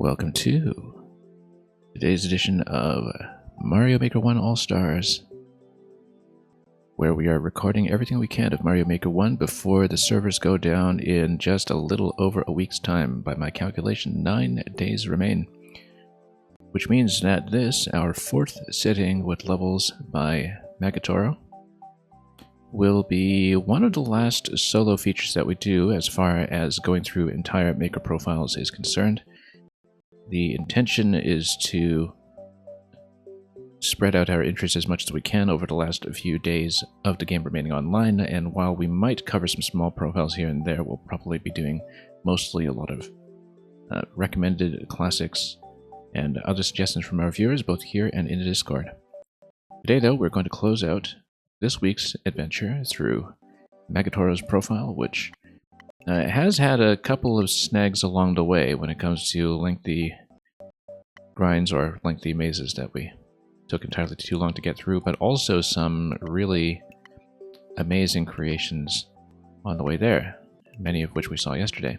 Welcome to today's edition of Mario Maker 1 All-Stars, where we are recording everything we can of Mario Maker 1 before the servers go down in just a little over a week's time. By my calculation, 9 days remain, which means that this, our fourth sitting with levels by Magatoro, will be one of the last solo features that we do as far as going through entire Maker profiles is concerned. The intention is to spread out our interests as much as we can over the last few days of the game remaining online, and while we might cover some small profiles here and there, we'll probably be doing mostly a lot of recommended classics and other suggestions from our viewers, both here and in the Discord. Today, though, we're going to close out this week's adventure through Magatoro's profile, which has had a couple of snags along the way when it comes to lengthy grinds or lengthy mazes that we took entirely too long to get through, but also some really amazing creations on the way there, many of which we saw yesterday.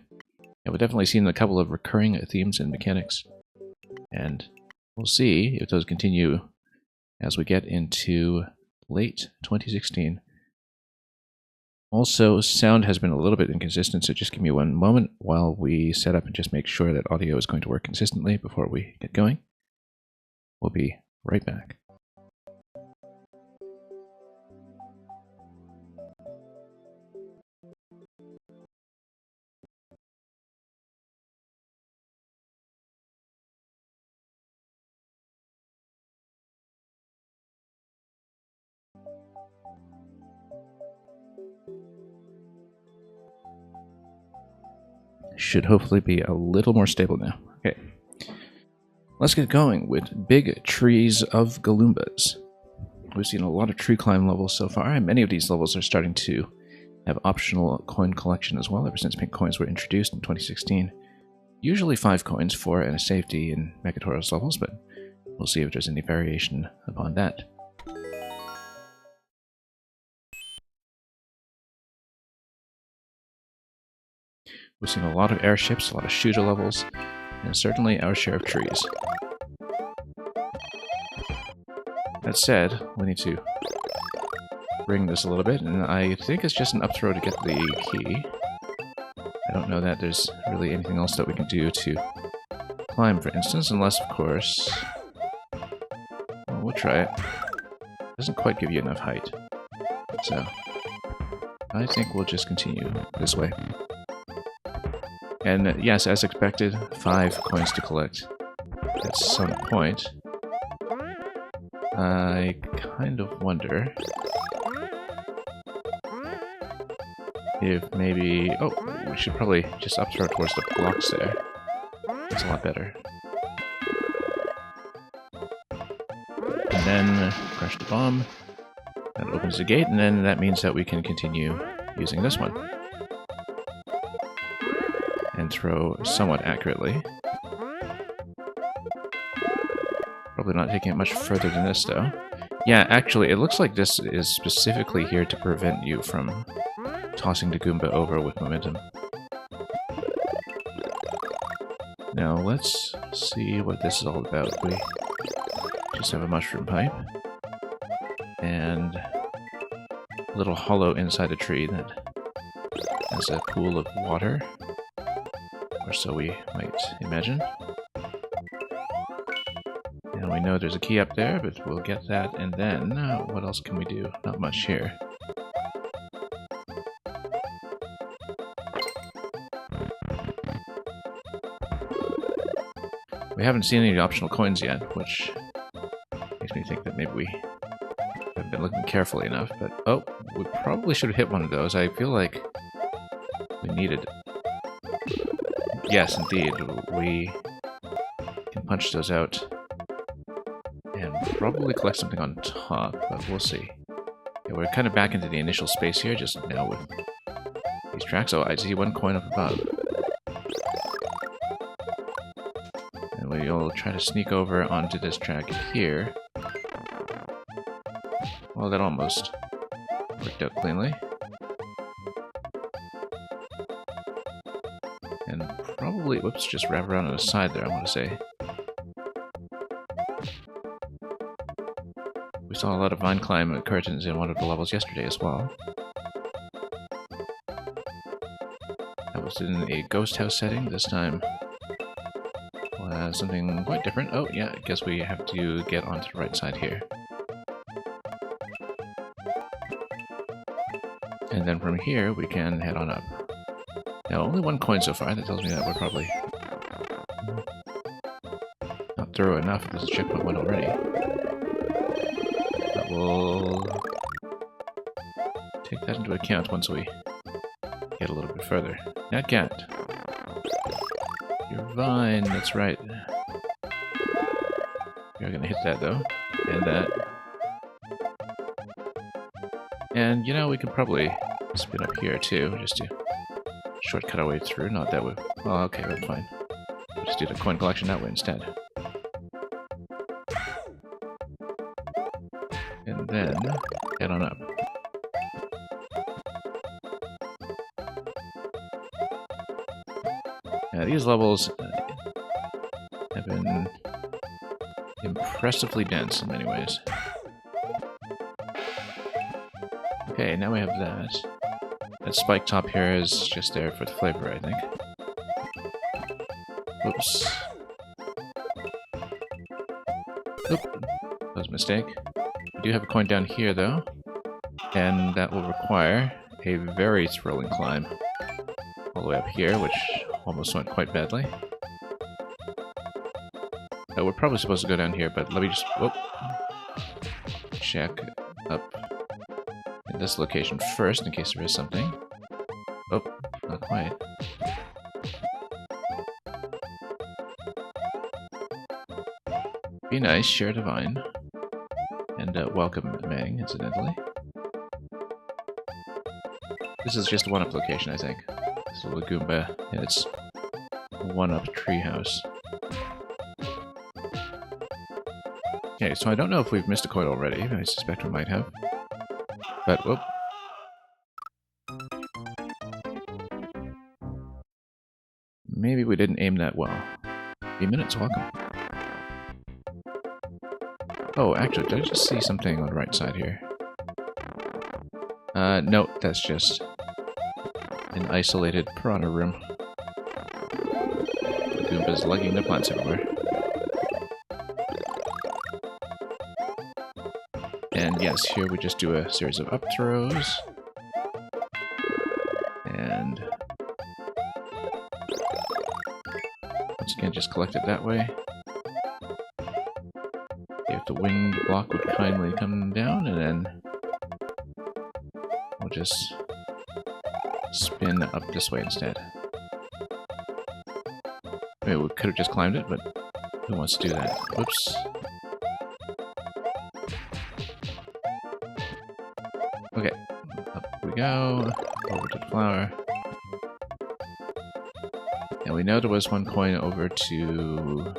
And we've definitely seen a couple of recurring themes and mechanics, and we'll see if those continue as we get into late 2016. Also, sound has been a little bit inconsistent, so just give me one moment while we set up and just make sure that audio is going to work consistently before we get going. We'll be right back. Should hopefully be a little more stable now. Okay. Let's get going with Big Trees of Galoombas. We've seen a lot of tree climb levels so far, and many of these levels are starting to have optional coin collection as well, ever since pink coins were introduced in 2016. Usually 5 coins, 4 and a safety in Magatoro's levels, but we'll see if there's any variation upon that. We've seen a lot of airships, a lot of shooter levels, and certainly our share of trees. That said, we need to bring this a little bit, and I think it's just an up throw to get the key. I don't know that there's really anything else that we can do to climb, for instance, unless, of course... Well, we'll try it. It doesn't quite give you enough height, so I think we'll just continue this way. And yes, as expected, 5 coins to collect at some point. I kind of wonder if maybe... Oh, we should probably just up throw towards the blocks there. That's a lot better. And then crush the bomb. That opens the gate, and then that means that we can continue using this one. And throw somewhat accurately. Probably not taking it much further than this, though. Yeah, actually, it looks like this is specifically here to prevent you from tossing the Goomba over with momentum. Now, let's see what this is all about. We just have a mushroom pipe. And a little hollow inside a tree that has a pool of water. Or so we might imagine. And we know there's a key up there, but we'll get that, and then what else can we do? Not much here. We haven't seen any optional coins yet, which makes me think that maybe we haven't been looking carefully enough, but oh, we probably should have hit one of those. I feel like we needed... Yes, indeed, we can punch those out and probably collect something on top, but we'll see. Yeah, we're kind of back into the initial space here, just now with these tracks. Oh, I see 1 coin up above. And we'll try to sneak over onto this track here. Well, that almost worked out cleanly. and probably, whoops, just wrap around on the side there, I want to say. We saw a lot of vine climb curtains in one of the levels yesterday as well. That was in a ghost house setting. This time we'll have something quite different. Oh yeah, I guess we have to get onto the right side here. And then from here we can head on up. Now only one coin so far, that tells me that we're probably not thorough enough. This is checkpoint 1 already. But we'll take that into account once we get a little bit further. Nat Cat. You're vine, that's right. You're gonna hit that though. And that. And you know, we could probably spin up here too, just to shortcut our way through. Not that way. Oh, okay, that's fine. We'll just do the coin collection that way instead. And then head on up. Now, these levels have been impressively dense in many ways. Okay, now we have that. That spike top here is just there for the flavor, I think. Oops. Oop. That was a mistake. We do have a coin down here, though. And that will require a very thrilling climb. All the way up here, which almost went quite badly. We're probably supposed to go down here, but let me just... whoop. Check up in this location first, in case there is something. Oh, not quite. Be nice, share divine. And welcome, Mang, incidentally. This is just a one-up location, I think. This little Goomba in its one-up treehouse. Okay, so I don't know if we've missed a coin already. I suspect we might have. But, whoop. Maybe we didn't aim that well. A minute's welcome. Oh, actually, did I just see something on the right side here? No, that's just an isolated piranha room. The Goombas lugging their plants everywhere. And yes, here we just do a series of up throws. And once again, just collect it that way. If the winged block would kindly come down, and then we'll just spin up this way instead. Maybe we could have just climbed it, but who wants to do that? Whoops. Okay, up we go, over to the flower. And we know there was one coin over to...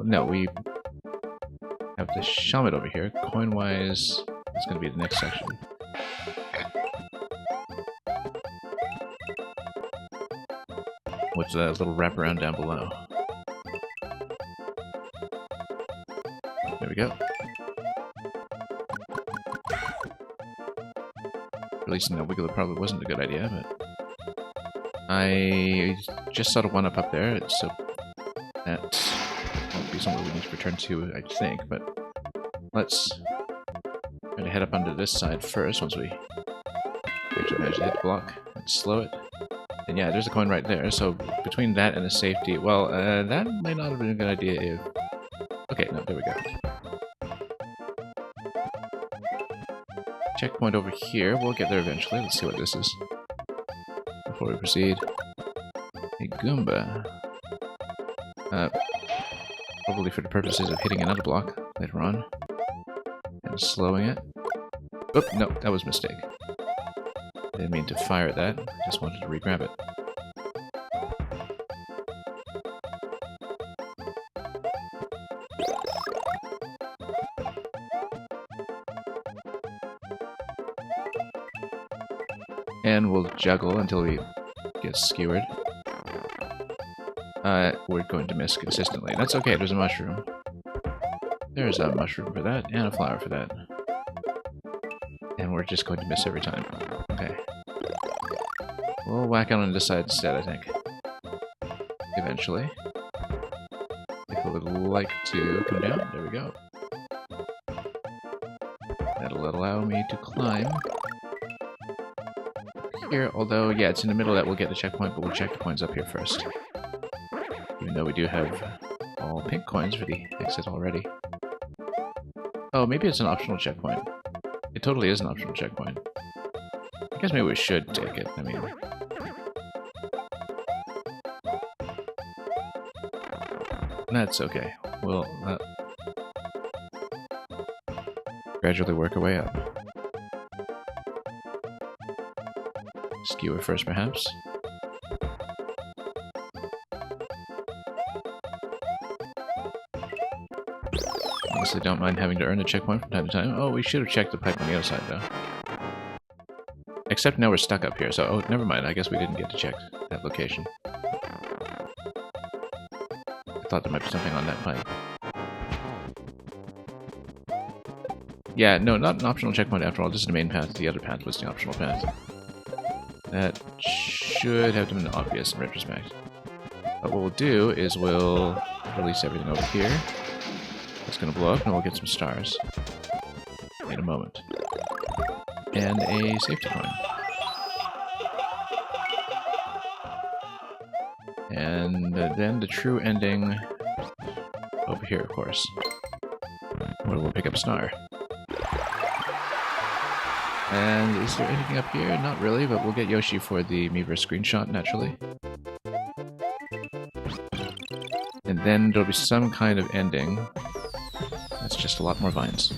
no, we have the Shaman over here. Coin-wise, it's going to be the next section. With a little wraparound down below. There we go. Releasing that Wiggler probably wasn't a good idea, but... I just saw the one up there, so that won't be somewhere we need to return to, I think, but let's try to head up onto this side first once we actually manage to hit the block and slow it. And yeah, there's a coin right there, so between that and the safety, well, that might not have been a good idea if... Okay, no, there we go. Checkpoint over here, we'll get there eventually, let's see what this is. Before we proceed, a Goomba. Probably for the purposes of hitting another block later on. And slowing it. Oh, no, that was a mistake. I didn't mean to fire that, I just wanted to re-grab it. And we'll juggle until we gets skewered. We're going to miss consistently. That's okay, there's a mushroom. There's a mushroom for that, and a flower for that. And we're just going to miss every time. Okay. We'll whack out on this side instead, I think. Eventually. If it would like to come down, there we go. That'll allow me to climb here, although, yeah, it's in the middle that we'll get the checkpoint, but we'll check the coins up here first. Even though we do have all pink coins for the exit already. Oh, maybe it's an optional checkpoint. It totally is an optional checkpoint. I guess maybe we should take it, I mean... That's okay. We'll gradually work our way up. Skewer first, perhaps. Honestly, don't mind having to earn a checkpoint from time to time. Oh, we should have checked the pipe on the other side, though. Except now we're stuck up here, so... Oh, never mind. I guess we didn't get to check that location. I thought there might be something on that pipe. Yeah, no, not an optional checkpoint after all. This is the main path. The other path was the optional path. That should have been obvious in retrospect. But what we'll do is we'll release everything over here. It's going to blow up and we'll get some stars. In a moment. And a safety coin. And then the true ending over here, of course. Where we'll pick up a star. And is there anything up here? Not really, but we'll get Yoshi for the Miiverse screenshot, naturally. And then there'll be some kind of ending. That's just a lot more vines.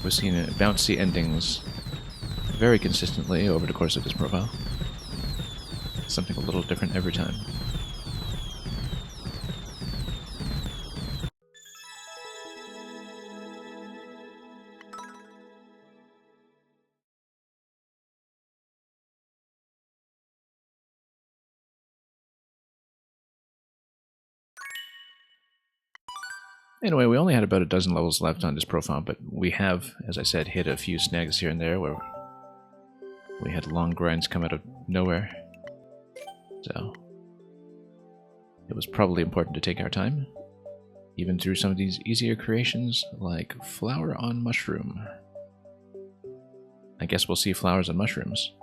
We've seen bouncy endings very consistently over the course of this profile. Something a little different every time. Anyway, we only had about a dozen levels left on this profile, but we have, as I said, hit a few snags here and there where we had long grinds come out of nowhere. So, it was probably important to take our time, even through some of these easier creations, like flower on mushroom. I guess we'll see flowers on mushrooms.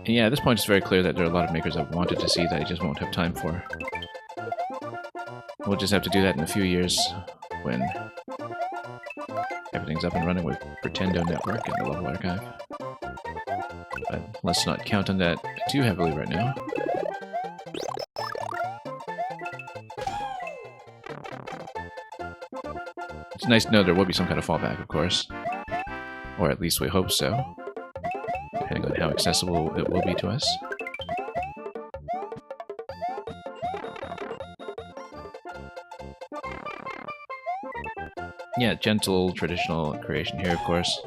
And yeah, at this point it's very clear that there are a lot of makers I've wanted to see that I just won't have time for. We'll just have to do that in a few years when everything's up and running with Pretendo Network and the level archive. But let's not count on that too heavily right now. It's nice to know there will be some kind of fallback, of course. Or at least we hope so. Depending on how accessible it will be to us. Yeah, gentle, traditional creation here, of course.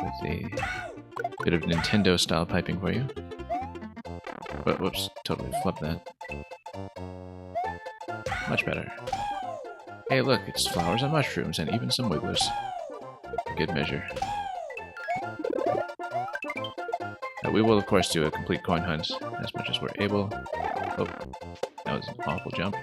With a bit of Nintendo-style piping for you. But, whoops, totally flipped that. Much better. Hey, look, it's flowers and mushrooms, and even some wigglers. Good measure. We will, of course, do a complete coin hunt as much as we're able. Oh, that was an awful jump.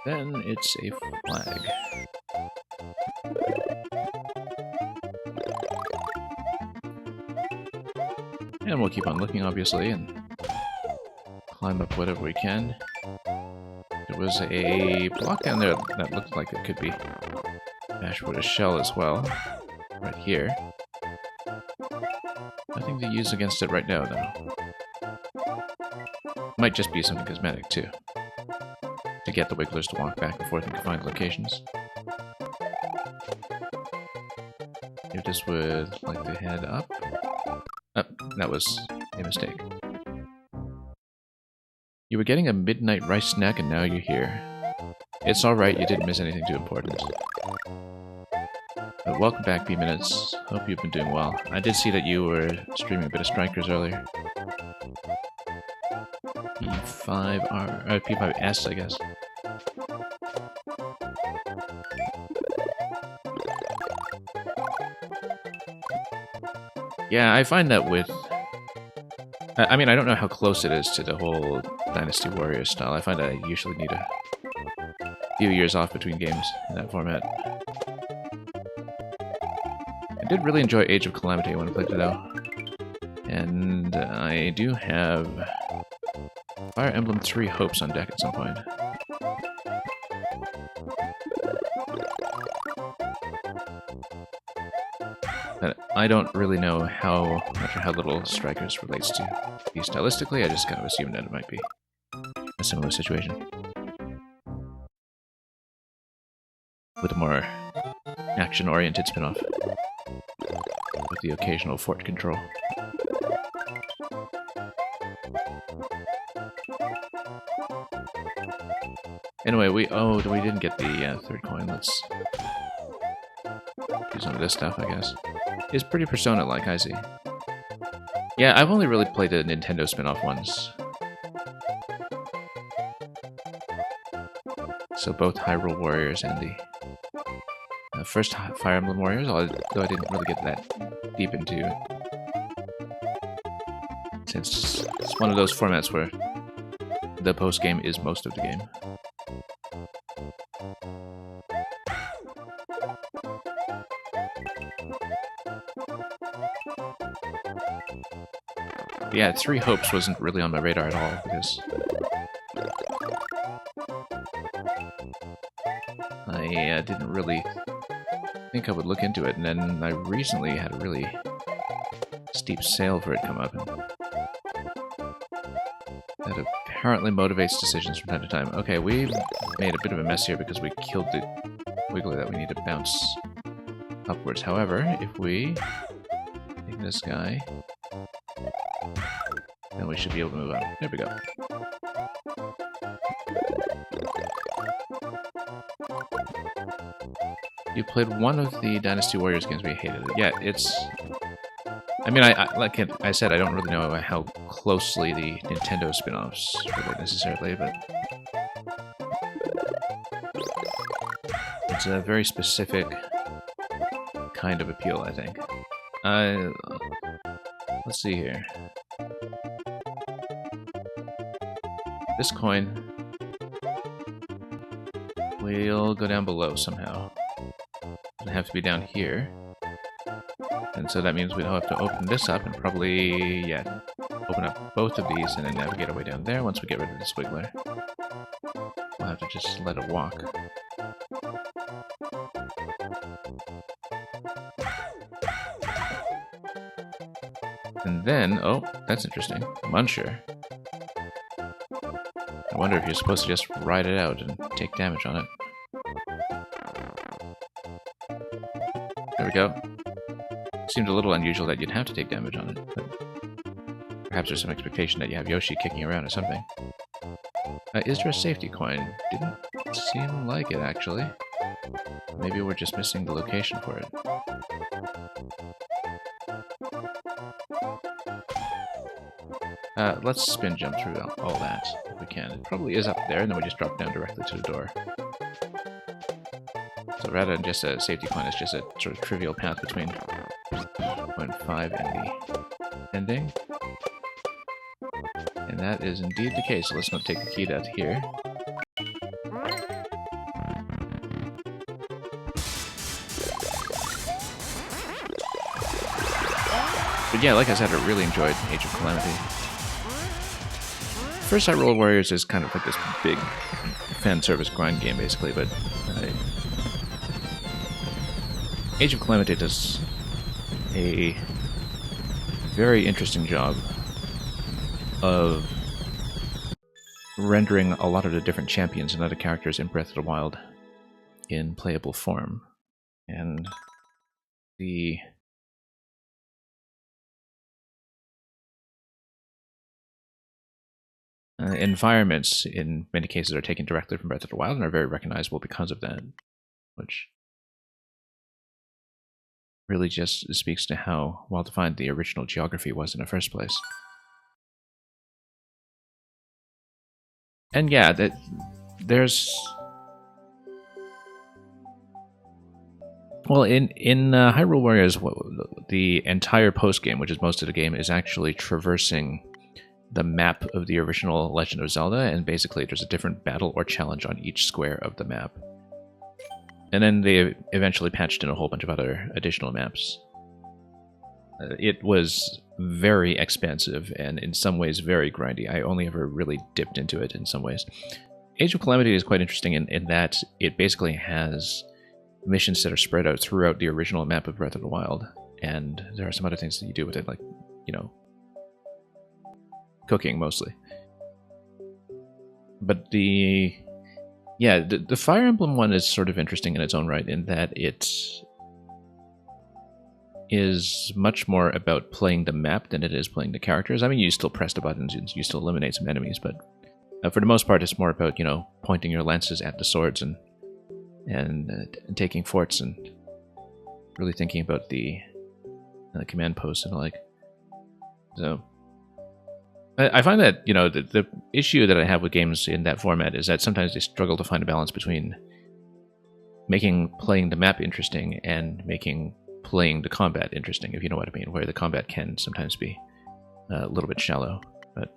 Then it's a flag. And we'll keep on looking, obviously, and climb up whatever we can. There was a block down there that looked like it could be bashed with a shell as well. Right here. Nothing to use against it right now, though. Might just be something cosmetic, too. To get the wigglers to walk back and forth in confined locations. If this would like to head up. Oh, that was a mistake. You were getting a midnight rice snack and now you're here. It's alright, you didn't miss anything too important. But welcome back, B-Minutes. Hope you've been doing well. I did see that you were streaming a bit of Strikers earlier. P5R... P5S, I guess. Yeah, I find that with... I mean, I don't know how close it is to the whole Dynasty Warriors style. I find that I usually need a few years off between games in that format. I did really enjoy Age of Calamity when I played it though. And I do have Fire Emblem 3 Hopes on deck at some point. But I don't really know how much or how little Strikers relates to me stylistically. I just kind of assumed that it might be a similar situation. With a more action-oriented spin-off. With the occasional fort control. Anyway, we didn't get the third coin. Let's do some of this stuff, I guess. It's pretty Persona-like, I see. Yeah, I've only really played the Nintendo spin-off ones. So both Hyrule Warriors and the first Fire Emblem Warriors, although I didn't really get that deep into it. Since it's one of those formats where the post-game is most of the game. But yeah, 3 Hopes wasn't really on my radar at all, because I didn't really think I would look into it, and then I recently had a really steep sale for it come up, and that apparently motivates decisions from time to time. Okay, we made a bit of a mess here because we killed the Wiggler that we need to bounce upwards. However, if we take this guy, then we should be able to move on. There we go. You played one of the Dynasty Warriors games, we hated it. Yeah, it's... I mean, like I said, I don't really know how closely the Nintendo spin-offs relate necessarily, but it's a very specific kind of appeal, I think. Let's see here. This coin will go down below somehow. It'll have to be down here. And so that means we'll have to open this up and probably, yeah, open up both of these and then navigate our way down there once we get rid of this Wiggler. We'll have to just let it walk. And then, oh, that's interesting. Muncher. I wonder if you're supposed to just ride it out and take damage on it. There we go. Seemed a little unusual that you'd have to take damage on it, but perhaps there's some expectation that you have Yoshi kicking around or something. Is there a safety coin? Didn't seem like it, actually. Maybe we're just missing the location for it. Let's spin jump through all that, if we can. It probably is up there, and then we just drop down directly to the door. So rather than just a safety coin, it's just a sort of trivial path between point 5 and the ending. And that is indeed the case, so let's not take the key out here. But yeah, like I said, I really enjoyed Age of Calamity. First Hyrule Warriors is kind of like this big fan service grind game, basically, but Age of Calamity does a very interesting job of rendering a lot of the different champions and other characters in Breath of the Wild in playable form. And the environments, in many cases, are taken directly from Breath of the Wild and are very recognizable because of that, which really just speaks to how well-defined the original geography was in the first place. And yeah, there's... Well, in Hyrule Warriors, the entire post-game, which is most of the game, is actually traversing the map of the original Legend of Zelda, and basically there's a different battle or challenge on each square of the map. And then they eventually patched in a whole bunch of other additional maps. It was very expansive, and in some ways very grindy. I only ever really dipped into it in some ways. Age of Calamity is quite interesting in that it basically has missions that are spread out throughout the original map of Breath of the Wild, and there are some other things that you do with it, like, you know, cooking mostly. But the Fire Emblem one is sort of interesting in its own right, in that it is much more about playing the map than it is playing the characters. I mean, you still press the buttons, you still eliminate some enemies, but for the most part, it's more about, you know, pointing your lances at the swords and taking forts and really thinking about the command posts and the like. So I find that, you know, the issue that I have with games in that format is that sometimes they struggle to find a balance between making playing the map interesting and making playing the combat interesting, if you know what I mean, where the combat can sometimes be a little bit shallow. But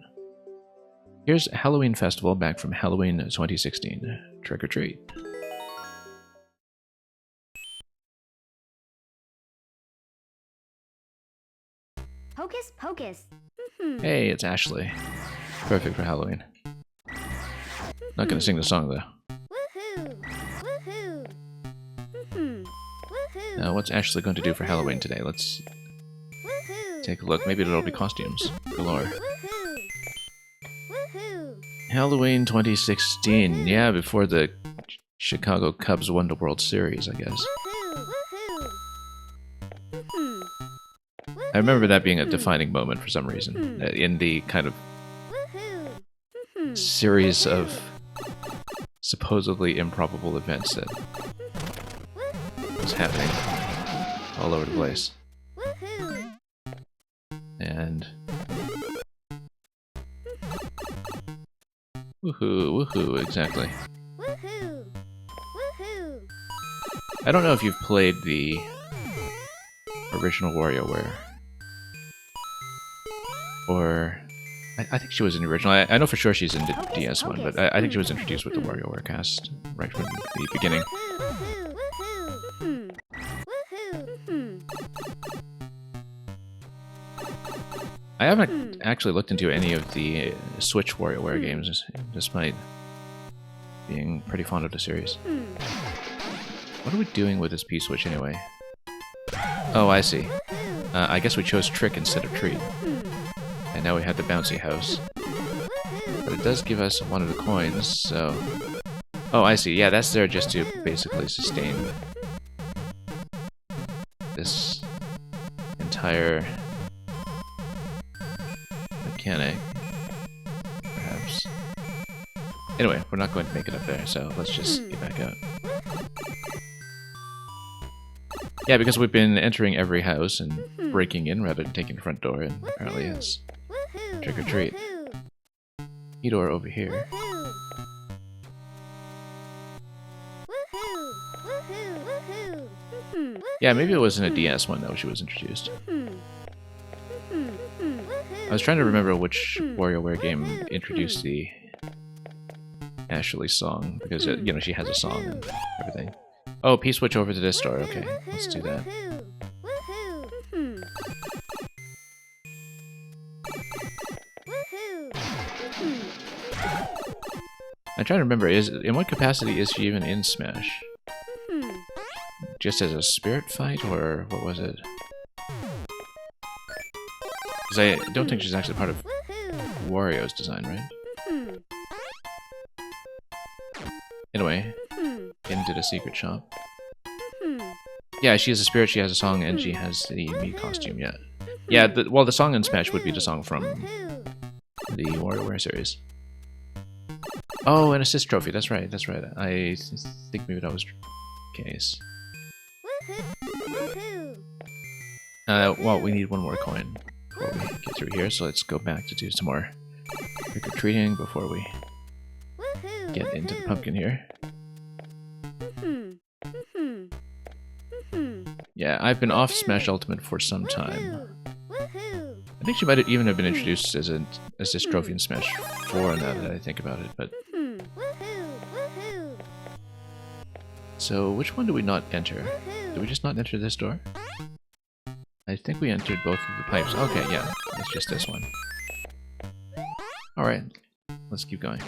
here's Halloween Festival back from Halloween 2016. Trick or treat. Hocus pocus. Hey, it's Ashley. Perfect for Halloween. Not gonna sing the song though. Woohoo! Woohoo! Woohoo! Now, what's Ashley going to do for Halloween today? Let's take a look. Maybe it'll be costumes galore. Woohoo! Halloween 2016. Yeah, before the Chicago Cubs won the World Series, I guess. I remember that being a defining moment for some reason, in the kind of series of supposedly improbable events that was happening all over the place. And woohoo, woohoo, exactly. I don't know if you've played the original WarioWare. Or I think she was in the original. I know for sure she's in the DS one, but I think she was introduced with the WarioWare cast right from the beginning. I haven't actually looked into any of the Switch WarioWare games, despite being pretty fond of the series. What are we doing with this P-switch anyway? Oh, I see. I guess we chose Trick instead of Treat. And now we have the bouncy house. But it does give us one of the coins, so... Oh, I see. Yeah, that's there just to basically sustain this entire mechanic, perhaps. Anyway, we're not going to make it up there, so let's just get back out. Yeah, because we've been entering every house and breaking in rather than taking the front door, and apparently it's trick or treat. E-door over here. Yeah, maybe it wasn't a DS one though she was introduced. I was trying to remember which WarioWare game introduced the Ashley song, because you know, she has a song and everything. Oh, P-switch over to this door. Okay, let's do that. I'm trying to remember, in what capacity is she even in Smash? Just as a spirit fight, or what was it? Because I don't think she's actually part of Wario's design, right? Anyway, into the secret shop. Yeah, she has a spirit, she has a song, and she has the Mii costume, yeah. Yeah, well, the song in Smash would be the song from the WarioWare series. Oh, an assist trophy. That's right. That's right. I think maybe that was the case. Woohoo! Well, we need one more coin before we get through here, so let's go back to do some more trick-or-treating before we Woohoo! get into the pumpkin here. Yeah, I've been off Smash Ultimate for some time. Woohoo! I think she might even have been introduced as an assist trophy in Smash 4 now that I think about it, but... Woohoo! So, which one do we not enter? Did we just not enter this door? I think we entered both of the pipes. Okay, yeah, it's just this one. Alright, let's keep going.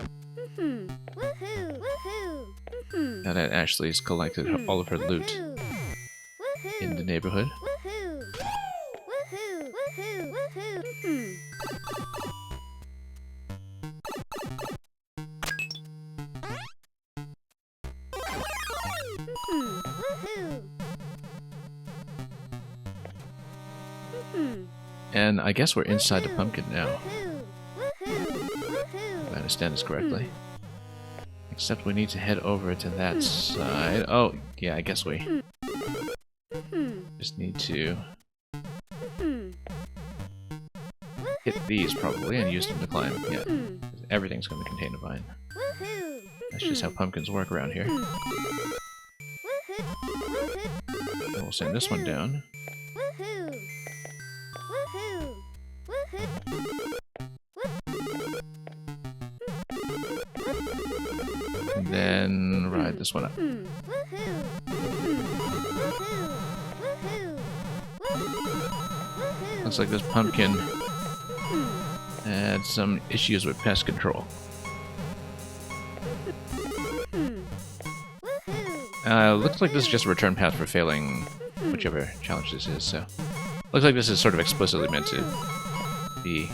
Now that Ashley's collected all of her loot in the neighborhood. And I guess we're inside the pumpkin now, if I understand this correctly. Except we need to head over to that side. Oh, yeah, I guess we just need to hit these probably and use them to climb. Yeah, everything's going to contain a vine. That's just how pumpkins work around here. And we'll send this one down. And then ride this one up. Looks like this pumpkin had some issues with pest control. Looks like this is just a return path for failing whichever challenge this is, so... Looks like this is sort of explicitly meant to be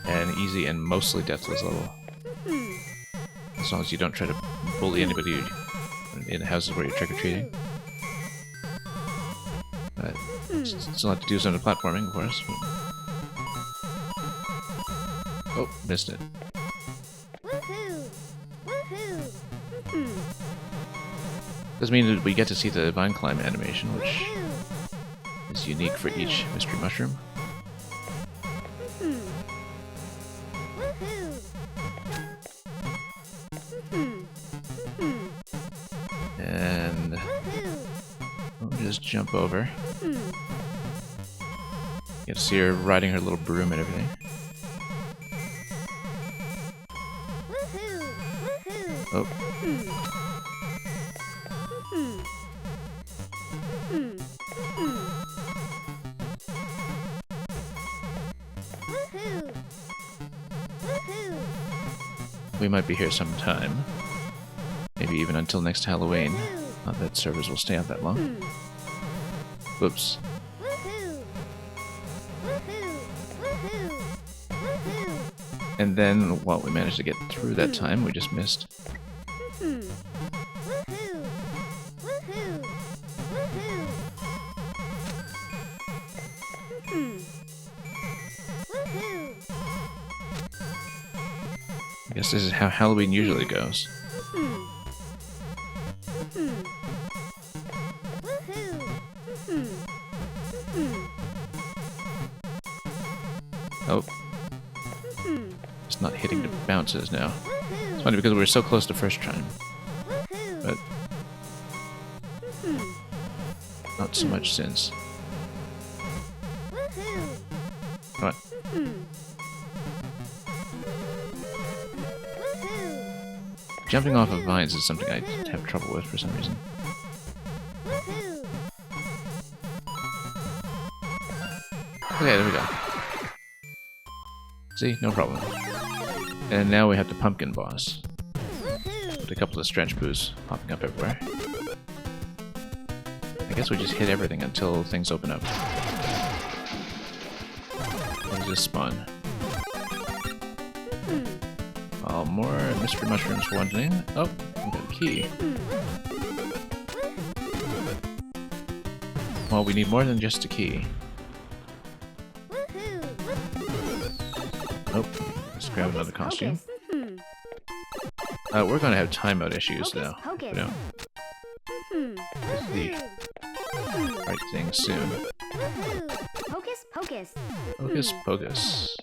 an easy and mostly deathless level. As long as you don't try to bully anybody in houses where you're trick-or-treating. But still have to do some of the platforming, of course. Oh, missed it. Does mean that we get to see the vine climb animation, which is unique for each mystery mushroom. And we'll just jump over. Get to see her riding her little broom and everything. Oh. We might be here sometime. Maybe even until next Halloween. Not that servers will stay out that long. Whoops. And then, well, we managed to get through that time, we just missed. I guess this is how Halloween usually goes. Oh. It's not hitting the bounces now. It's funny because we were so close the first time. But not so much since. Come on. Jumping off of vines is something I have trouble with for some reason. Okay, there we go. See? No problem. And now we have the pumpkin boss. With a couple of stretch boos popping up everywhere. I guess we just hit everything until things open up. What does this spawn? Well, more mystery mushrooms for one thing. Oh, we got a key. Well, we need more than just a key. Oh, let's grab another costume. We're gonna have timeout issues Hocus now. pocus. We don't get the Woohoo! right thing soon. Woohoo! Hocus pocus. Hocus pocus.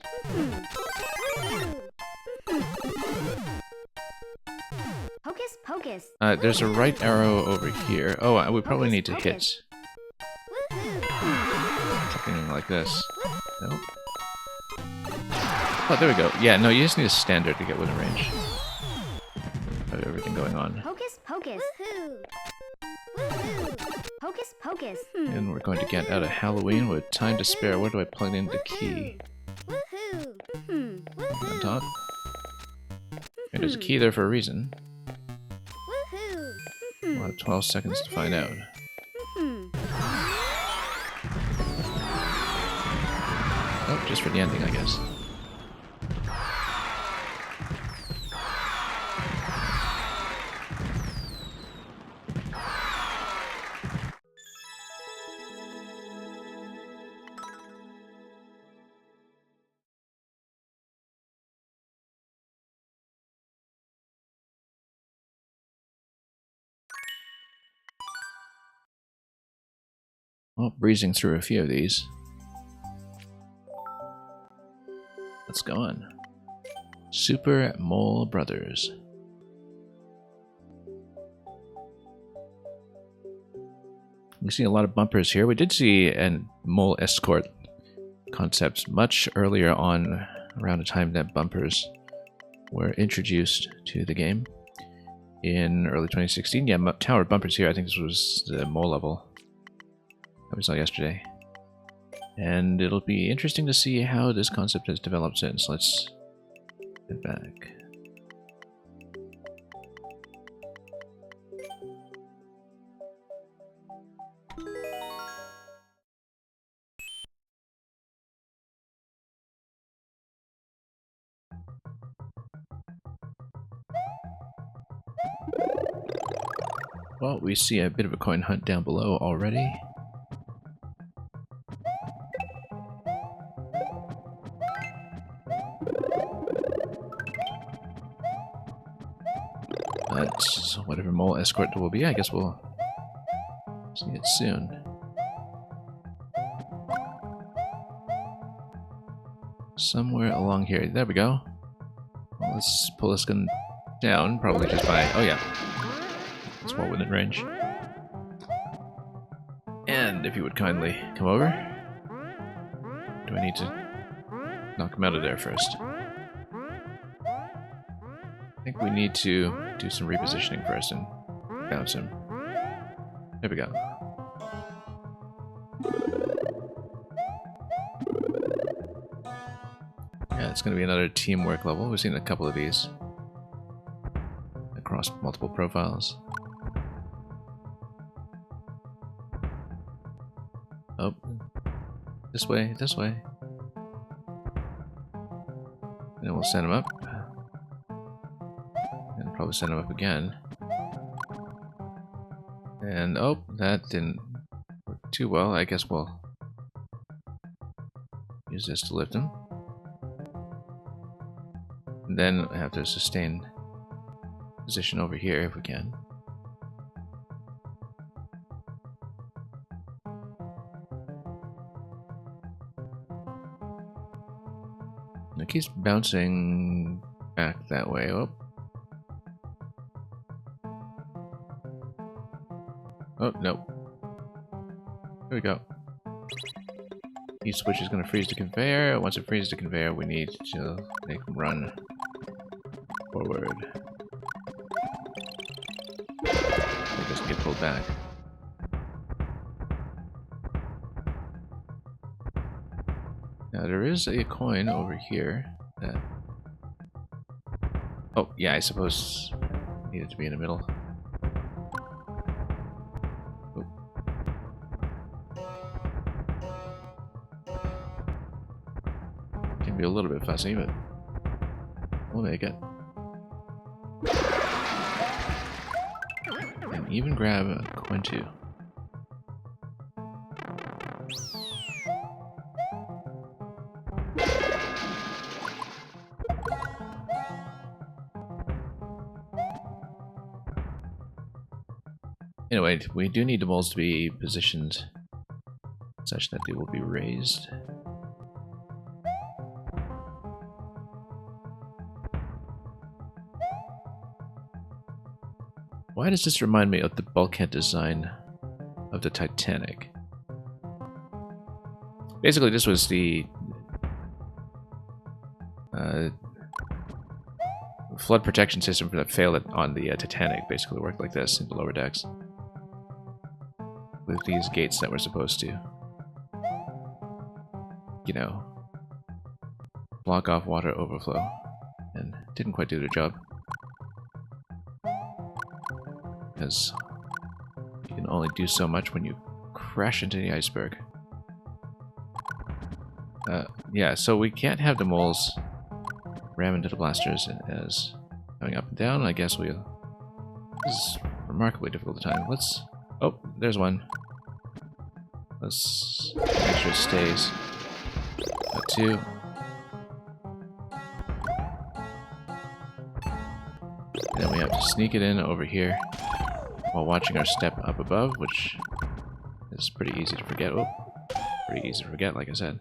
Hocus pocus. There's a right arrow over here. Oh, we probably need to hit Woohoo! something like this. Nope. Oh, there we go. Yeah, no, you just need a standard to get within range of everything going on. Hocus pocus. Woohoo! Woohoo! Hocus pocus. And we're going to get out of Halloween with time to spare. Where do I plug in the key? Woohoo! On top? And there's a key there for a reason. Woohoo! We'll have 12 seconds to find out. Oh, just for the ending, I guess. Well, breezing through a few of these. Let's go on. Super Mole Brothers. We see a lot of bumpers here. We did see a mole escort concept much earlier on, around the time that bumpers were introduced to the game in early 2016. Yeah, tower bumpers here. I think this was the mole level that we saw yesterday. And it'll be interesting to see how this concept has developed since. Let's get back. Well, we see a bit of a coin hunt down below already. But whatever mole escort there will be, I guess we'll see it soon. Somewhere along here. There we go. Well, let's pull this gun down, probably just by... Oh yeah. It's well within range. And if you would kindly come over. Do I need to knock him out of there first? I think we need to do some repositioning first and bounce him. There we go. Yeah, it's going to be another teamwork level. We've seen a couple of these across multiple profiles. Oh, this way, this way. And we'll send him up. And probably send him up again. And oh, that didn't work too well. I guess we'll use this to lift him. And then I have to sustain position over here if we can. It keeps bouncing back that way. Oh. Oh, no. Here we go. Each switch is going to freeze the conveyor. Once it freezes the conveyor, we need to make him run forward. It doesn't get pulled back. Now there is a coin over here that... Oh, yeah, I suppose it needed to be in the middle. Oh. Can be a little bit fussy, but we'll make it. And even grab a coin too. Anyway, we do need the moles to be positioned such that they will be raised. Why does this remind me of the bulkhead design of the Titanic? Basically, this was the flood protection system that failed on the Titanic. Basically worked like this in the lower decks. With these gates that were supposed to, you know, block off water overflow. And didn't quite do their job. Because you can only do so much when you crash into the iceberg. Yeah, so we can't have the moles ram into the blasters as going up and down. I guess this is remarkably difficult to time. Let's... Oh, there's one. Let's make sure it stays. Got two. And then we have to sneak it in over here while watching our step up above, which is pretty easy to forget. Oh, pretty easy to forget, like I said.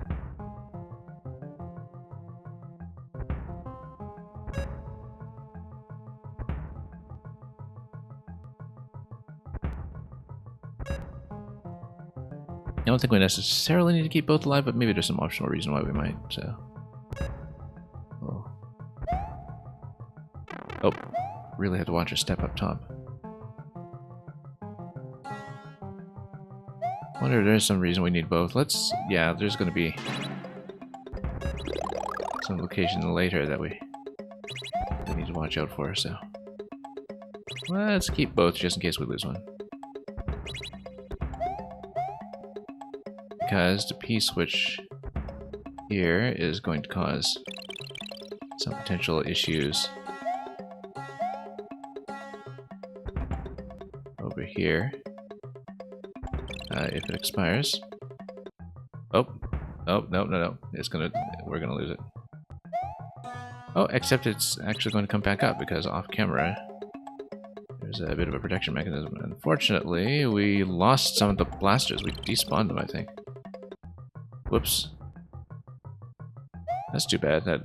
I don't think we necessarily need to keep both alive, but maybe there's some optional reason why we might, so... Oh, really have to watch her step up top. Wonder if there's some reason we need both. Yeah, there's gonna be some location later that we need to watch out for, so... Let's keep both just in case we lose one. Because the P-switch here is going to cause some potential issues over here if it expires. Oh, no, we're gonna lose it. Oh, except it's actually going to come back up because off camera there's a bit of a protection mechanism. Unfortunately, we lost some of the blasters. We despawned them, I think. Whoops. That's too bad. That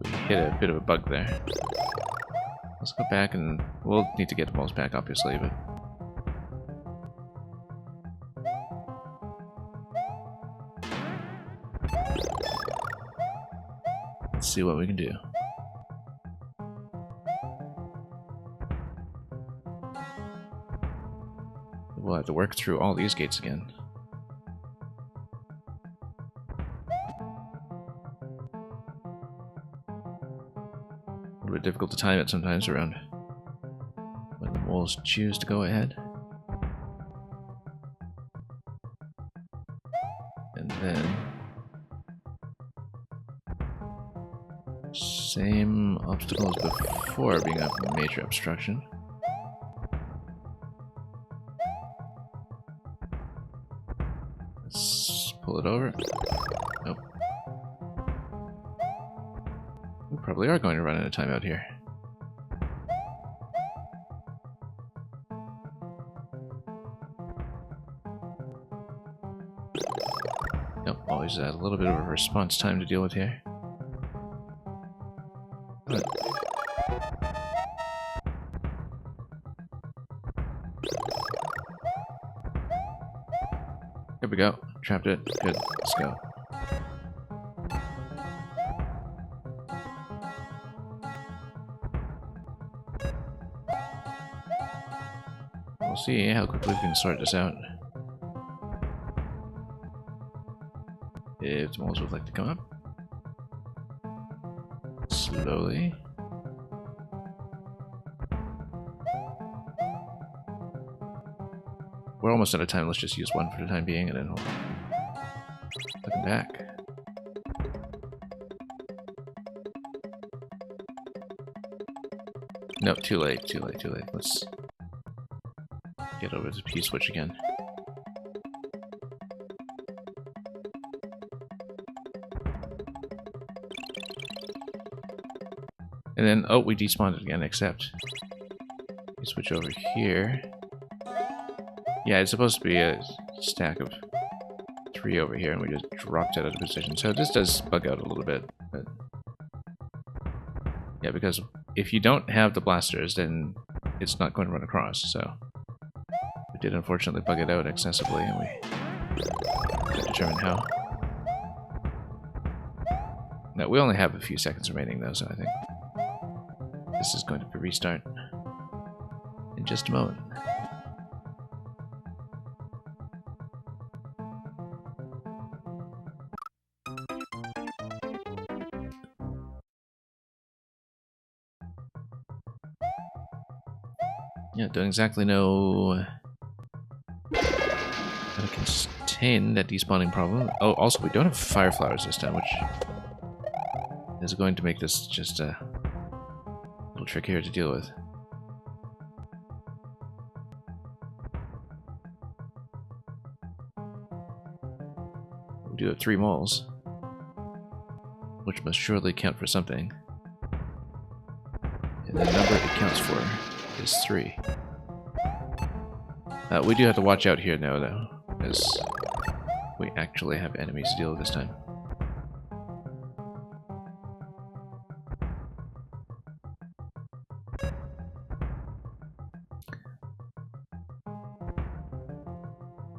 we hit a bit of a bug there. Let's go back and we'll need to get the moles back, obviously, but let's see what we can do. We'll have to work through all these gates again. A little bit difficult to time it sometimes around when the moles choose to go ahead. And then same obstacle as before, being a major obstruction. Let's pull it over. Nope. We probably are going to run out of time out here. Nope, always a little bit of a response time to deal with here. But here we go. Trapped it. Good. Let's go. We'll see how quickly we can sort this out. If the moles would like to come up. Slowly. We're almost out of time. Let's just use one for the time being and then we'll put them back. No, too late. Let's get over to the P-switch again. And then, oh, we despawned it again, except switch over here. Yeah, it's supposed to be a stack of 3 over here, and we just dropped it out of position. So this does bug out a little bit. But yeah, because if you don't have the blasters, then it's not going to run across. So we did unfortunately bug it out excessively, and we couldn't determine how. Now, we only have a few seconds remaining, though, so I think this is going to restart in just a moment. Yeah, don't exactly know how to contain that despawning problem. Oh, also, we don't have fire flowers this time, which is going to make this just a little trickier to deal with. We do have 3 moles, which must surely count for something. And the number it counts for is 3. We do have to watch out here now, though, because we actually have enemies to deal with this time.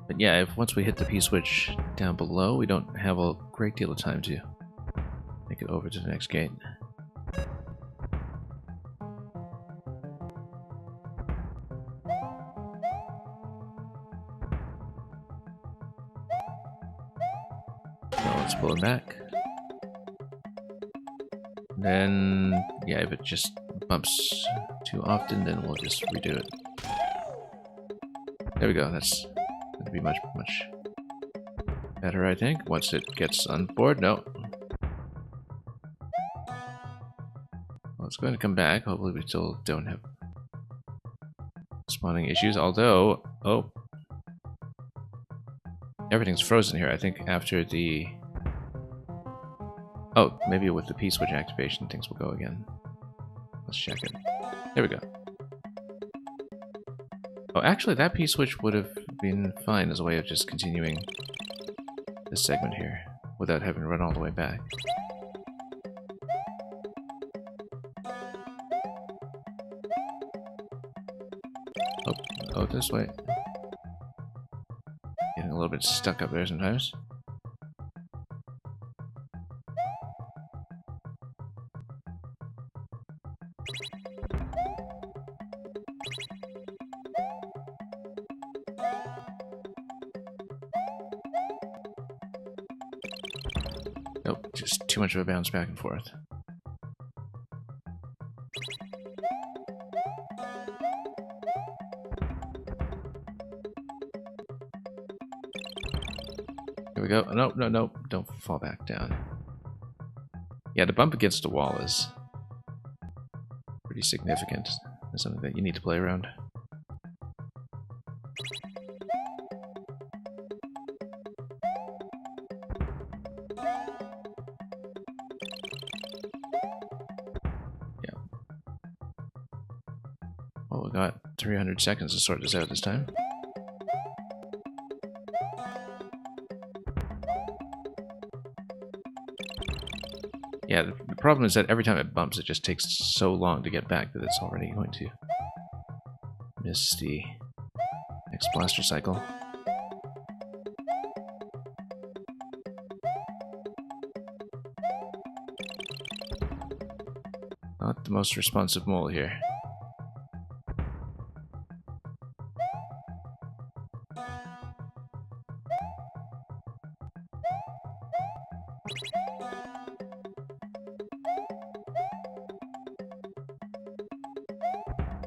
But yeah, if once we hit the P-switch down below, we don't have a great deal of time to make it over to the next gate. Let's pull it back. Then, yeah, if it just bumps too often, then we'll just redo it. There we go. That's going to be much better, I think. Once it gets on board. No. Well, it's going to come back. Hopefully we still don't have spawning issues. Although, oh, everything's frozen here. I think after the... Oh, maybe with the P-switch activation, things will go again. Let's check it. There we go. Oh, actually, that P-switch would have been fine as a way of just continuing this segment here without having to run all the way back. Oh, this way. Getting a little bit stuck up there sometimes. Nope, just too much of a bounce back and forth. Here we go. No, no, no. Don't fall back down. Yeah, the bump against the wall is pretty significant. It's something that you need to play around. Yeah. Well, we got 300 seconds to sort this out this time. Yeah, the problem is that every time it bumps, it just takes so long to get back that it's already going to miss the next blaster cycle. Not the most responsive mole here.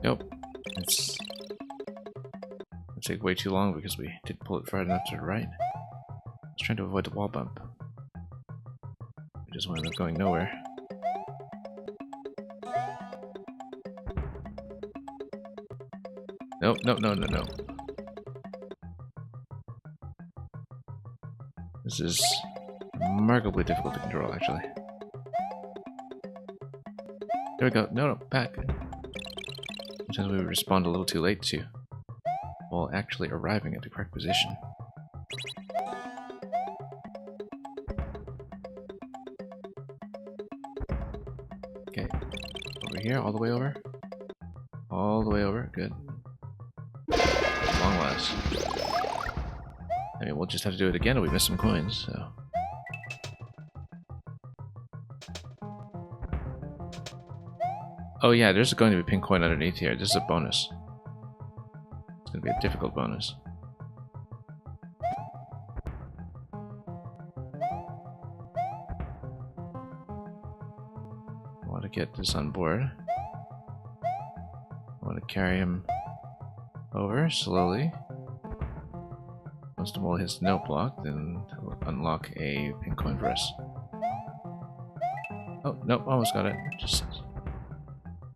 Nope. It's gonna take way too long because we didn't pull it far enough to the right. I was trying to avoid the wall bump. We just wound up going nowhere. Nope, no, no, no, no. This is remarkably difficult to control, actually. There we go. No, no, back. Sometimes we respond a little too late too, while actually arriving at the correct position. Okay, over here, all the way over. All the way over, good. Long last. I mean, we'll just have to do it again or we miss some coins, so. Oh yeah, there's going to be a pink coin underneath here. This is a bonus. It's going to be a difficult bonus. I want to get this on board. I want to carry him over slowly. Once the mole hits the note block, then it'll unlock a pink coin for us. Oh, nope, almost got it. Just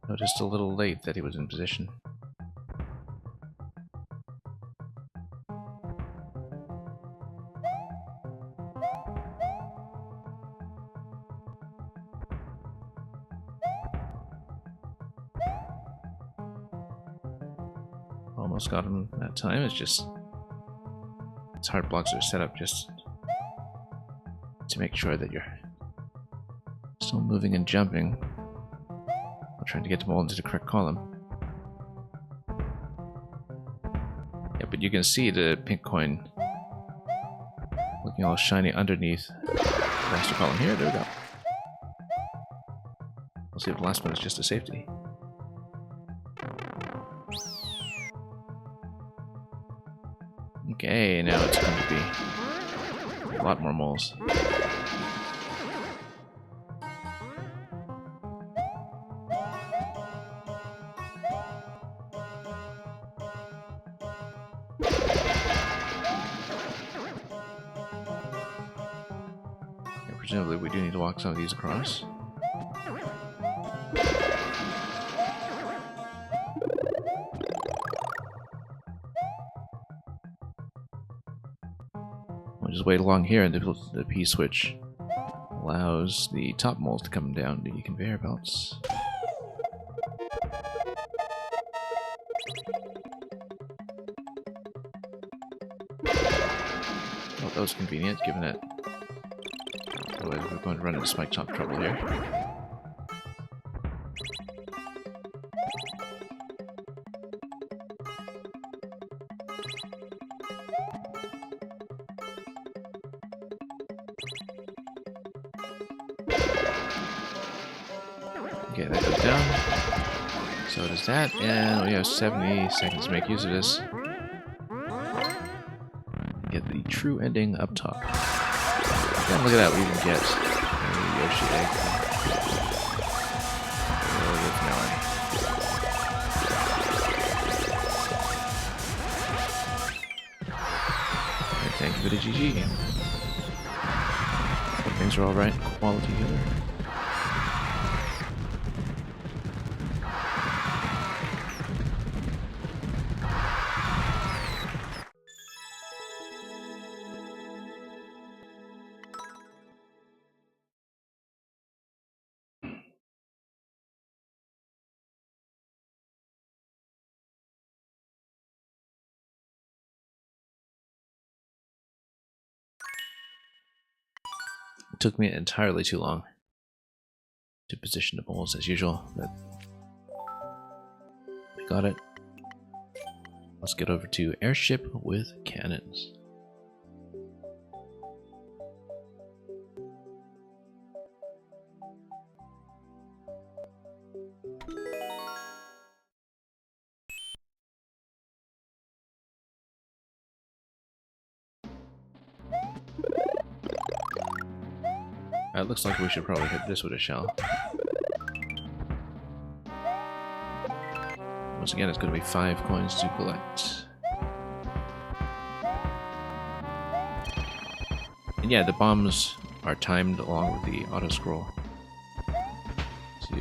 noticed a little late that he was in position. Almost got him that time. It's just these hard blocks are set up just to make sure that you're still moving and jumping. I'm trying to get them all into the correct column. Yeah, but you can see the pink coin looking all shiny underneath the master column here. There we go. We'll see if the last one is just a safety. Okay, now it's going to be a lot more moles. Presumably we do need to walk some of these across. We'll just wait along here and the P-switch allows the top moles to come down the conveyor belts. Oh, that was convenient, given that otherwise we're going to run into spike top trouble here. Okay, that goes down. So does that, and we have 70 seconds to make use of this. Get the true ending up top. Yeah, look at that, we even get a Yoshi egg. Okay, thank you for the GG. Hope things are alright, quality healer. It took me entirely too long to position the moles as usual, but we got it. Let's get over to airship with cannons. It looks like we should probably hit this with a shell. Once again, it's going to be 5 coins to collect. And yeah, the bombs are timed along with the auto scroll to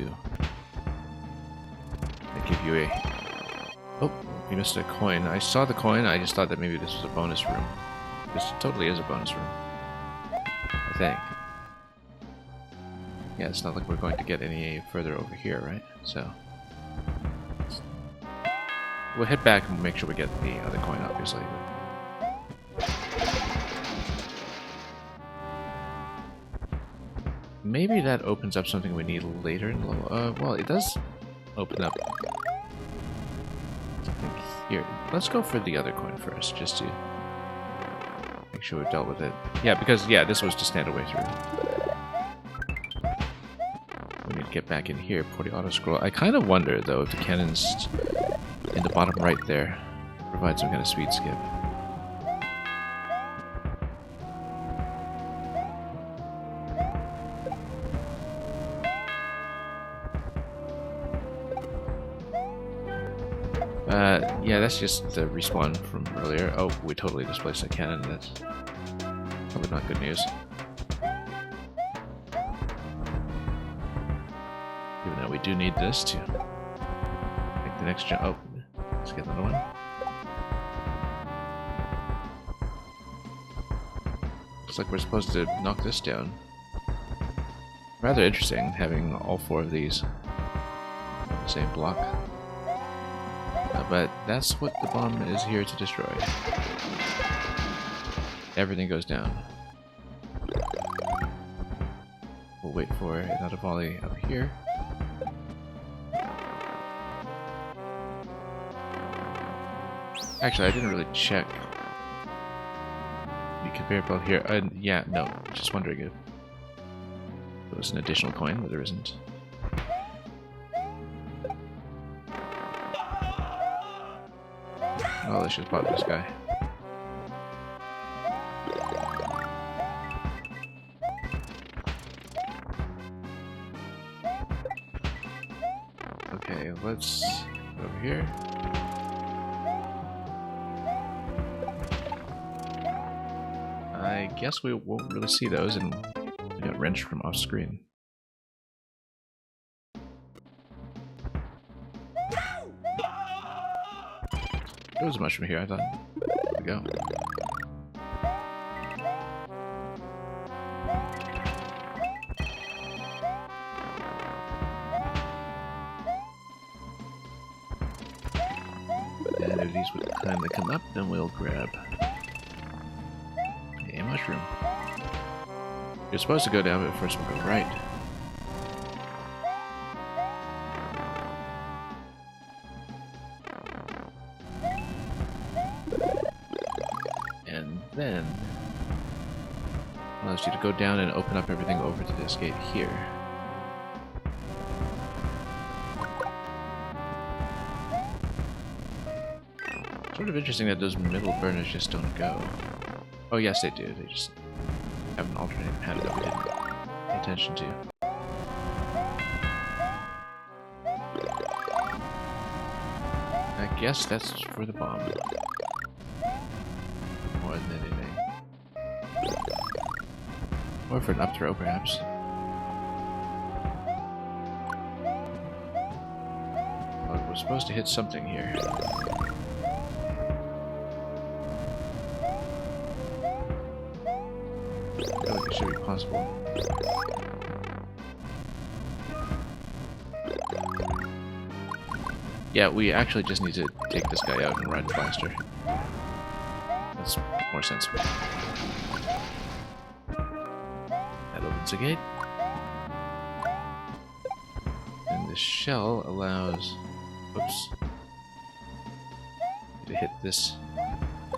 give you a... Oh, we missed a coin. I saw the coin, I just thought that maybe this was a bonus room. This totally is a bonus room, I think. Yeah, it's not like we're going to get any further over here, right? So, let's We'll head back and make sure we get the other coin, obviously. Maybe that opens up something we need later in the level. Well, it does open up something here. Let's go for the other coin first, just to make sure we've dealt with it. Yeah, because, yeah, this was to stand our way through. We need to get back in here before the auto-scroll. I kind of wonder, though, if the cannons in the bottom right there provide some kind of speed skip. Yeah, that's just the respawn from earlier. Oh, we totally displaced a cannon. That's probably not good news. Even though we do need this to make the next jump. Oh, let's get another one. Looks like we're supposed to knock this down. Rather interesting having all four of these on the same block. But that's what the bomb is here to destroy. Everything goes down. We'll wait for another volley up here. Actually, I didn't really check the conveyor belt here. Yeah, no, just wondering if there was an additional coin, but there isn't. Oh, let's just pop this guy. Okay, let's go over here. I guess we won't really see those, and we got wrenched from off screen. There was a mushroom here, I thought. There we go. And if these would kindly come up, then we'll grab a mushroom. You're supposed to go down, but first we'll go right. Then allows you to go down and open up everything over to this gate here. Sort of interesting that those middle burners just don't go. Oh yes, they do. They just have an alternating pattern that we didn't pay attention to. I guess that's for the bomb. More than anything. Or for an up throw, perhaps. Well, we're supposed to hit something here. I feel like it should be possible. Yeah, we actually just need to take this guy out and ride the blaster. That's more sensible. That opens a gate. And the shell allows... Oops. To hit this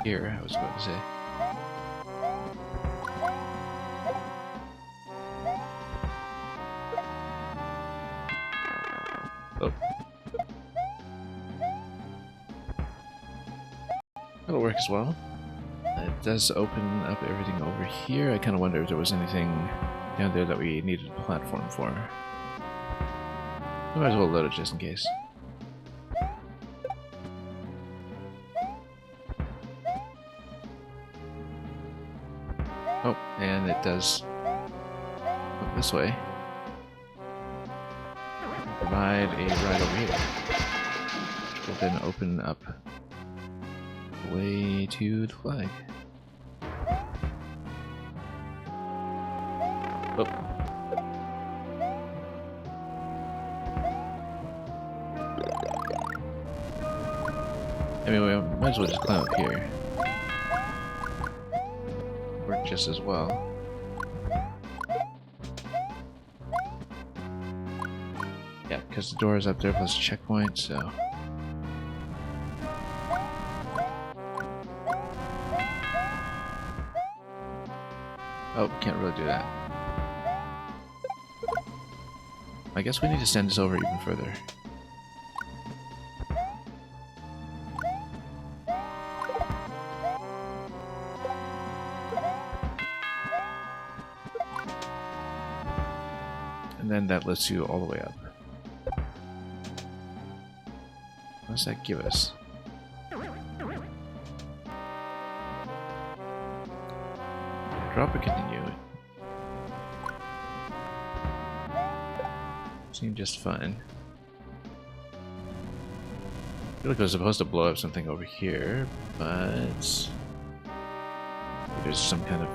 here, I was about to say. Oh. That'll work as well. It does open up everything over here. I kind of wonder if there was anything down there that we needed a platform for. We might as well load it just in case. Oh, and it does look this way. Provide a ride over here, which will then open up the way to the flag. Oh. I mean, we might as well just climb up here. Work just as well. Yeah, because the door is up there plus a checkpoint, so... Oh, can't really do that. I guess we need to send this over even further. And then that lifts you all the way up. What does that give us? Drop or continue? Seemed just fine. I feel like I was supposed to blow up something over here, but there's some kind of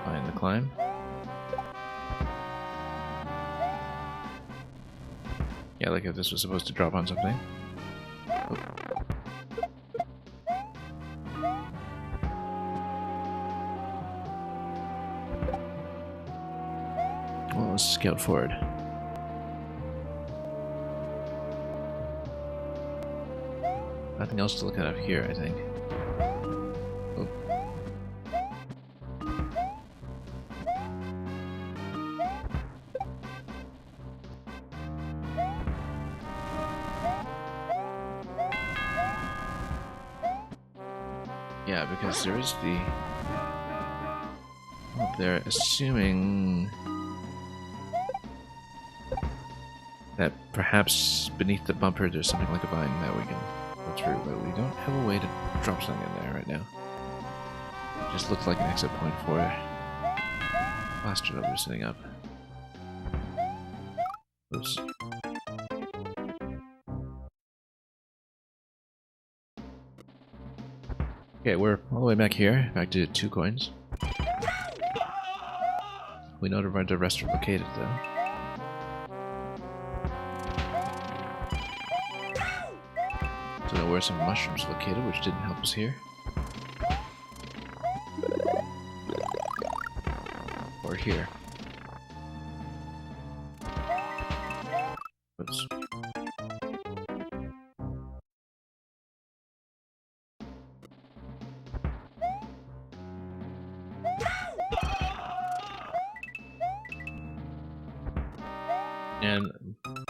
line to climb. Yeah, like if this was supposed to drop on something. Oh. Well, let's scout forward. Nothing else to look at up here, I think. Oh. Yeah, because there is the... Up there, assuming... that perhaps beneath the bumper there's something like a vine that we can go through, but we don't have a way to drop something in there right now. It just looks like an exit point for blaster that we're setting up. Oops. Okay, we're all the way back here, back to 2 coins. We know where the rest are located though. Don't know where some mushrooms are located, which didn't help us here. Or here. Oops. And,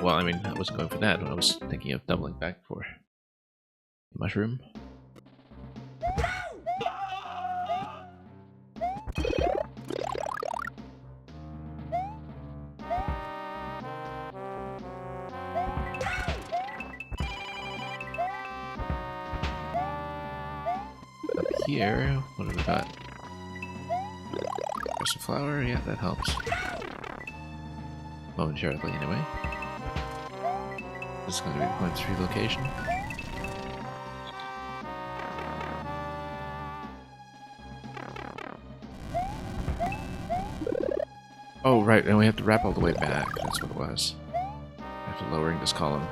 well, I mean, I wasn't going for that. I was thinking of doubling back for mushroom. Up here, what have we got? There's a flower, yeah, that helps. Momentarily, anyway. This is going to be the point 3 location. Oh, right, and we have to wrap all the way back. That's what it was. After lowering this column.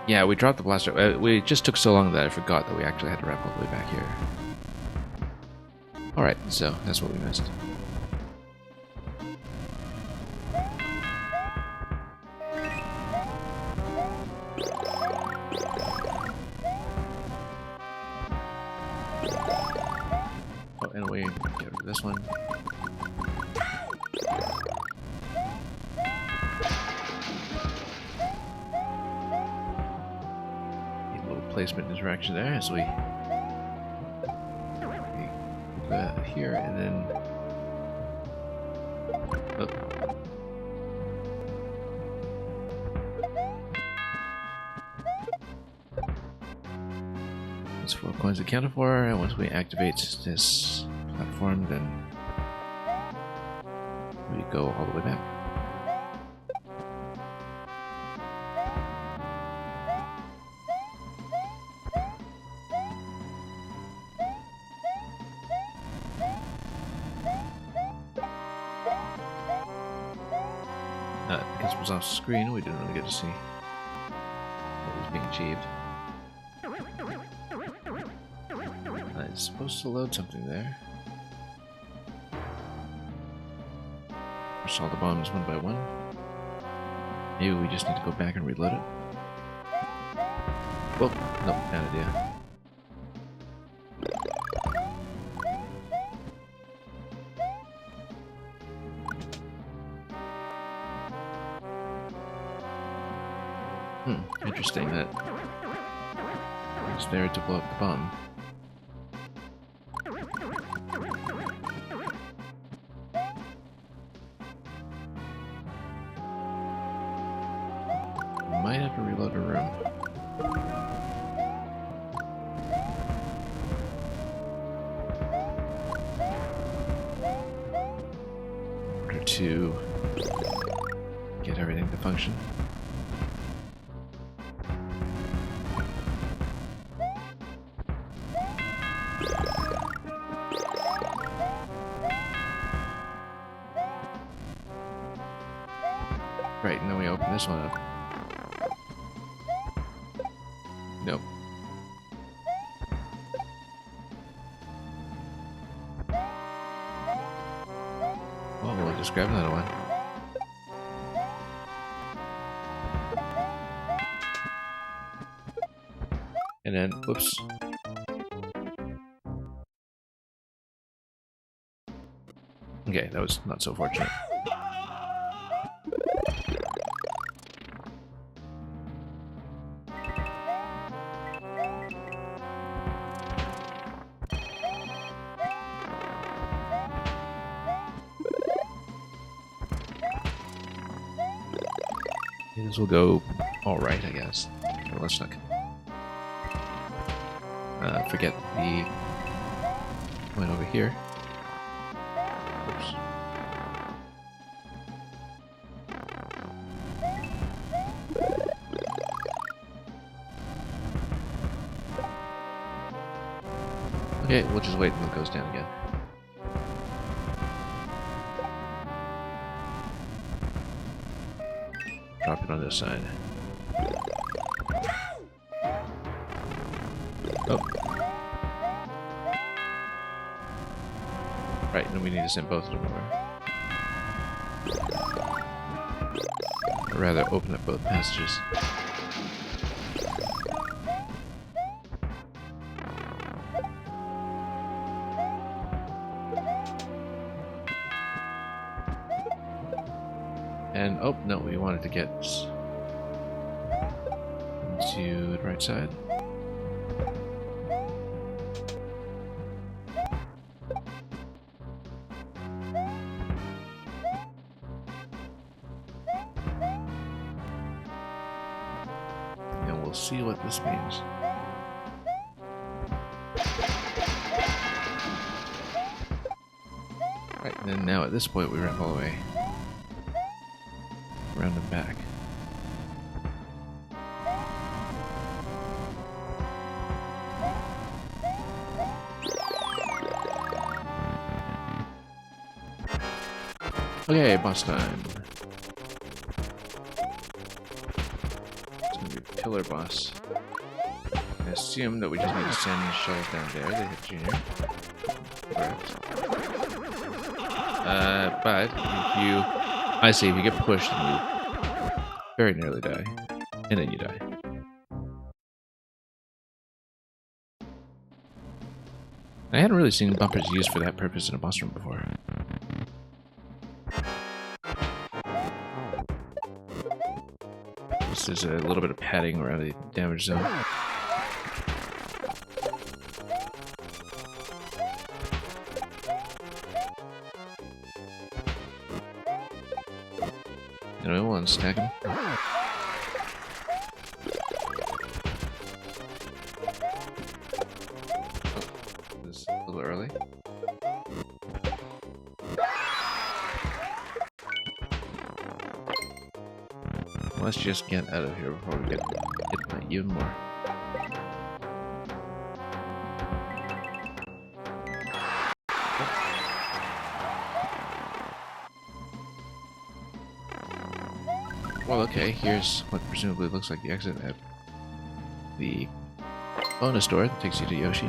Yeah, we dropped the blaster. We just took so long that I forgot that we actually had to wrap all the way back here. Alright, so that's what we missed. Oh, and we get rid of this one. Placement interaction there as we put that here and then That's 4 coins accounted for, and once we activate this platform then we go all the way back. Because it was off screen, we didn't really get to see what achieved. It's supposed to load something there. Push all the bombs one by one. Maybe we just need to go back and reload it. Well, nope, bad idea. Interesting that it's there to blow up the bomb. Might have to reload a room. In order to get everything to function. Right, and then we open this one up. Nope. Well, we'll just grab another one. And then, whoops. Okay, that was not so fortunate. This will go alright, I guess. Well, let's not forget the one over here. Oops. Okay, we'll just wait until it goes down again. Drop it on this side. Oh. Right, and then we need to send both of them over. Or rather, open up both passages. And, oh, no, we wanted to get into the right side. And we'll see what this means. Right, and then now at this point we ramp all the way around and back. Okay, boss time. It's gonna be a pillar boss. I assume that we just need to send the shells down there. They hit Junior. Correct. But if you... I see, if you get pushed, then you very nearly die. And then you die. I hadn't really seen bumpers used for that purpose in a boss room before. This is a little bit of padding around the damage zone. Anyway, we'll unstack him. Oh, this is a little early. Let's just get out of here before we get hit by even more. Well, okay, here's what presumably looks like the exit. the bonus door that takes you to Yoshi.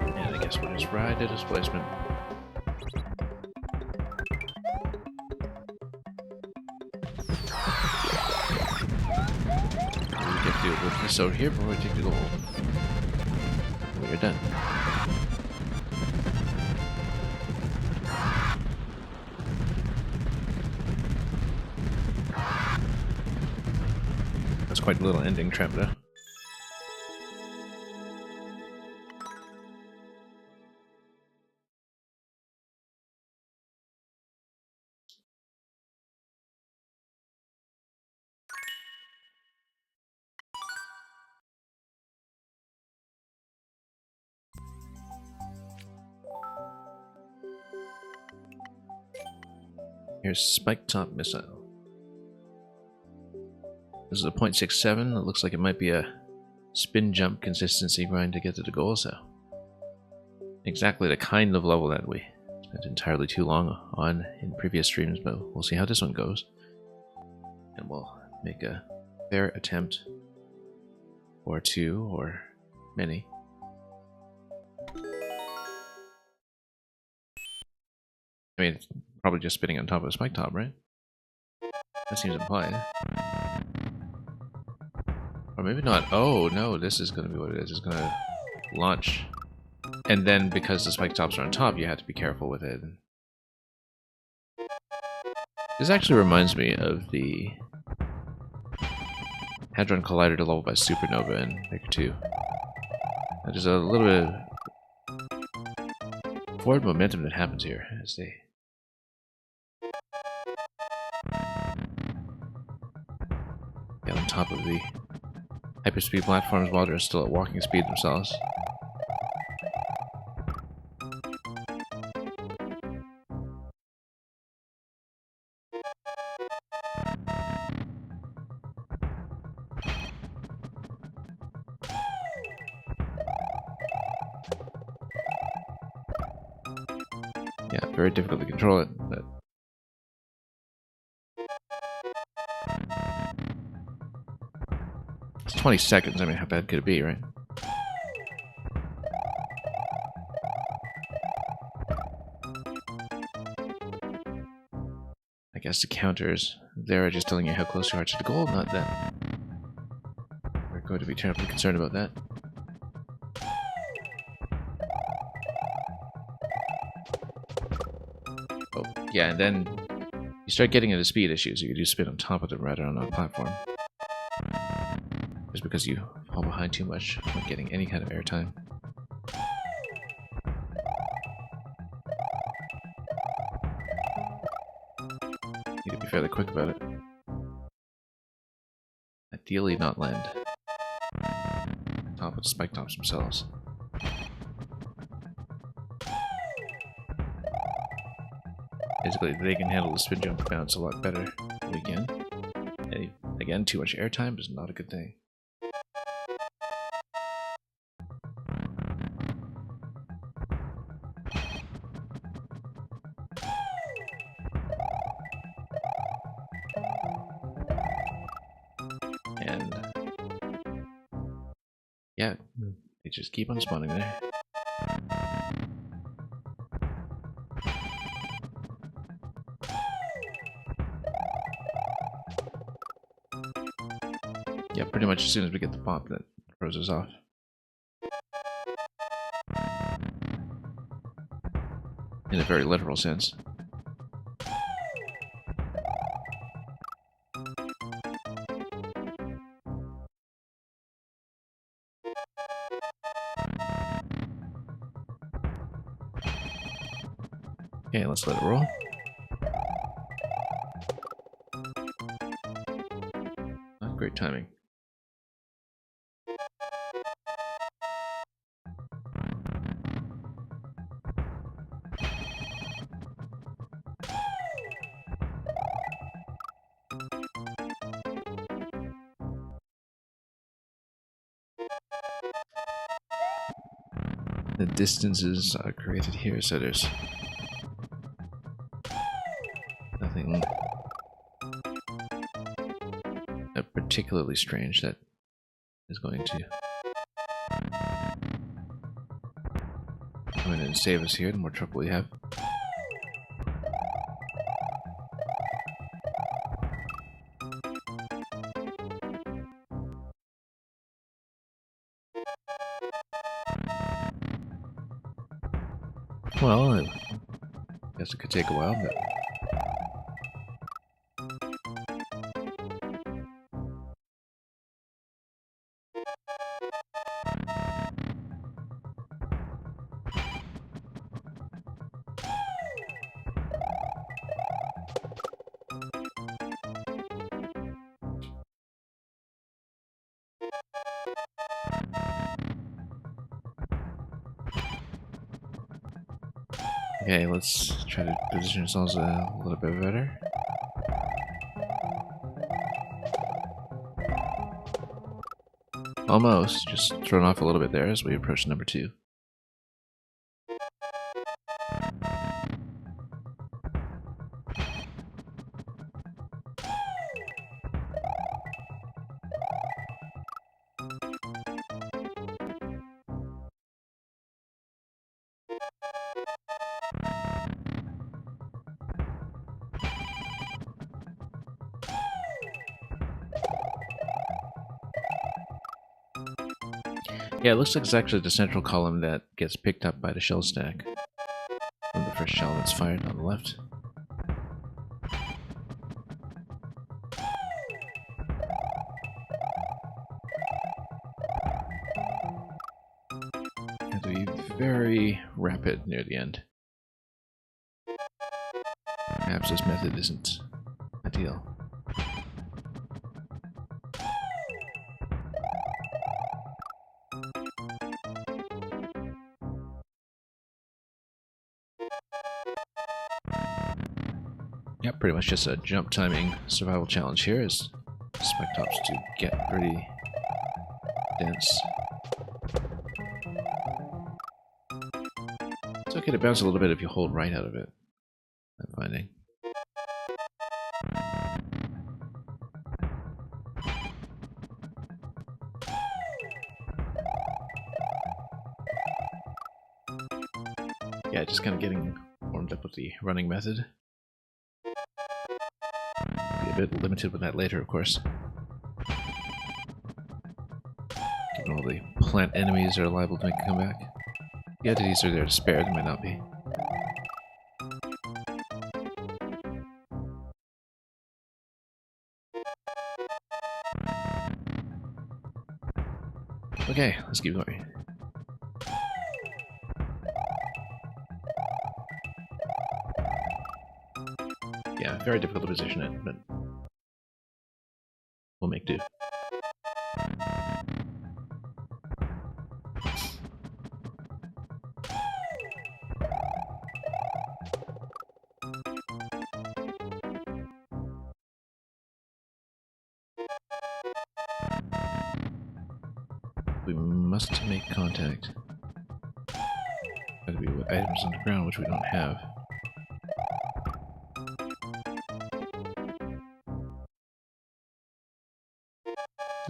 And I guess we'll just ride the displacement. Do with this over here before we take the goal. We are done. That's quite a little ending trap though. Here's Spike Top Missile. This is a .67. It looks like it might be a spin jump consistency grind to get to the goal, so exactly the kind of level that we spent entirely too long on in previous streams, but we'll see how this one goes. And we'll make a fair attempt, or two, or many. I mean, it's probably just spinning on top of a spike top, right? That seems implied. Or maybe not. Oh, no, this is going to be what it is. It's going to launch. And then, because the spike tops are on top, you have to be careful with it. This actually reminds me of the Hadron Collider level by Supernova in Maker 2. There's a little bit of forward momentum that happens here as they get on top of the hyperspeed platforms while they're still at walking speed themselves. Yeah, very difficult to control it, but it's 20 seconds. I mean, how bad could it be, right? I guess the counters there are just telling you how close you are to the goal, not that we're going to be terribly concerned about that. Oh, yeah, and then you start getting into speed issues. You do spin on top of them rather than on a platform. Just because you fall behind too much when getting any kind of airtime. Need to be fairly quick about it. Ideally not land on top of the spike tops themselves. Basically, they can handle the spin jump bounce a lot better than we can. And again, too much airtime is not a good thing. And yeah, they just keep on spawning there. Yeah, pretty much as soon as we get the pop, that throws us off. In a very literal sense. Okay, let's let it roll. Not great timing. The distances are created here, so there's nothing particularly strange that is going to come in and save us here. The more trouble we have. Well, I guess it could take a while, but... Okay, let's try to position ourselves a little bit better. Almost, just thrown off a little bit there as we approach number 2. Yeah, it looks like it's actually the central column that gets picked up by the shell stack from the first shell that's fired on the left. Have to be very rapid near the end. Perhaps this method isn't ideal. Yep, pretty much just a jump timing survival challenge here as spec tops do get pretty dense. It's okay to bounce a little bit if you hold right out of it, I'm finding. Yeah, just kind of getting warmed up with the running method. Be a bit limited with that later, of course. Given all the plant enemies are liable to make a comeback. The entities are there to spare, they might not be. Okay, let's keep going. Yeah, very difficult to position it, but we'll make do. We must make contact. Gotta be with items on the ground, which we don't have.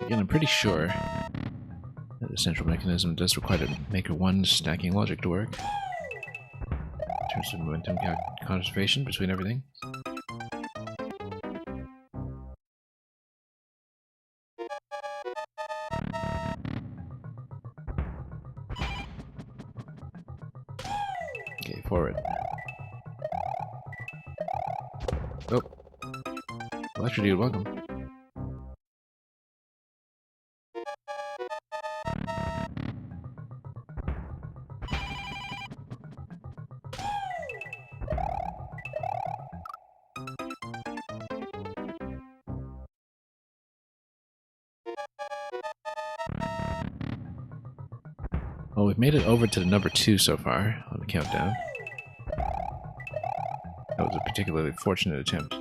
Again, I'm pretty sure that the central mechanism does require the Maker 1 stacking logic to work. In terms of momentum conservation between everything. Okay, forward. Oh. Electro dude, welcome. Well, we've made it over to the number 2 so far on the countdown. That was a particularly fortunate attempt.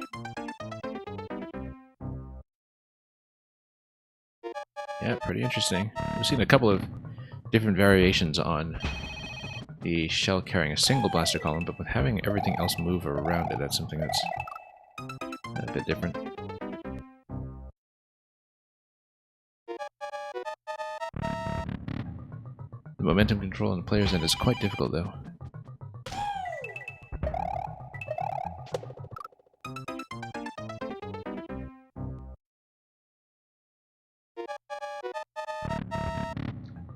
Yeah, pretty interesting. We've seen a couple of different variations on the shell carrying a single blaster column, but with having everything else move around it, that's something that's a bit different. The momentum control on the player's end is quite difficult, though.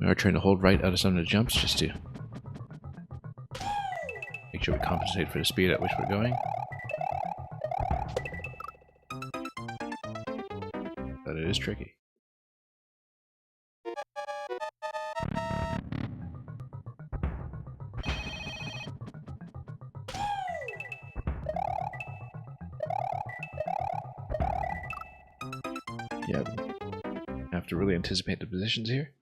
We are trying to hold right out of some of the jumps just to make sure we compensate for the speed at which we're going. But it is tricky. Yeah, we have to really anticipate the positions here.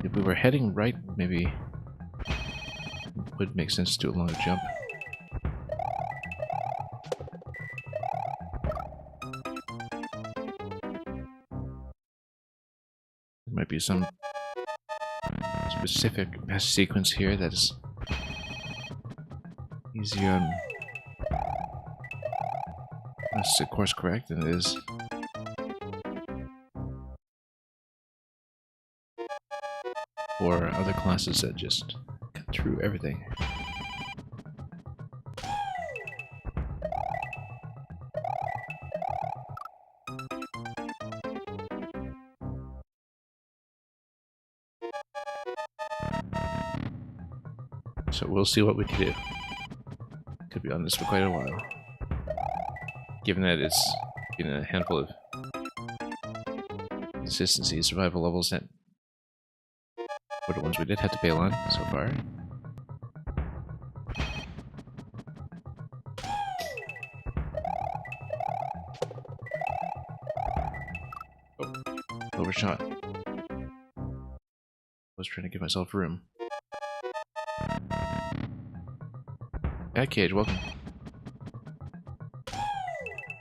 If we were heading right, maybe it would make sense to do a longer jump. There might be some specific best sequence here that is easier on us to course correct than it is for other classes that just cut through everything. So we'll see what we can do. Could be on this for quite a while. Given that it's been a handful of consistency survival levels that were the ones we did have to bail on so far. Oh, overshot. I was trying to give myself room. Cat Cage, welcome.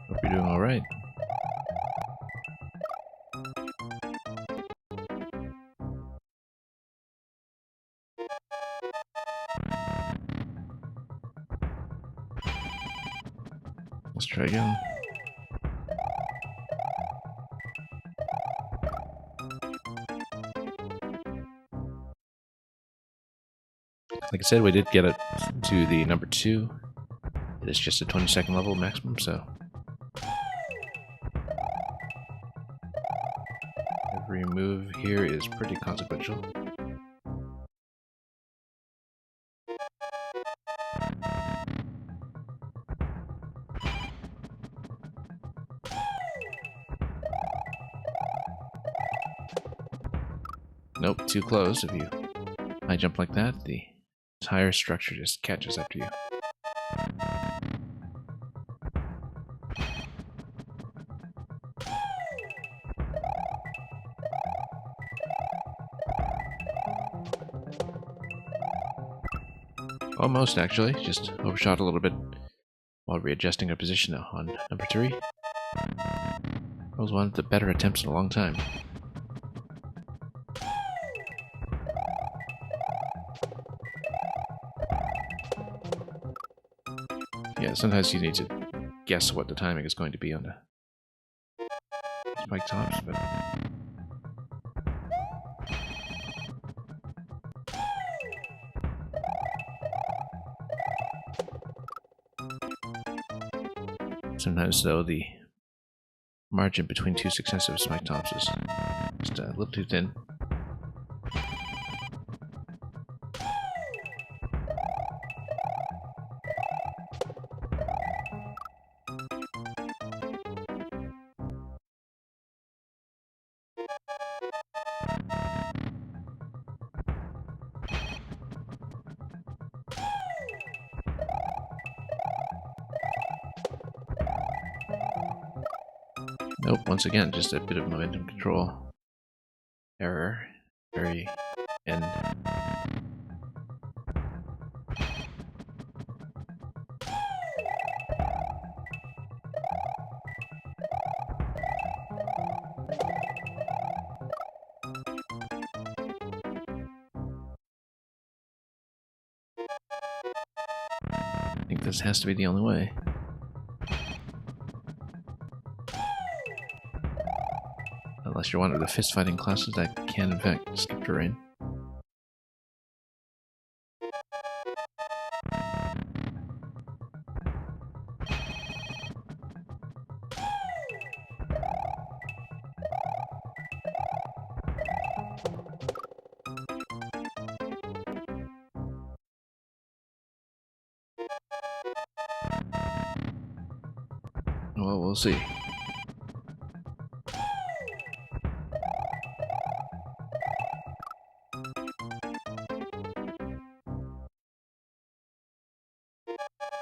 Hope you're doing alright. Let's try again. Like I said, we did get it to the number 2. It is just a 20-second level maximum, so every move here is pretty consequential. Nope, too close. If you high jump like that, the entire structure just catches up to you. Almost, actually. Just overshot a little bit while readjusting our position on number 3. That was one of the better attempts in a long time. Yeah, sometimes you need to guess what the timing is going to be on the spike tops, but sometimes, though, the margin between 2 successive spike tops is just a little too thin. Nope, once again, just a bit of momentum control error. Very end. I think this has to be the only way. Unless you're one of the fist-fighting classes that can, in fact, skip terrain. Well, we'll see.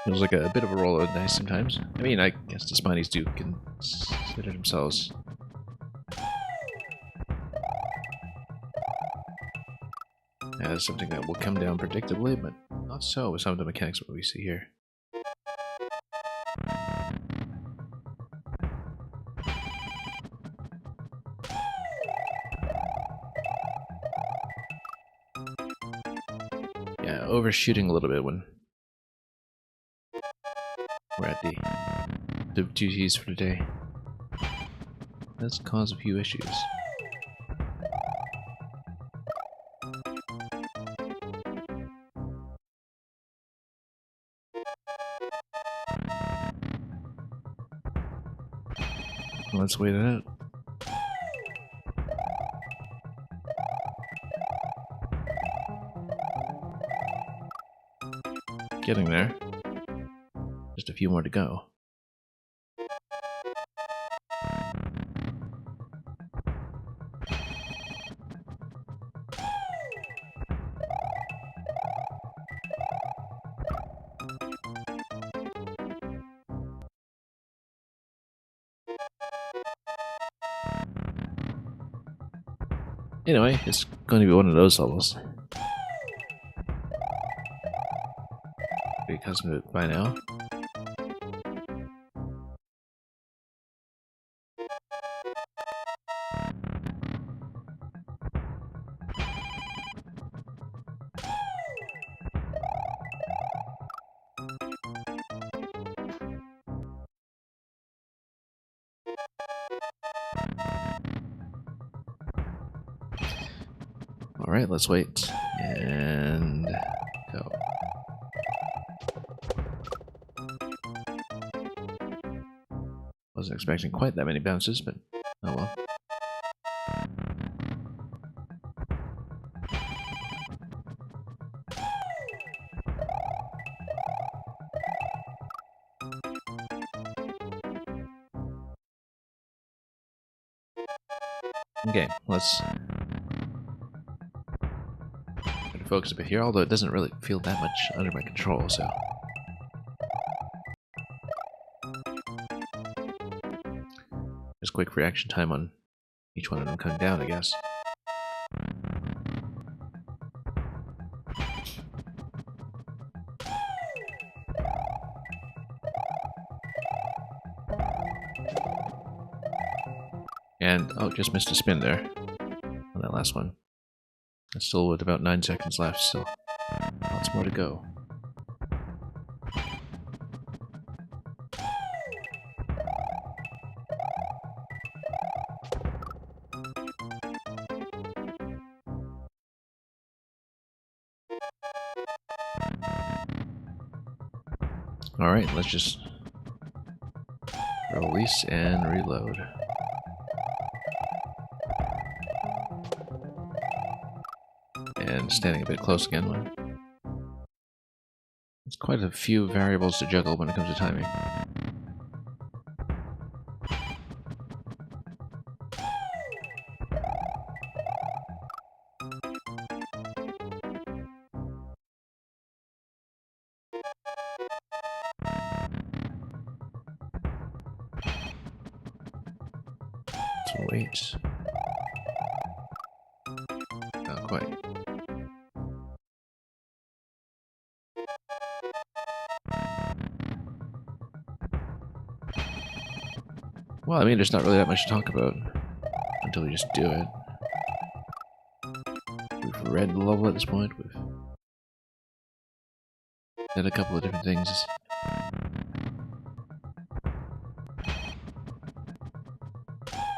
Feels like a bit of a roll of the dice sometimes. I mean, I guess the Spinies do consider themselves as something that will come down predictably, but not so with some of the mechanics that we see here. Yeah, overshooting a little bit when we're at the duties for the day. That's cause a few issues. Let's wait it out. Getting there. Just a few more to go. Anyway, it's going to be one of those levels. Be accustomed to it by now. Alright, let's wait. And go. Wasn't expecting quite that many bounces, but oh well. Okay, let's try to focus a bit here, although it doesn't really feel that much under my control, so. Just quick reaction time on each one of them coming down, I guess. And, oh, just missed a spin there on that last one. That's still with about 9 seconds left, so lots more to go. Alright, let's just release and reload. And standing a bit close again. There's quite a few variables to juggle when it comes to timing. So wait. Not quite. Well, I mean, there's not really that much to talk about until we just do it. We've read the level at this point. We've Did a couple of different things.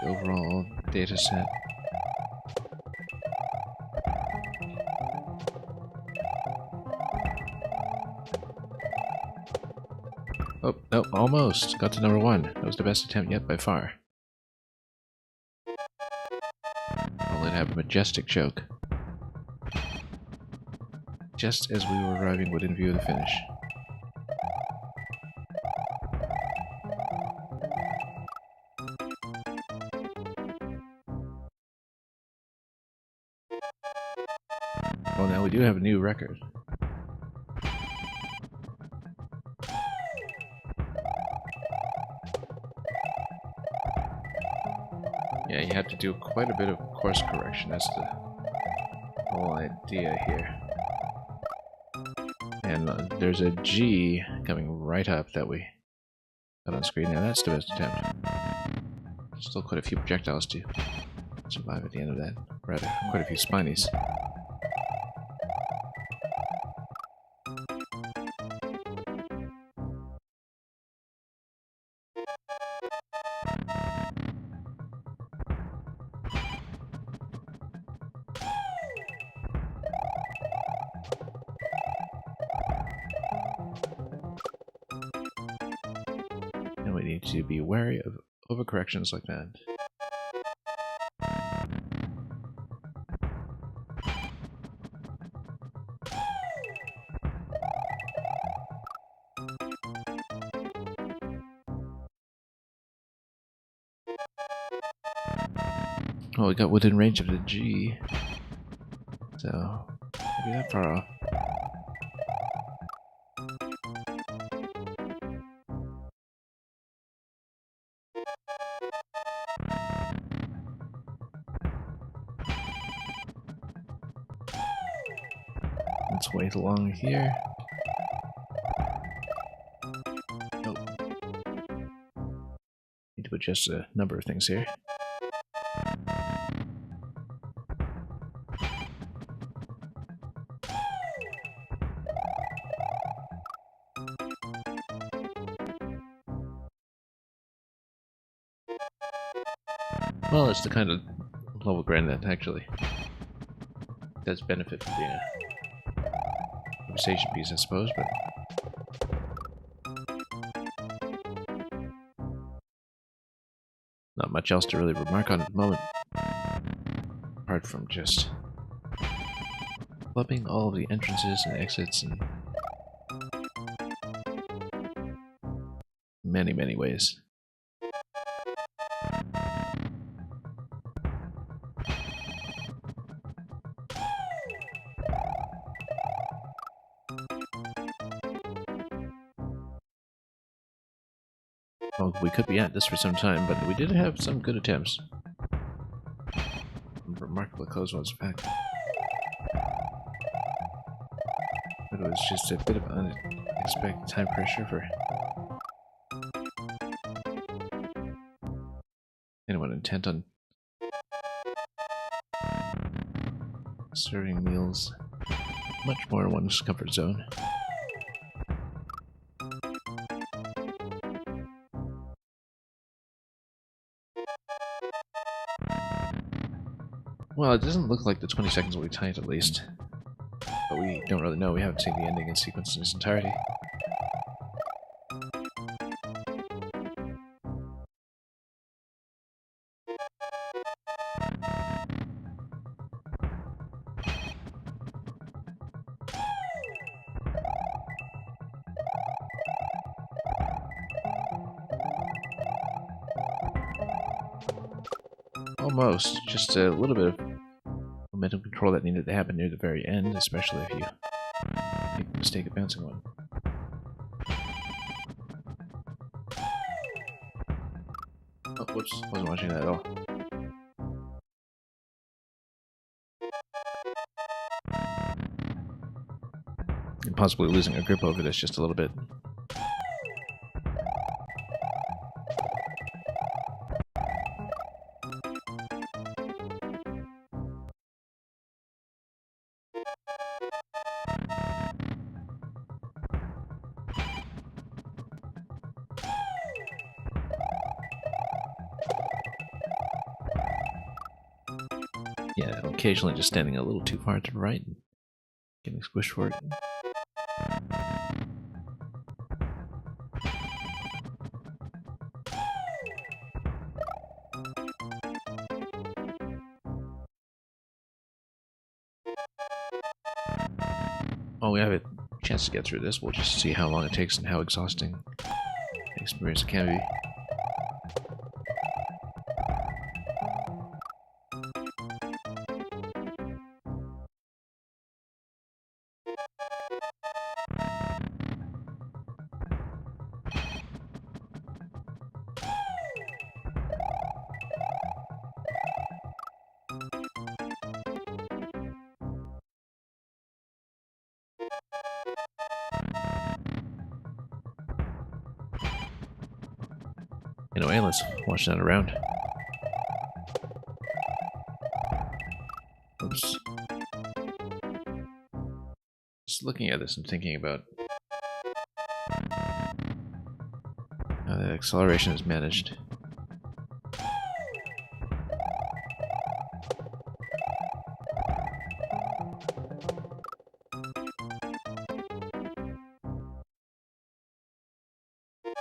The overall data set. Oh, no, almost. Got to number 1. That was the best attempt yet by far. Only to have a majestic choke. Just as we were arriving within view of the finish. Well, now we do have a new record. Yeah, you have to do quite a bit of course correction. That's the whole idea here. And there's a G coming right up that we got on screen. Now that's the best attempt. Still quite a few projectiles to survive at the end of that. Rather, quite a few spinies. And we need to be wary of overcorrections like that. Well, we got within range of the G, so maybe that far off. Let's wait along here. Nope. Need to adjust a number of things here. Well, it's the kind of level grind that actually does benefit from being a conversation piece, I suppose, but not much else to really remark on at the moment, apart from just clubbing all of the entrances and exits in many, many ways. Well, we could be at this for some time, but we did have some good attempts. Remarkably close ones, in fact. But it was just a bit of unexpected time pressure for anyone intent on serving meals much more in one's comfort zone. Well, it doesn't look like the 20 seconds will be tight, at least. But we don't really know. We haven't seen the ending in sequence in its entirety. Almost. Just a little bit of momentum control that needed to happen near the very end, especially if you make the mistake of bouncing one. Oh, whoops. Wasn't watching that at all. And possibly losing a grip over this just a little bit. Yeah, occasionally just standing a little too far to the right and getting squished for it. Oh, we have a chance to get through this. We'll just see how long it takes and how exhausting the experience can be. Anyway, let's watch that around. Oops. Just looking at this and thinking about how the acceleration is managed.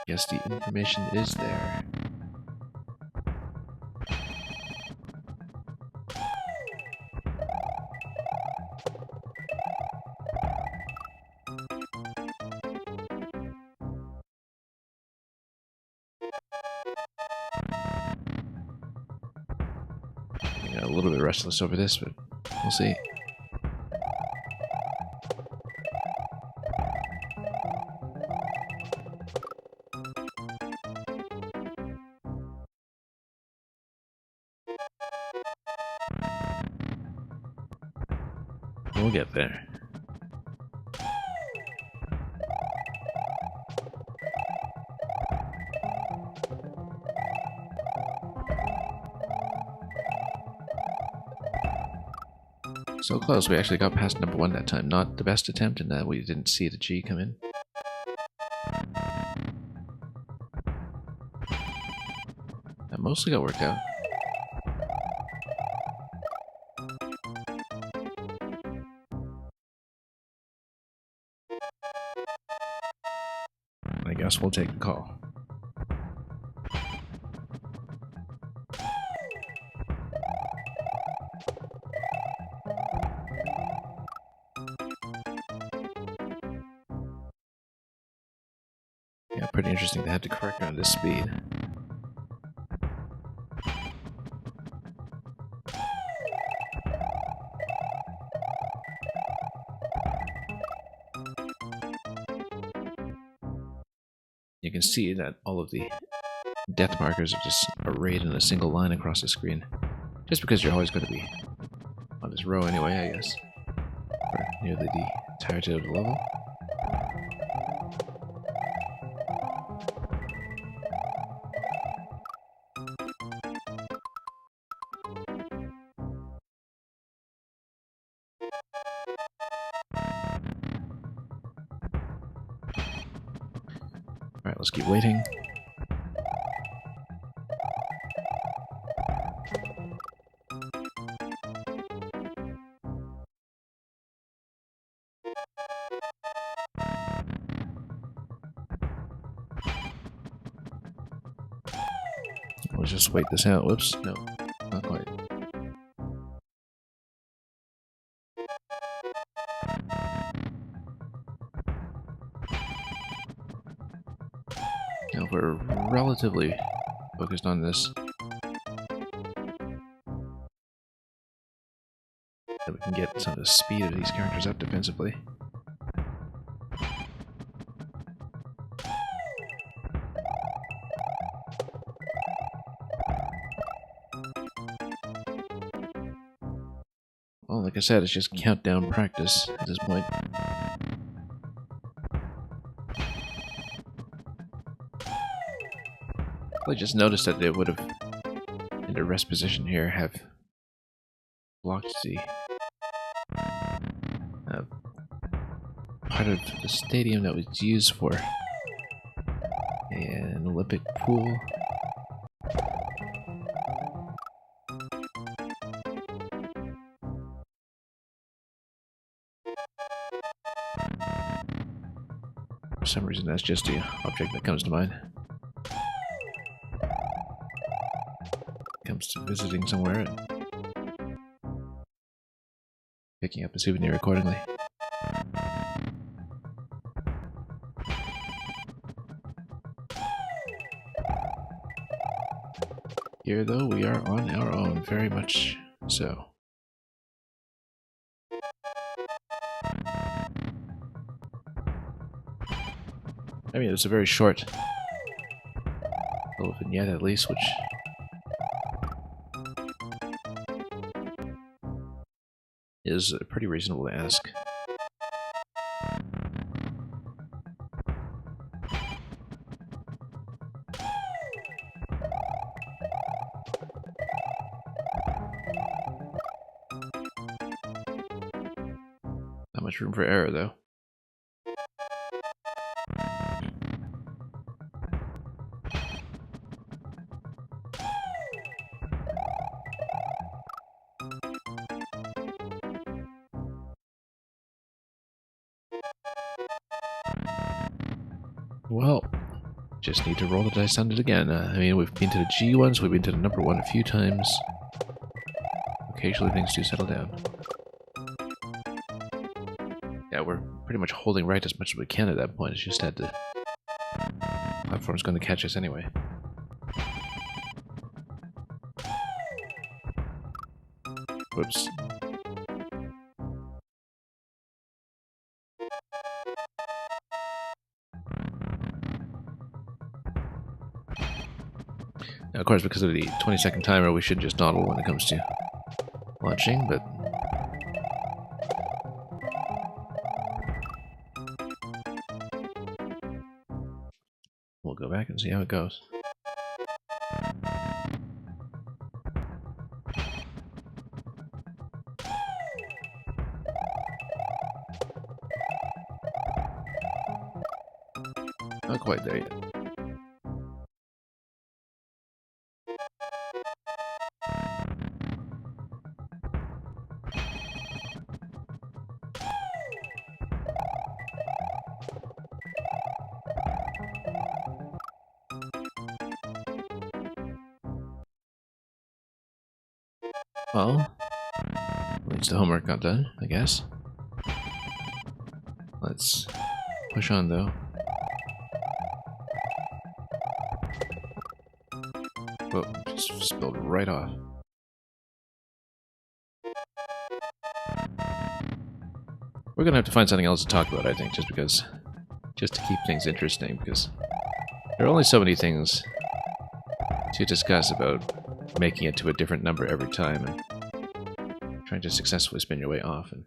Yes, the information is there. I'm a little bit restless over this, but we'll see. We'll get there. So close, we actually got past number 1 that time. Not the best attempt in that we didn't see the G come in. That mostly got worked out. I guess we'll take the call. Yeah, pretty interesting to have to correct on this speed. You can see that all of the depth markers are just arrayed in a single line across the screen. Just because you're always going to be on this row anyway, I guess. For nearly the entirety of the level. Alright, let's keep waiting. Let's just wait this out. Whoops, no, not quite. Now, if we're relatively focused on this, then we can get some of the speed of these characters up defensively. Well, like I said, it's just countdown practice at this point. I just noticed that they would have, in the rest position here, have blocked the part of the stadium that was used for an Olympic pool. For some reason, that's just the object that comes to mind. Comes to visiting somewhere and picking up a souvenir accordingly. Here, though, we are on our own, very much so. I mean, it's a very short little vignette, at least, which is pretty reasonable to ask. Not much room for error, though. Well, just need to roll the dice on it again. I mean, we've been to the G once, we've been to the number 1 a few times. Occasionally things do settle down. Yeah, we're pretty much holding right as much as we can at that point. It's just that the platform's going to catch us anyway. Whoops. Now, of course, because of the 20-second timer, we should just dawdle when it comes to launching, but we'll go back and see how it goes. Not quite there yet. Well, at least the homework got done, I guess. Let's push on, though. Whoa, just spilled right off. We're gonna have to find something else to talk about, I think, just to keep things interesting, because there are only so many things to discuss about making it to a different number every time and trying to successfully spin your way off and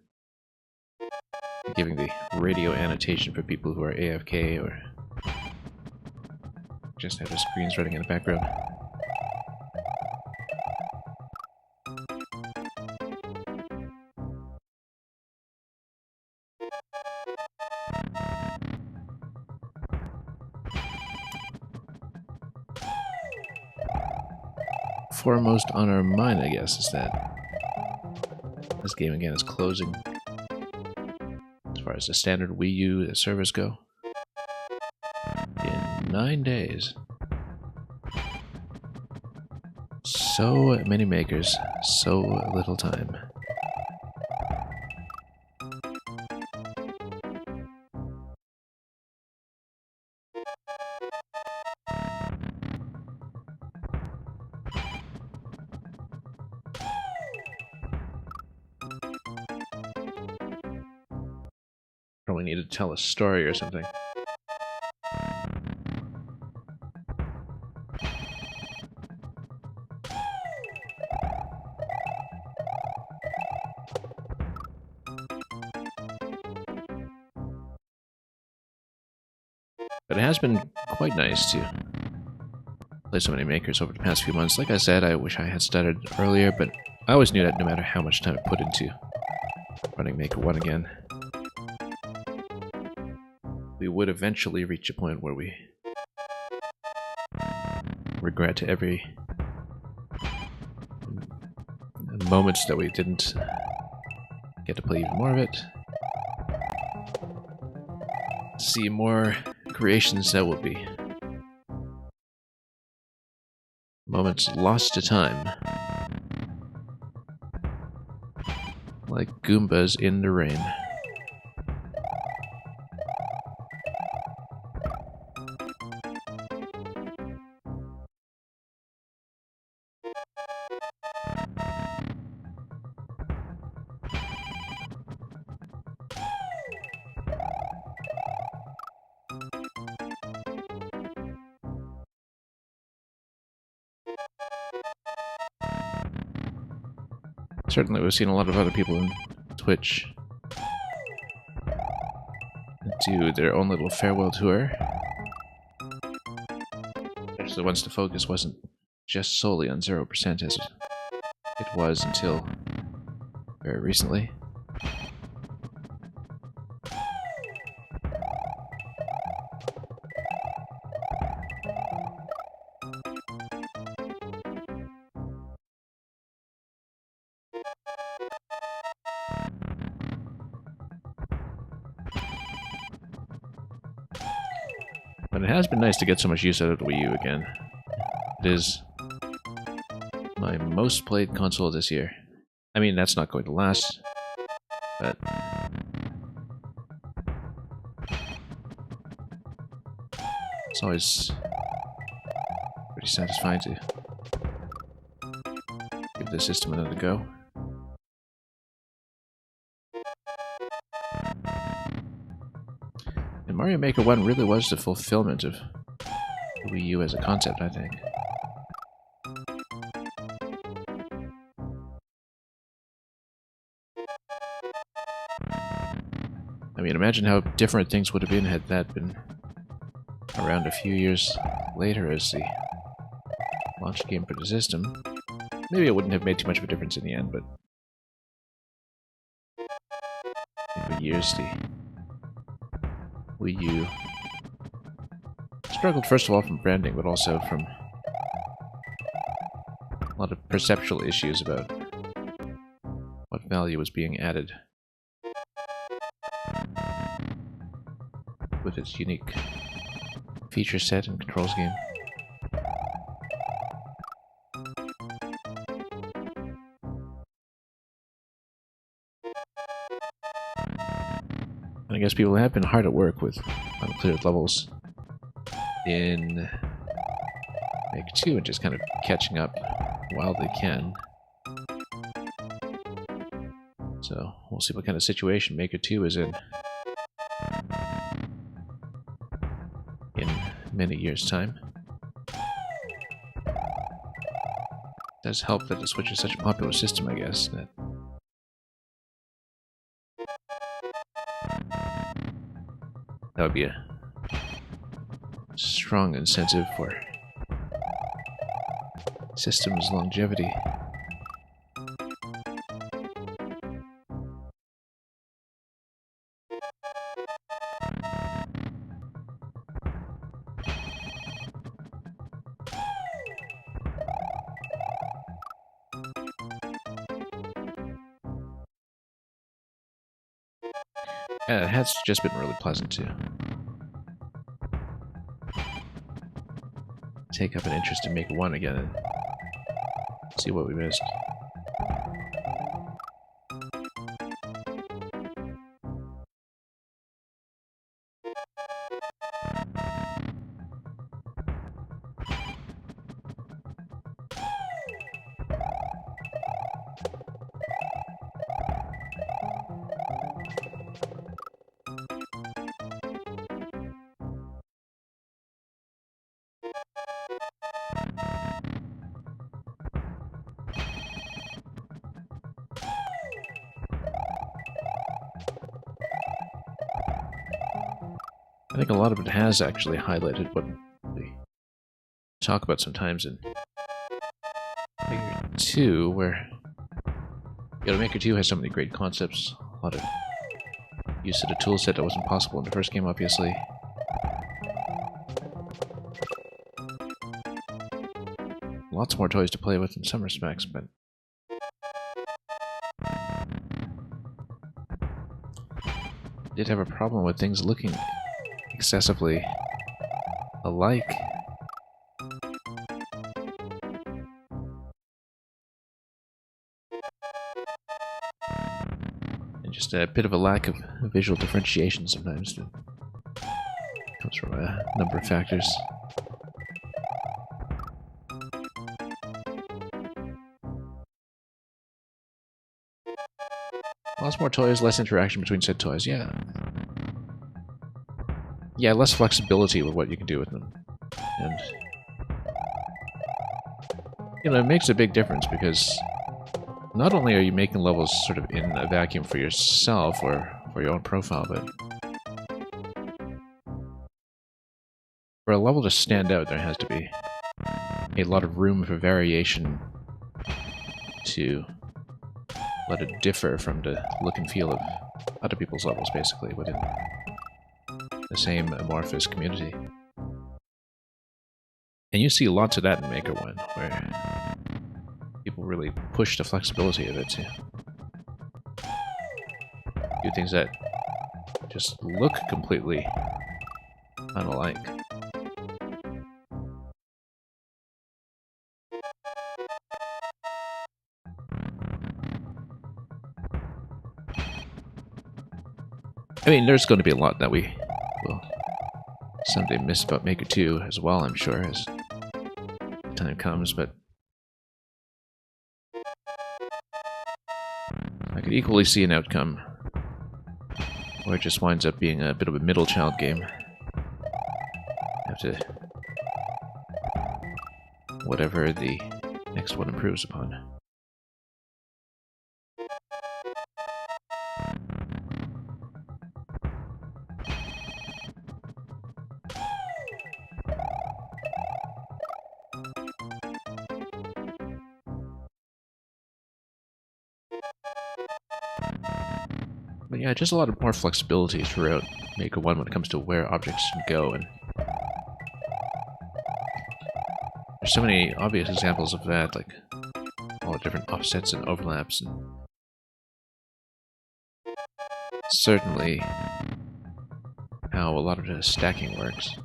giving the radio annotation for people who are AFK or just have their screens running in the background. Foremost on our mind, I guess, is that this game again is closing as far as the standard Wii U servers go in 9 days. So many makers, so little time. Probably need to tell a story or something. But it has been quite nice to play so many makers over the past few months. Like I said, I wish I had started earlier, but I always knew that no matter how much time I put into running Maker 1 again, we would eventually reach a point where we regret every moments that we didn't get to play even more of it. see more creations that will be moments lost to time. Like Goombas in the rain. Certainly, we've seen a lot of other people in Twitch do their own little farewell tour. Actually, once the focus wasn't just solely on 0% as it was until very recently. But it has been nice to get so much use out of the Wii U again. It is my most played console this year. I mean, that's not going to last, but it's always pretty satisfying to give the system another go. And Mario Maker 1 really was the fulfillment of the Wii U as a concept, I think. I mean, imagine how different things would have been had that been around a few years later as the launch game for the system. Maybe it wouldn't have made too much of a difference in the end, but for years the Wii U struggled first of all from branding, but also from a lot of perceptual issues about what value was being added with its unique feature set and controls game. And I guess people have been hard at work with uncleared levels in Make 2 and just kind of catching up while they can. So we'll see what kind of situation Maker 2 is in many years' time. It does help that the Switch is such a popular system, I guess, that would be a strong incentive for system's longevity. Yeah, it has just been really pleasant to take up an interest in Maker 1 again and see what we missed. I think a lot of it has actually highlighted what we talk about sometimes in Maker 2, where Maker 2 has so many great concepts, a lot of use of the toolset that wasn't possible in the first game, obviously. Lots more toys to play with in some respects, but did have a problem with things looking excessively alike. And just a bit of a lack of visual differentiation sometimes that comes from a number of factors. Lots more toys, less interaction between said toys, yeah. Yeah, less flexibility with what you can do with them. And, you know, it makes a big difference because not only are you making levels sort of in a vacuum for yourself or for your own profile, but for a level to stand out, there has to be a lot of room for variation to let it differ from the look and feel of other people's levels, basically, within the same amorphous community. And you see lots of that in Maker 1, where people really push the flexibility of it to do things that just look completely unalike. I mean, there's going to be a lot that we will someday miss about Maker 2 as well, I'm sure, as the time comes, but I could equally see an outcome where it just winds up being a bit of a middle child game. Have to whatever the next one improves upon. But yeah, just a lot of more flexibility throughout Maker 1 when it comes to where objects can go, and there's so many obvious examples of that, like all the different offsets and overlaps, and certainly how a lot of the stacking works.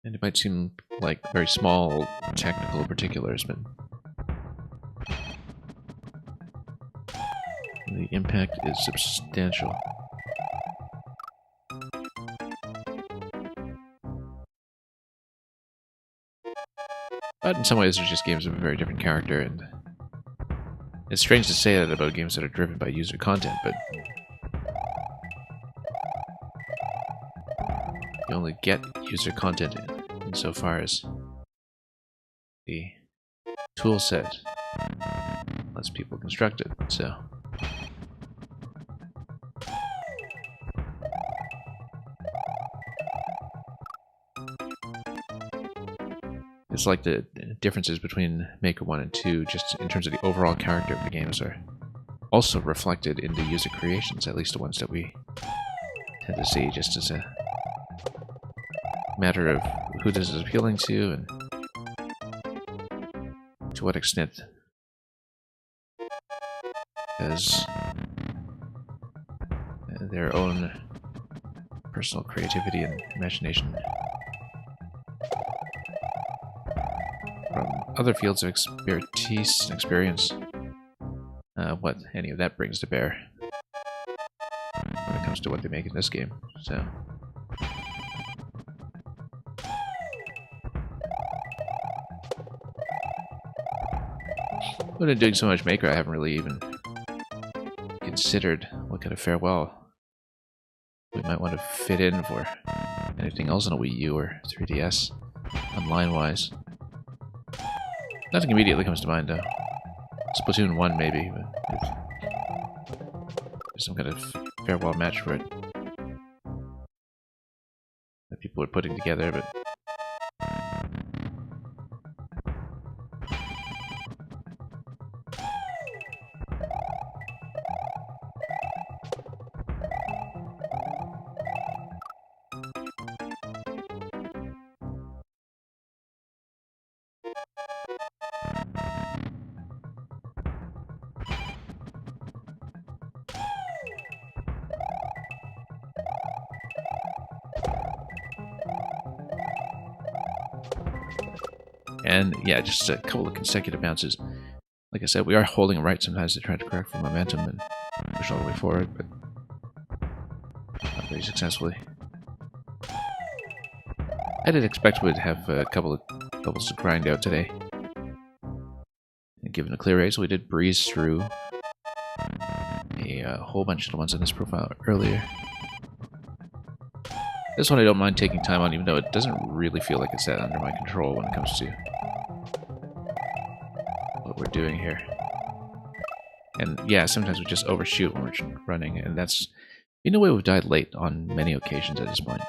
And it might seem like very small technical particulars, but the impact is substantial. But in some ways, they're just games of a very different character, and it's strange to say that about games that are driven by user content, but you only get user content insofar as the tool set lets people construct it, so. It's like the differences between Maker 1 and 2, just in terms of the overall character of the games, are also reflected in the user creations, at least the ones that we tend to see, just as a matter of who this is appealing to and to what extent as their own personal creativity and imagination from other fields of expertise and experience, what any of that brings to bear when it comes to what they make in this game. So I've been doing so much Maker, I haven't really even considered what kind of farewell we might want to fit in for anything else on a Wii U or 3DS, online-wise. Nothing immediately comes to mind, though. Splatoon 1, maybe, but there's some kind of farewell match for it that people are putting together, but And yeah, just a couple of consecutive bounces. Like I said, we are holding right sometimes to try to correct for momentum and push all the way forward, but not very successfully. I did expect we'd have a couple of levels to grind out today. And given a clear race, we did breeze through a whole bunch of the ones in this profile earlier. This one I don't mind taking time on, even though it doesn't really feel like it's that under my control when it comes to what we're doing here. And yeah, sometimes we just overshoot when we're running, and that's, in a way, we've died late on many occasions at this point.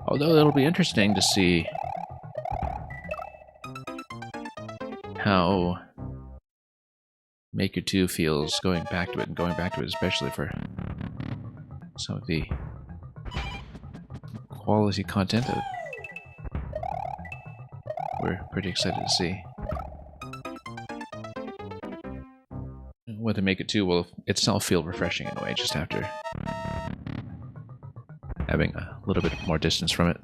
Although it'll be interesting to see how Maker 2 feels going back to it, and going back to it especially for some of the quality content that we're pretty excited to see. Whether Maker 2 will itself feel refreshing in a way, just after having a little bit more distance from it.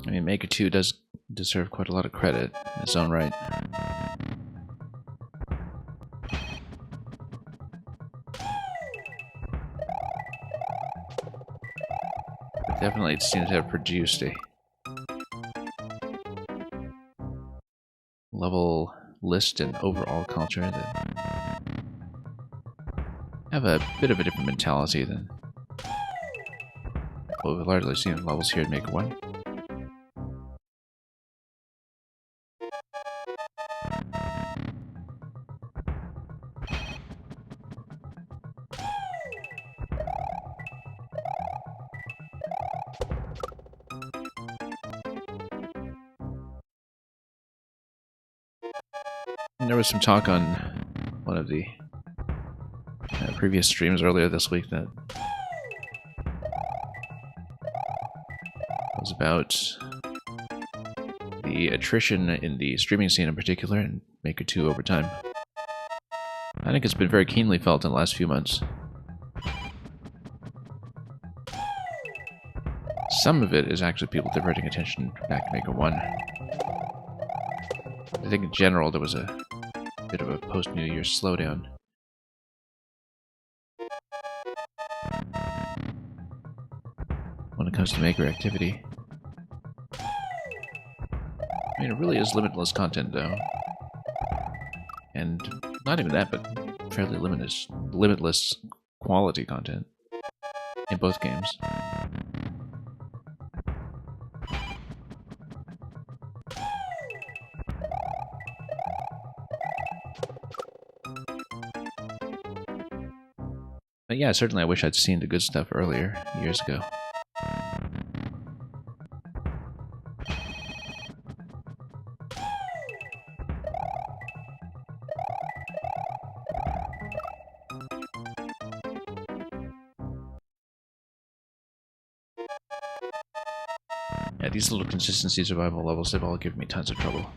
I mean, Maker 2 does deserve quite a lot of credit in its own right. Definitely, it seems to have produced a level list and overall culture that have a bit of a different mentality than what we've largely seen in levels here at Maker 1. And there was some talk on one of the previous streams earlier this week that was about the attrition in the streaming scene in particular, and Maker 2 over time. I think it's been very keenly felt in the last few months. Some of it is actually people diverting attention back to Maker 1. I think in general there was a bit of a post-New Year slowdown. When it comes to Maker activity. I mean, it really is limitless content, though. And not even that, but fairly limitless quality content in both games. But yeah, certainly I wish I'd seen the good stuff earlier, years ago. Yeah, these little consistency survival levels have all given me tons of trouble.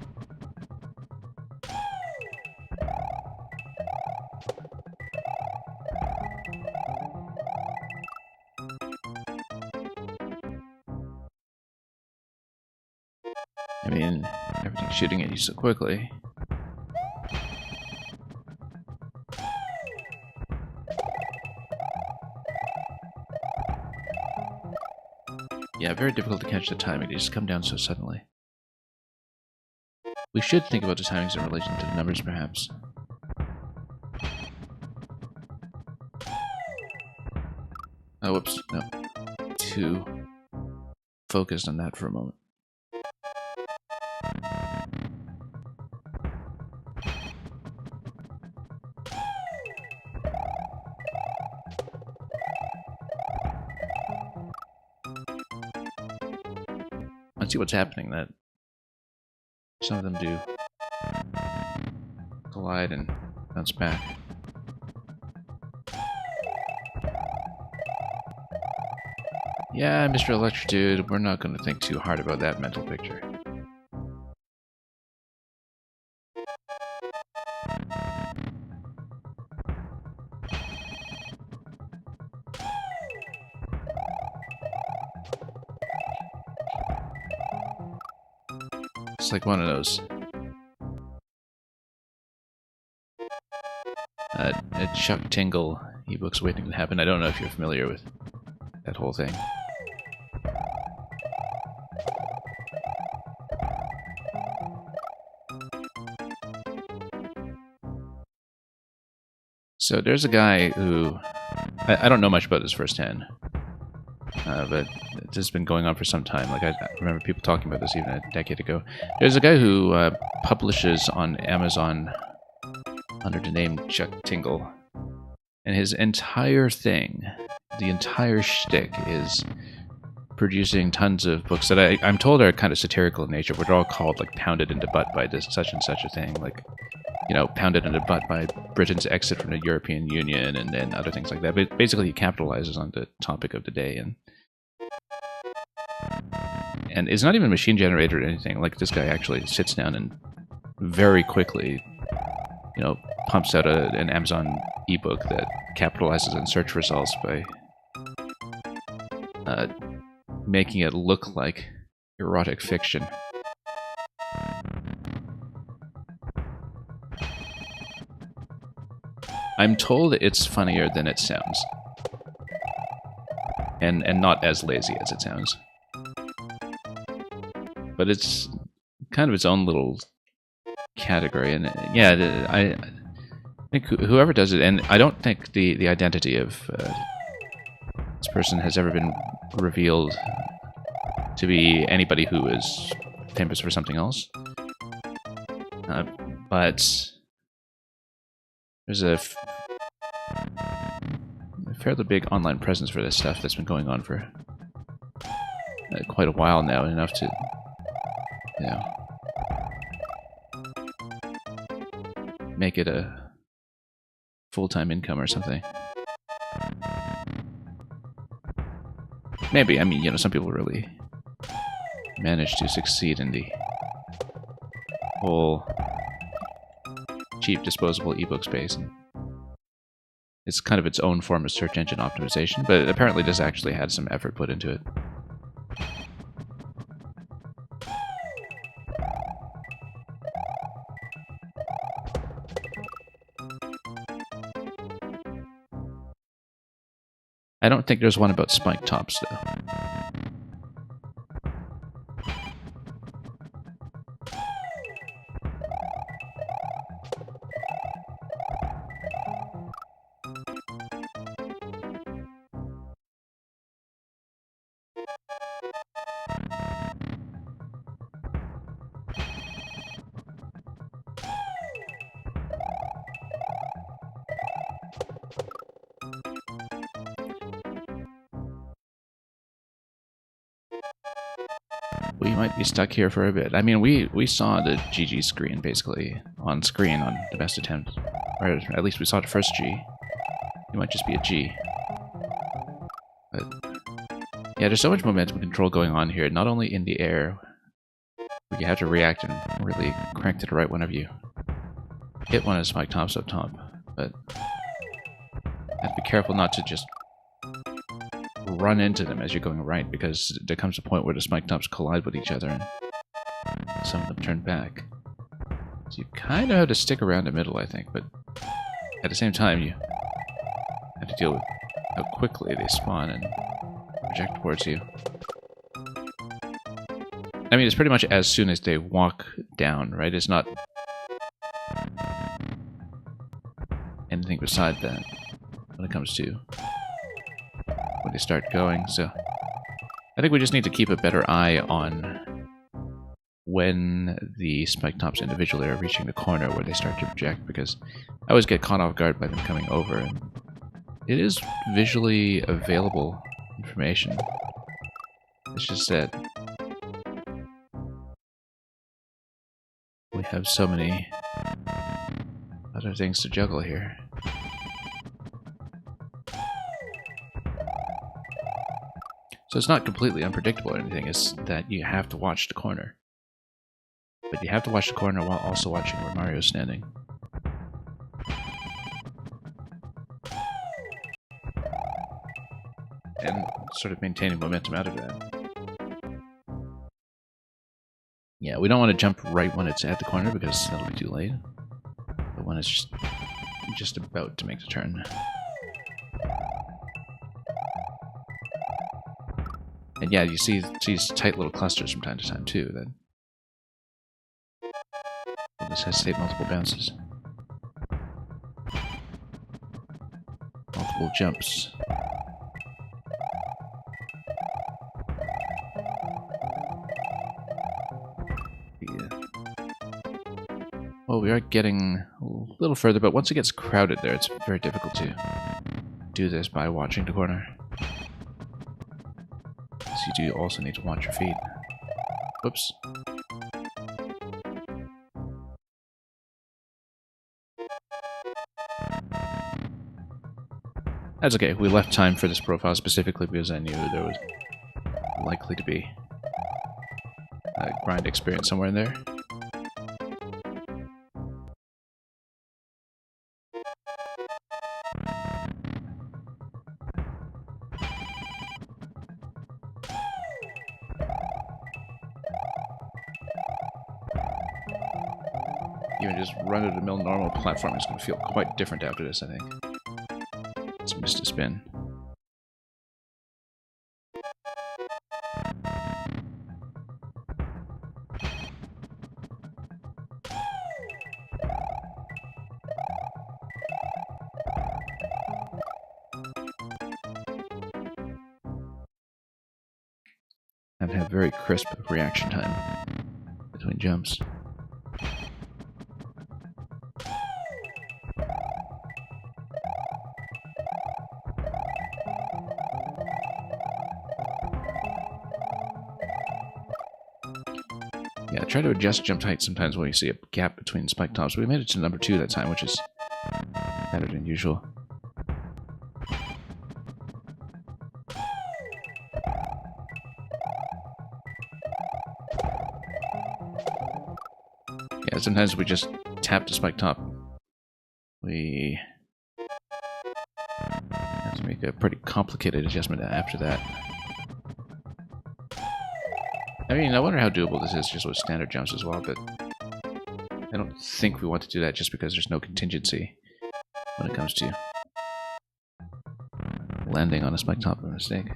I mean, everything's shooting at you so quickly. Yeah, very difficult to catch the timing. They just come down so suddenly. We should think about the timings in relation to the numbers, perhaps. Oh, whoops. No. Too focused on that for a moment. can't see what's happening. That some of them do collide and bounce back. Yeah, Mr. Electric Dude, we're not going to think too hard about that mental picture. It's like one of those Chuck Tingle ebooks waiting to happen. I don't know if you're familiar with that whole thing. So there's a guy who, I don't know much about this firsthand, but this has been going on for some time. Like I remember people talking about this even a decade ago. There's a guy who publishes on Amazon under the name Chuck Tingle, and his entire thing, the entire shtick, is producing tons of books that I'm told are kind of satirical in nature, but they're all called like "Pounded into Butt" by this such and such a thing, like, you know, pounded in the butt by Britain's exit from the European Union, and then other things like that. But basically, he capitalizes on the topic of the day, and it's not even machine generated or anything. Like, this guy actually sits down and very quickly, you know, pumps out an Amazon ebook that capitalizes on search results by making it look like erotic fiction. I'm told it's funnier than it sounds, and not as lazy as it sounds. But it's kind of its own little category, and yeah, I think whoever does it, and I don't think the identity of this person has ever been revealed to be anybody who is famous for something else. But there's a fairly big online presence for this stuff that's been going on for quite a while now, enough to, you know, make it a full-time income or something. Maybe, I mean, you know, some people really manage to succeed in the whole cheap disposable ebook space, and it's kind of its own form of search engine optimization, but apparently this actually had some effort put into it. I don't think there's one about spiked tops, though. We might be stuck here for a bit. I mean, we saw the GG screen, basically, on screen on the best attempt. Or at least we saw the first G. It might just be a G. But yeah, there's so much momentum control going on here, not only in the air, where you have to react and really crank to the right whenever you hit one of the spike tops up top, but you have to be careful not to just run into them as you're going right, because there comes a point where the spike tops collide with each other and some of them turn back. So you kind of have to stick around the middle, I think, but at the same time you have to deal with how quickly they spawn and project towards you. I mean, it's pretty much as soon as they walk down, right? It's not anything beside that when it comes to when they start going. So I think we just need to keep a better eye on when the spike tops individually are reaching the corner where they start to project, because I always get caught off guard by them coming over, and it is visually available information. It's just that We have so many other things to juggle here. So it's not completely unpredictable or anything, it's that you have to watch the corner. But you have to watch the corner while also watching where Mario's standing. And sort of maintaining momentum out of that. Yeah, we don't want to jump right when it's at the corner because that'll be too late. But when it's just about to make the turn. And yeah, you see these tight little clusters from time to time too. That will necessitate multiple bounces, multiple jumps. Well, we are getting a little further, but once it gets crowded there, it's very difficult to do this by watching the corner. So you do also need to watch your feet. Whoops. That's okay. We left time for this profile specifically because I knew there was likely to be a grind experience somewhere in there. Even just run-of-the-mill normal platforming is going to feel quite different after this, I think. It's missed a spin. Have to have very crisp reaction time between jumps. Yeah, try to adjust jump height sometimes when you see a gap between spike tops. We made it to number 2 that time, which is better than usual. Yeah, sometimes we just tap the spike top. We have to make a pretty complicated adjustment after that. I mean, I wonder how doable this is just with standard jumps as well, but I don't think we want to do that just because there's no contingency when it comes to landing on a spike top by mistake.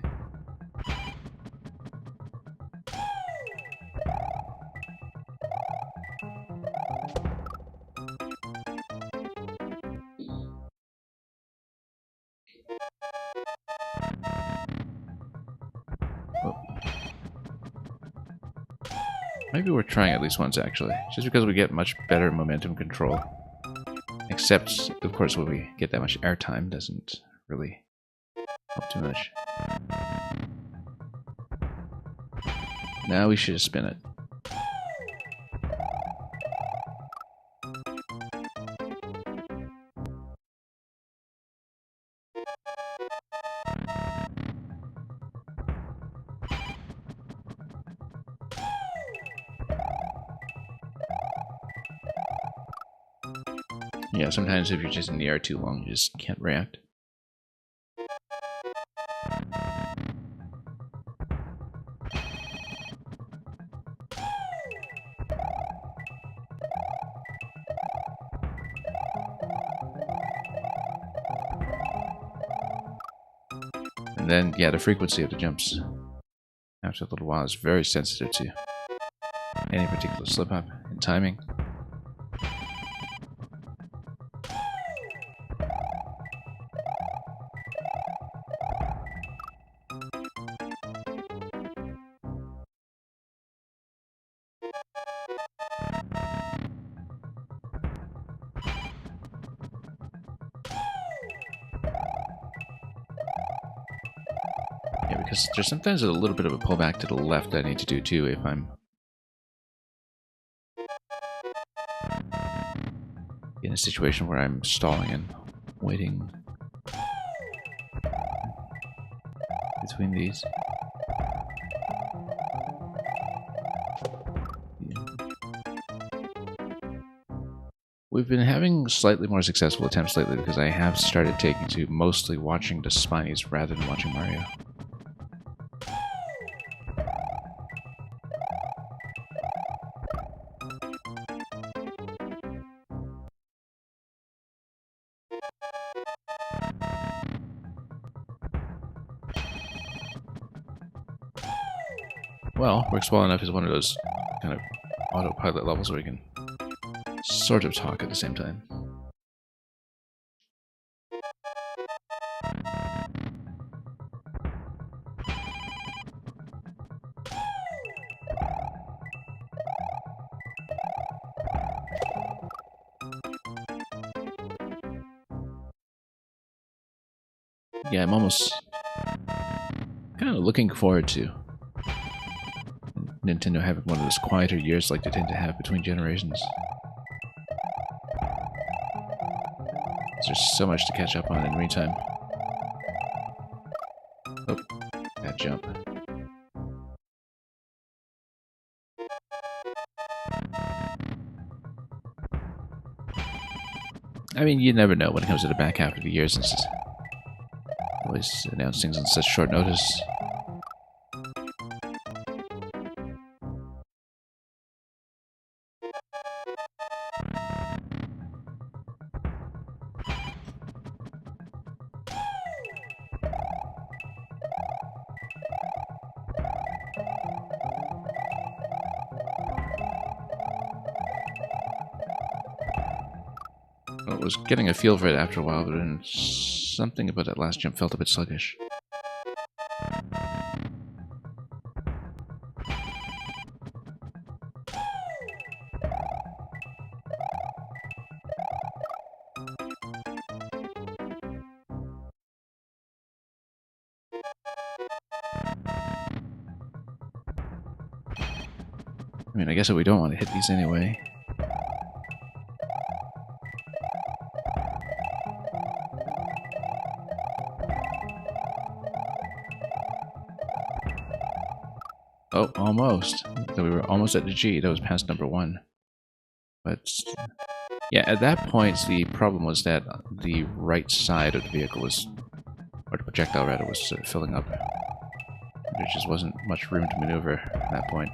Maybe we're trying at least once, actually. Just because we get much better momentum control. Except, of course, when we get that much airtime, doesn't really help too much. Now we should spin it. Yeah, sometimes if you're just in the air too long, you just can't react. And then, yeah, the frequency of the jumps after a little while is very sensitive to any particular slip-up in timing. Yeah, because there's sometimes a little bit of a pullback to the left I need to do too if I'm in a situation where I'm stalling and waiting between these. We've been having slightly more successful attempts lately because I have started taking to mostly watching the Spinies rather than watching Mario. Well, works well enough is one of those kind of autopilot levels where you can sort of talk at the same time. Yeah, I'm almost kind of looking forward to Nintendo having one of those quieter years like they tend to have between generations. There's so much to catch up on in the meantime. Oh, that jump. I mean, you never know when it comes to the back half of the year since it's always announce things on such short notice. I was getting a feel for it after a while, but then something about that last jump felt a bit sluggish. I mean, I guess we don't want to hit these anyway. Oh, almost. So we were almost at the G. That was past number 1. But yeah, at that point, the problem was that the right side of the vehicle was, or the projectile rather, was filling up. There just wasn't much room to maneuver at that point.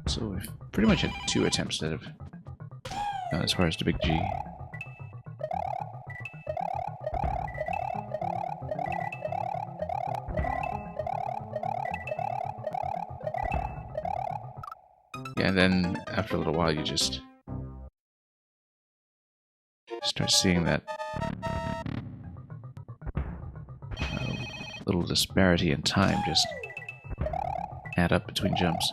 So we've pretty much had 2 attempts that have gone as far as the big G. Yeah, and then after a little while you just start seeing that little disparity in time just add up between jumps.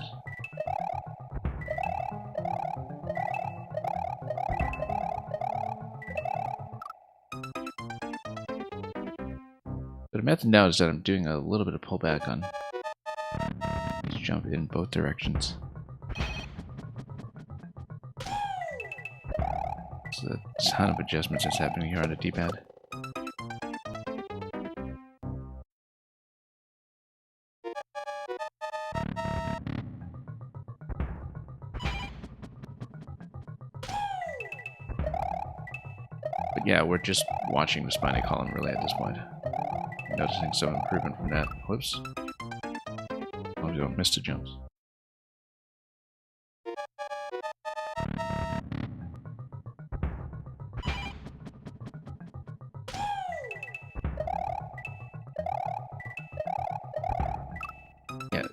But the method now is that I'm doing a little bit of pullback on each jump in both directions. There's a ton of adjustments that's happening here on the D-pad. But yeah, we're just watching the spiny column really at this point. Noticing some improvement from that. Whoops. Oh, we don't miss the jumps. Yes.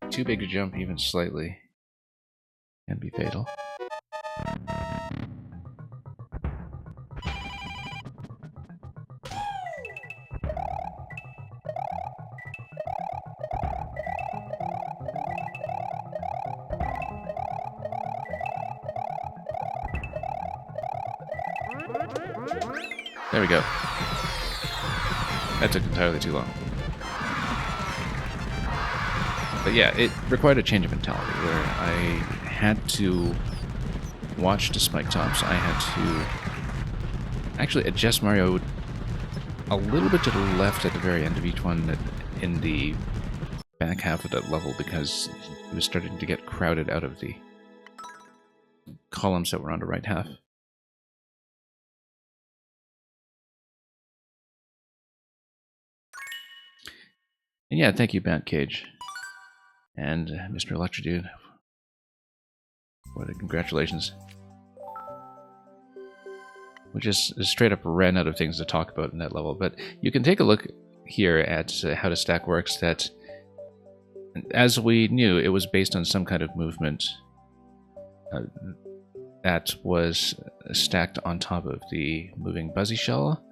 Too big to jump even slightly can be fatal. There we go. That took entirely too long. But yeah, it required a change of mentality where I had to watch the spike tops. I had to actually adjust Mario a little bit to the left at the very end of each one in the back half of that level because he was starting to get crowded out of the columns that were on the right half. And yeah, thank you, Batcage. And Mr. Electrodude for the congratulations. We just straight up ran out of things to talk about in that level. But you can take a look here at how the stack works. That, as we knew, it was based on some kind of movement that was stacked on top of the moving Buzzy Shell.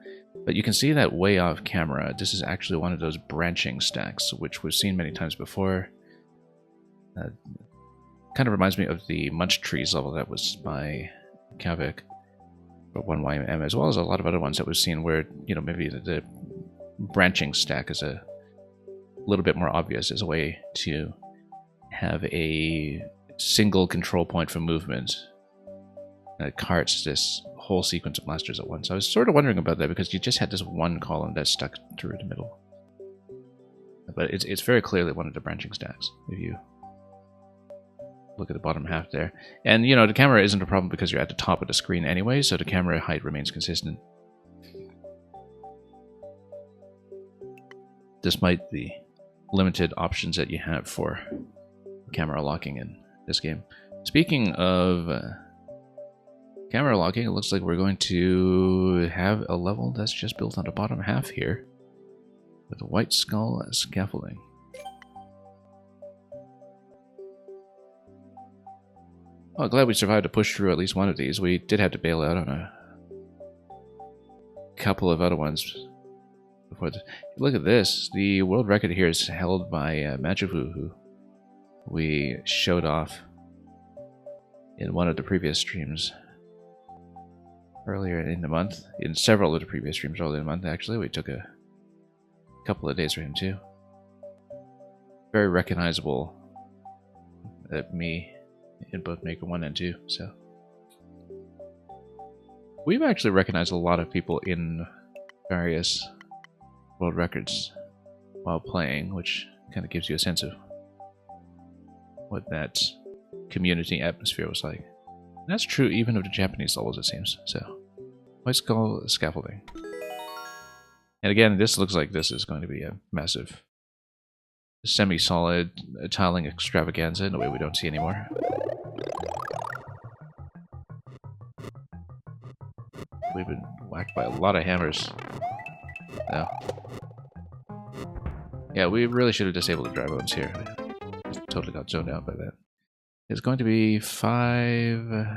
But you can see that way off camera. This is actually one of those branching stacks, which we've seen many times before. Kind of reminds me of the Munch Trees level that was by Kavik, for 1YM, as well as a lot of other ones that we've seen where, you know, maybe the branching stack is a little bit more obvious as a way to have a single control point for movement that carts this whole sequence of blasters at once. I was sort of wondering about that because you just had this one column that stuck through the middle. But it's very clearly one of the branching stacks, if you look at the bottom half there. And, you know, the camera isn't a problem because you're at the top of the screen anyway, so the camera height remains consistent. Despite the limited options that you have for camera locking in this game. Speaking of camera locking, it looks like we're going to have a level that's just built on the bottom half here with white skull scaffolding. Well, glad we survived to push through at least one of these. We did have to bail out on a couple of other ones before the... Look at this. The world record here is held by Majivu, who we showed off in one of the previous streams earlier in the month. In several of the previous streams earlier in the month, actually. We took a couple of days for him, too. Very recognizable at me in both Maker 1 and 2, so. We've actually recognized a lot of people in various world records while playing, which kind of gives you a sense of what that community atmosphere was like. And that's true even of the Japanese levels, it seems, so. White skull scaffolding. And again, this looks like this is going to be a massive semi-solid tiling extravaganza in a way we don't see anymore. We've been whacked by a lot of hammers. No. Yeah, we really should have disabled the dry bones here. We totally got zoned out by that. It's going to be 5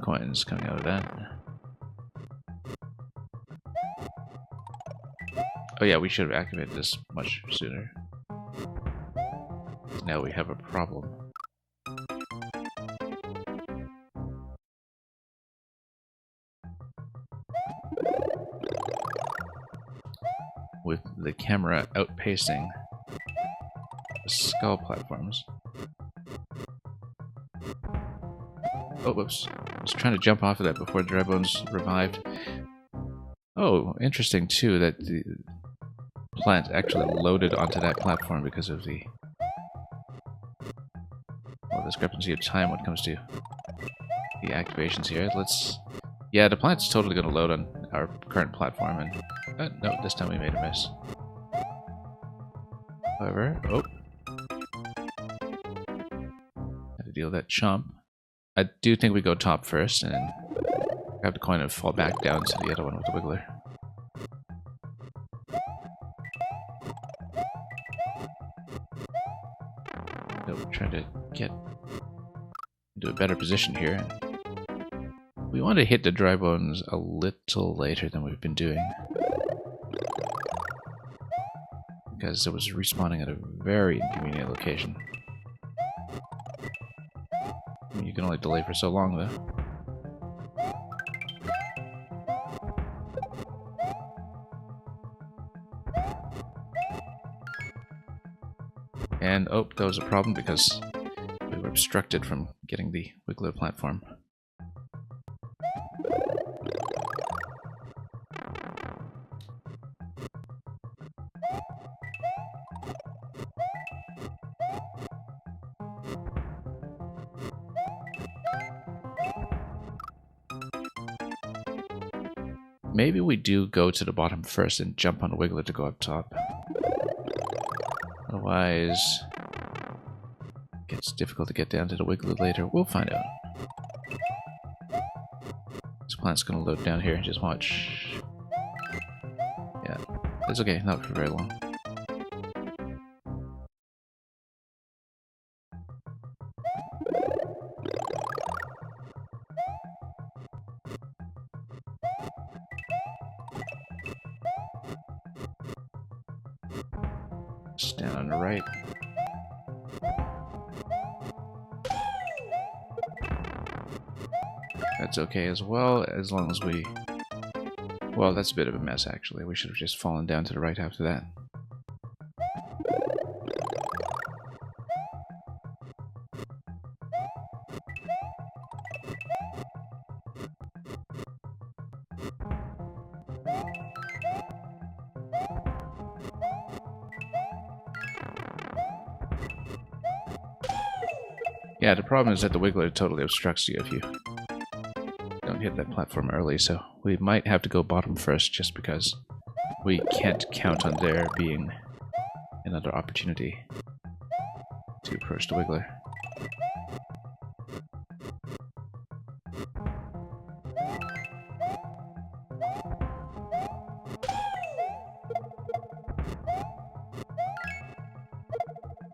coins coming out of that. Oh yeah, we should have activated this much sooner. Now we have a problem. With the camera outpacing the skull platforms. Oh, whoops. I was trying to jump off of that before the dry bones revived. Oh, interesting too that the plant actually loaded onto that platform because of the discrepancy of time when it comes to the activations here. Yeah, the plant's totally going to load on our current platform, and no, this time we made a miss. However, had to deal with that chomp. I do think we go top first, and then grab the coin and fall back down to the other one with the wiggler. So we're trying to get into a better position here. We want to hit the dry bones a little later than we've been doing, because it was respawning at a very inconvenient location. I mean, you can only delay for so long, though. And oh, that was a problem because we were obstructed from getting the Wiggler platform. Maybe we do go to the bottom first and jump on a Wiggler to go up top. Otherwise, it gets difficult to get down to the Wiggler later. We'll find out. This plant's gonna load down here. Just watch. Yeah, it's okay. Not for very long. Stand on the right. That's okay as well, as long as we... Well, that's a bit of a mess, actually. We should have just fallen down to the right after that. Yeah, the problem is that the Wiggler totally obstructs you if you don't hit that platform early, so we might have to go bottom first just because we can't count on there being another opportunity to approach the Wiggler.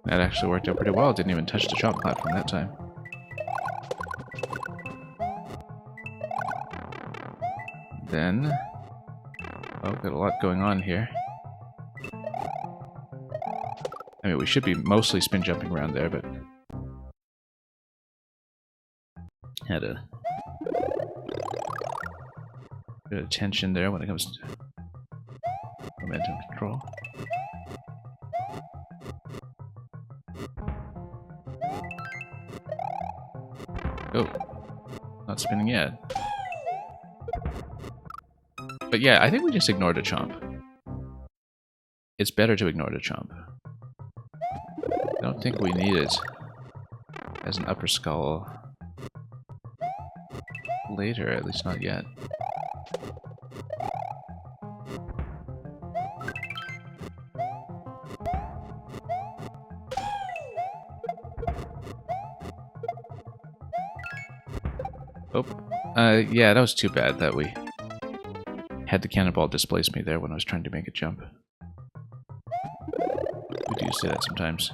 That actually worked out pretty well. Didn't even touch the jump platform that time. Then... Oh, got a lot going on here. I mean, we should be mostly spin jumping around there, but... Had a bit of tension there when it comes to momentum control. Oh, not spinning yet. But yeah, I think we just ignored a chomp. It's better to ignore the chomp. I don't think we need it as an upper skull later, at least not yet. Oh, yeah, that was too bad that we had the cannonball displace me there when I was trying to make a jump. We do say that sometimes.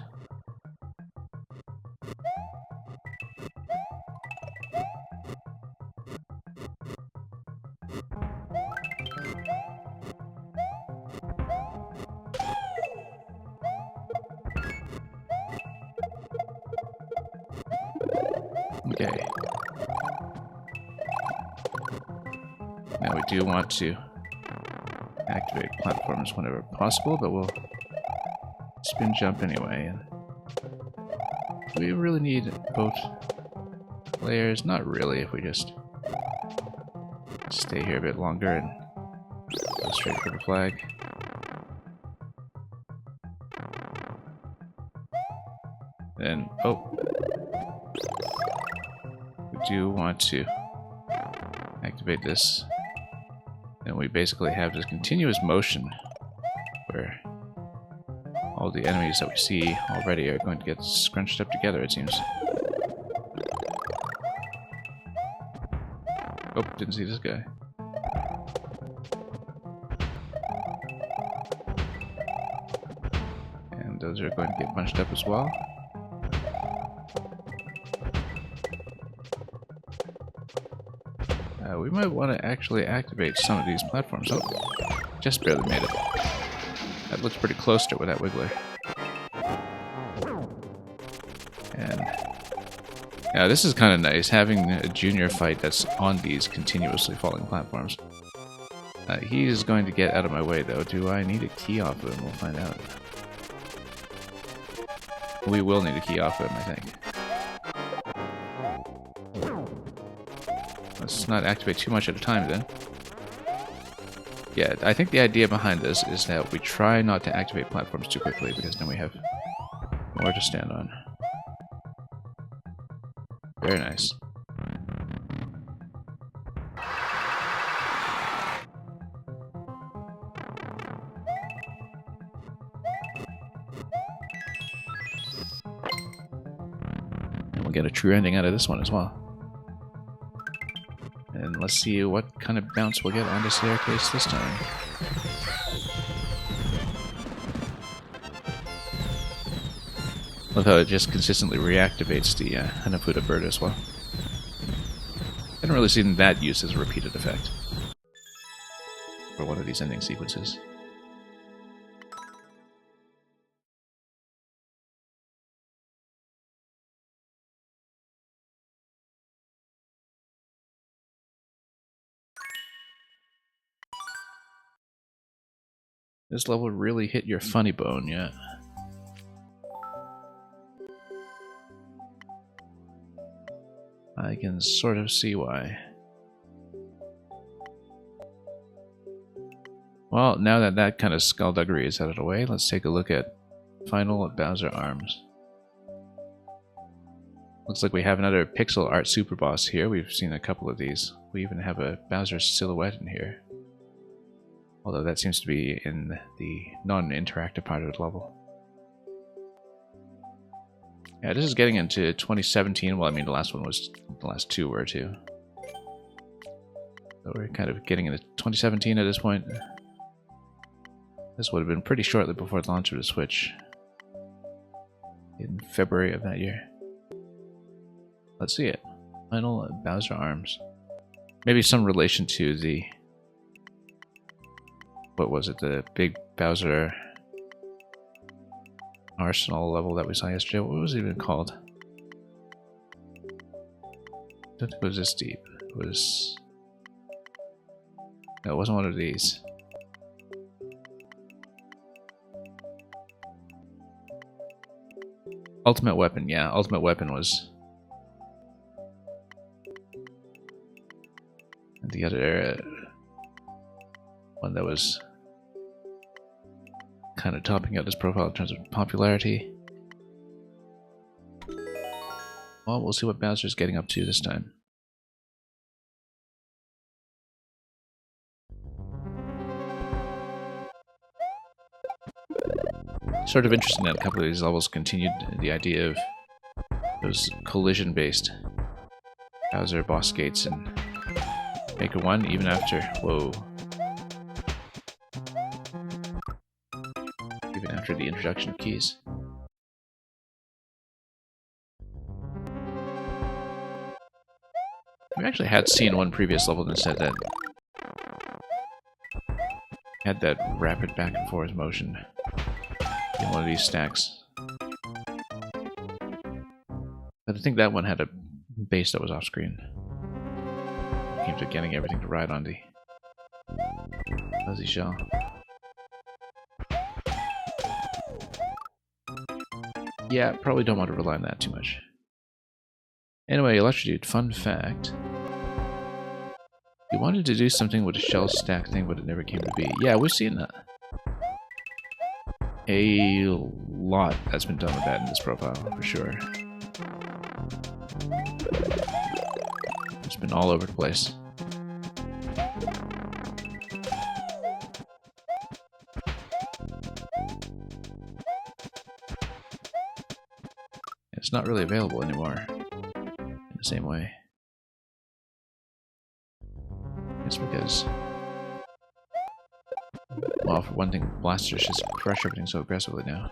Okay. Now we do want to activate platforms whenever possible, but we'll spin jump anyway. And we really need both players? Not really, if we just stay here a bit longer and go straight for the flag. Then, oh. We do want to activate this. And we basically have this continuous motion where all the enemies that we see already are going to get scrunched up together, it seems. Oh, didn't see this guy. And those are going to get bunched up as well. We might want to actually activate some of these platforms. Oh, just barely made it. That looks pretty close to it with that Wiggler. And yeah, this is kind of nice, having a junior fight that's on these continuously falling platforms. He is going to get out of my way, though. Do I need a key off of him? We'll find out. We will need a key off him, I think. Let's not activate too much at a time then. Yeah, I think the idea behind this is that we try not to activate platforms too quickly, because then we have more to stand on. Very nice. And we'll get a true ending out of this one as well. And let's see what kind of bounce we'll get on the staircase this time. Love how it just consistently reactivates the Hanafuda bird as well. I haven't really seen that used as a repeated effect for one of these ending sequences. This level really hit your funny bone, yeah. I can sort of see why. Well, now that that kind of skullduggery is out of the way, let's take a look at Final Bowser Arms. Looks like we have another pixel art super boss here. We've seen a couple of these. We even have a Bowser silhouette in here. Although that seems to be in the non-interactive part of the level. Yeah, this is getting into 2017. Well, I mean, the last two were too. So we're kind of getting into 2017 at this point. This would have been pretty shortly before the launch of the Switch. In February of that year. Let's see it. Final Bowser Arms. Maybe some relation to the... What was it? The big Bowser Arsenal level that we saw yesterday. What was it even called? I don't think it was this deep. It was... No, it wasn't one of these. Ultimate Weapon, yeah. Ultimate Weapon was... the other one that was kind of topping out this profile in terms of popularity. Well, we'll see what Bowser's getting up to this time. Sort of interesting that a couple of these levels continued the idea of those collision-based Bowser boss gates in Maker 1, even after... Whoa. Even after the introduction of keys. We actually had seen one previous level that said that had that rapid back and forth motion in one of these stacks. But I think that one had a base that was off screen. Came to getting everything to ride on the fuzzy shell. Yeah, probably don't want to rely on that too much. Anyway, Electrodude, fun fact. We wanted to do something with a shell stack thing, but it never came to be. Yeah, we've seen that. A lot that's been done with that in this profile, for sure. It's been all over the place. It's not really available anymore in the same way. It's because, well, for one thing, blasters just crush everything so aggressively now.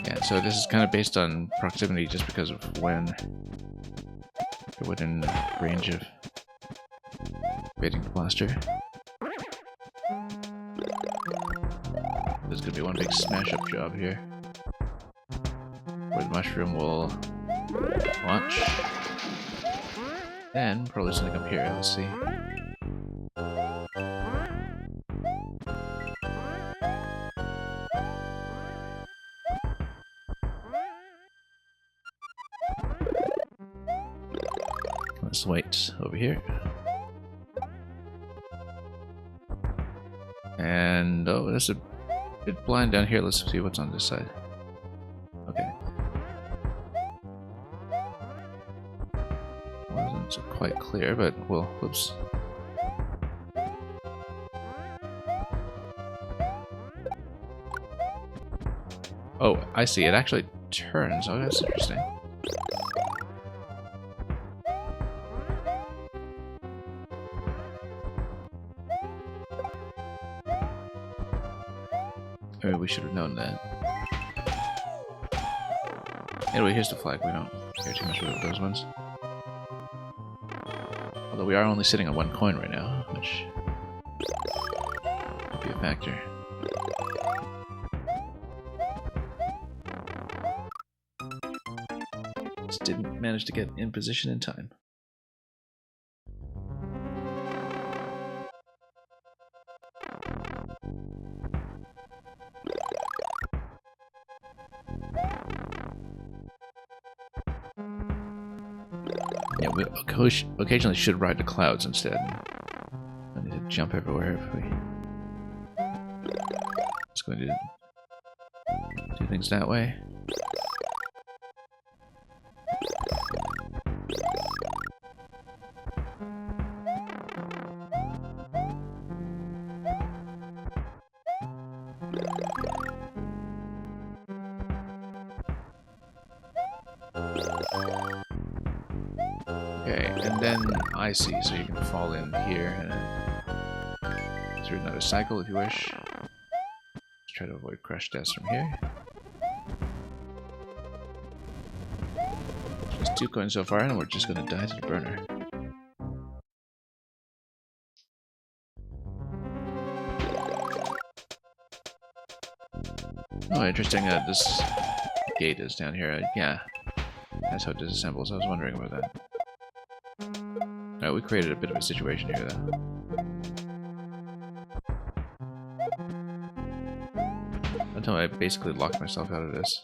Yeah, so this is kind of based on proximity just because of when you're within range of hitting the blaster. There's gonna be one big smash-up job here, where the mushroom will launch. Then probably something up here. Let's see. Let's wait over here. And oh, there's a bit blind down here. Let's see what's on this side. Okay. Wasn't quite clear, but well, whoops. Oh, I see. It actually turns. Oh, that's interesting. Maybe we should have known that. Anyway, here's the flag. We don't care too much about those ones. Although we are only sitting on 1 coin right now, which could be a factor. Just didn't manage to get in position in time. Yeah, we occasionally should ride the clouds instead. I need to jump everywhere if we... Just going to do things that way. Okay, and then I see, so you can fall in here and through another cycle if you wish. Let's try to avoid crush deaths from here. Just 2 coins so far, and we're just gonna die to the burner. Oh, interesting that this gate is down here. Yeah, that's how it disassembles. I was wondering about that. Alright, we created a bit of a situation here, though. Until I basically locked myself out of this.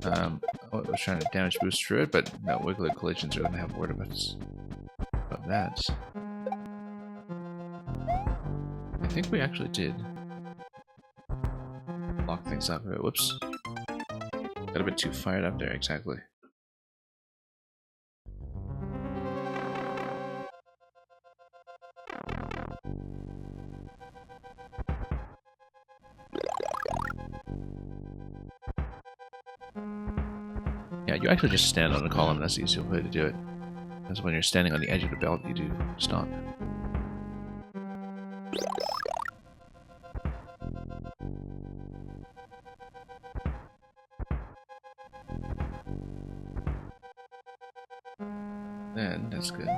I was trying to damage boost through it, but no, wiggly collisions are going to have word of us about that. I think we actually did lock things up. Whoops. Got a bit too fired up there, exactly. Yeah, you actually just stand on a column. That's the easiest way to do it. Because when you're standing on the edge of the belt, you do stomp. Then, that's good.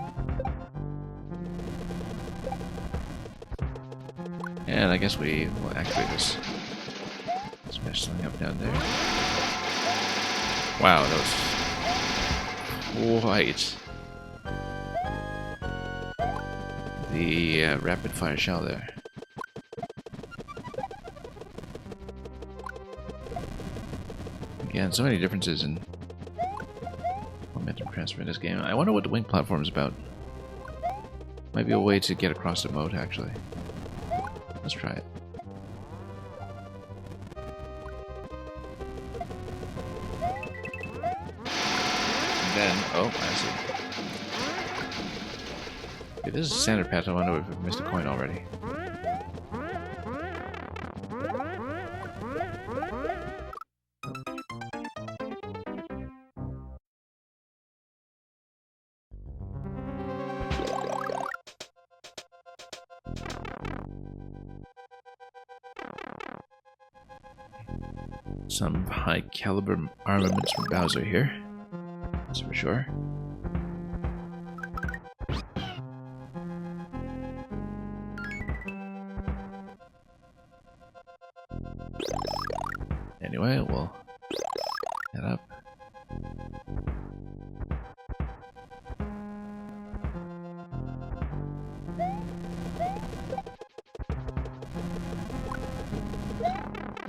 And I guess we will activate this. Smash something up down there. Wow, that was quite the rapid fire shell there. Again, so many differences in momentum transfer in this game. I wonder what the wing platform is about. Might be a way to get across the moat, actually. Let's try it. Then, oh, I see. Okay, this is a standard path. I wonder if we've missed a coin already. Some high caliber armaments from Bowser here. That's for sure. Anyway, we'll head up.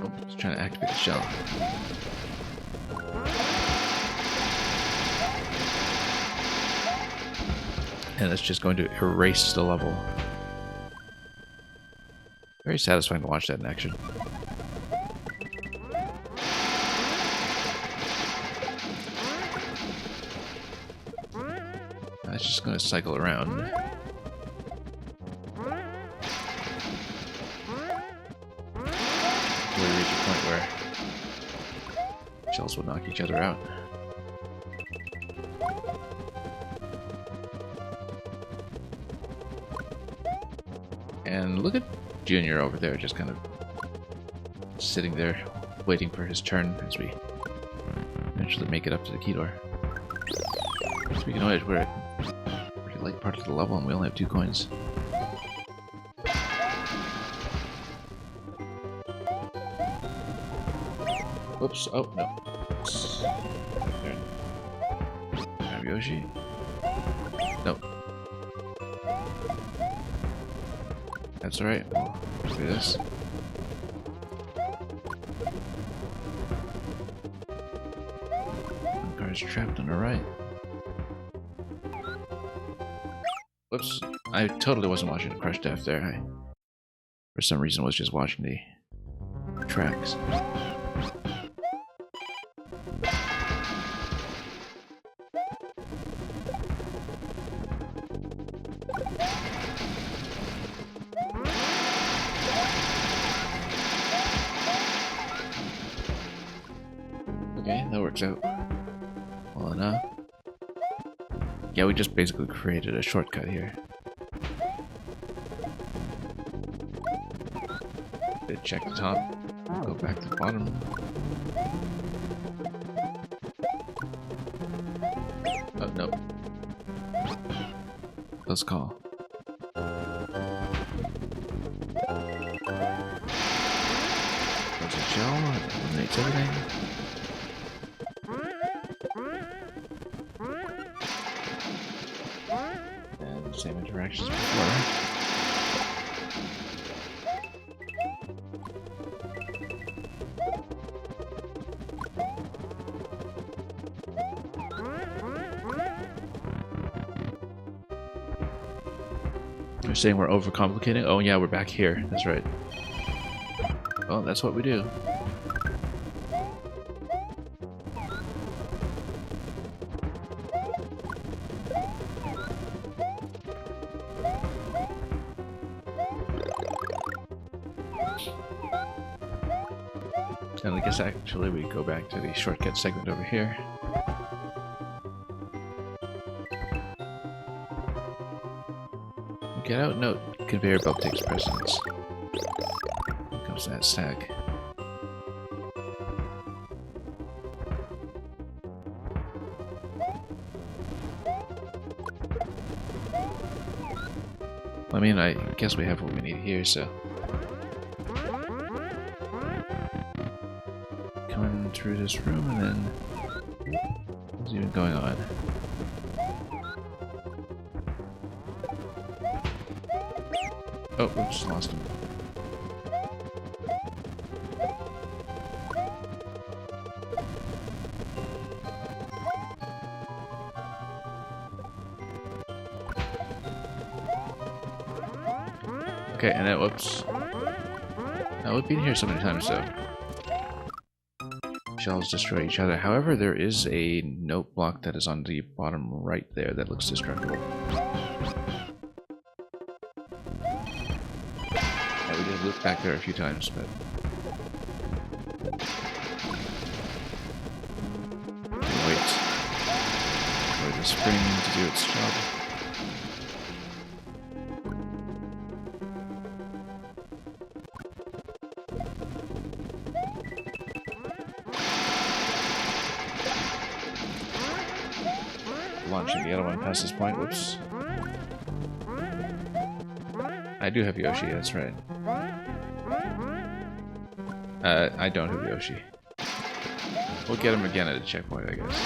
Oh, he's trying to activate the shell. And it's just going to erase the level. Very satisfying to watch that in action. It's just going to cycle around. Until we reach a point where shells will knock each other out. And look at Junior over there, just kind of sitting there, waiting for his turn as we eventually make it up to the key door. Speaking of which, we're at a pretty late part of the level and we only have 2 coins. Whoops, oh no. Grab Yoshi. Nope. That's alright, we'll do this. One card's trapped on the right. Whoops, I totally wasn't watching the crush death there. I, for some reason, was just watching the tracks. Okay, that works out well enough. Yeah, we just basically created a shortcut here. Check the top, go back to the bottom. Oh, no. Close call. There's a shell, it eliminates everything. And same interactions before. You're saying we're overcomplicating? Oh yeah, we're back here. That's right. Well, that's what we do. And I guess actually we go back to the shortcut segment over here. Get out? No, conveyor belt takes precedence. Here comes that sack. I mean, I guess we have what we need here, so. Coming through this room and then. What's even going on? Oh, we just lost him. Okay, and then whoops. Now we've been here so many times though. Shells destroy each other. However, there is a note block that is on the bottom right there that looks destructible. We did loop back there a few times, but wait for the spring to do its job. Launching the other one past this point. Whoops. I do have Yoshi, that's right. I don't have Yoshi. We'll get him again at a checkpoint, I guess.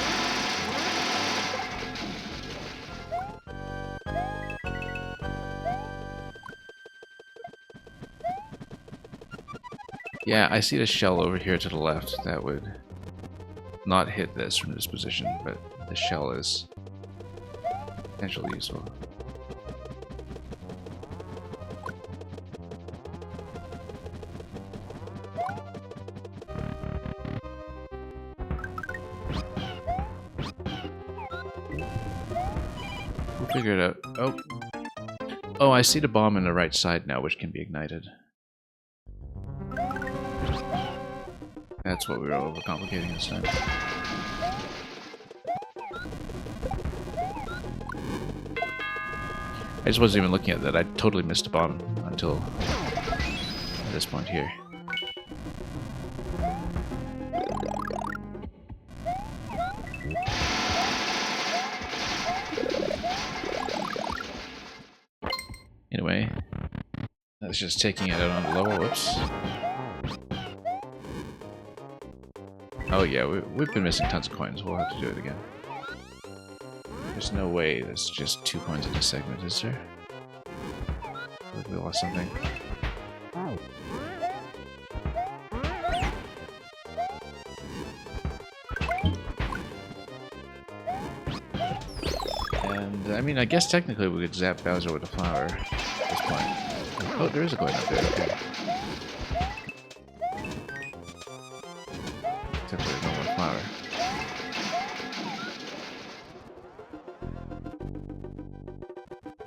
Yeah, I see the shell over here to the left that would not hit this from this position, but the shell is potentially useful. We'll figure it out. Oh. Oh, I see the bomb on the right side now, which can be ignited. That's what we were overcomplicating this time. I just wasn't even looking at that. I totally missed the bomb until this point here. Anyway, that's just taking it out on the level. Whoops. Oh yeah, we've been missing tons of coins. We'll have to do it again. There's no way there's just 2 coins in this segment, is there? Like we lost something. And, I mean, I guess technically we could zap Bowser with a flower at this point. Oh, there is a coin up there, okay. Except there's no more flower.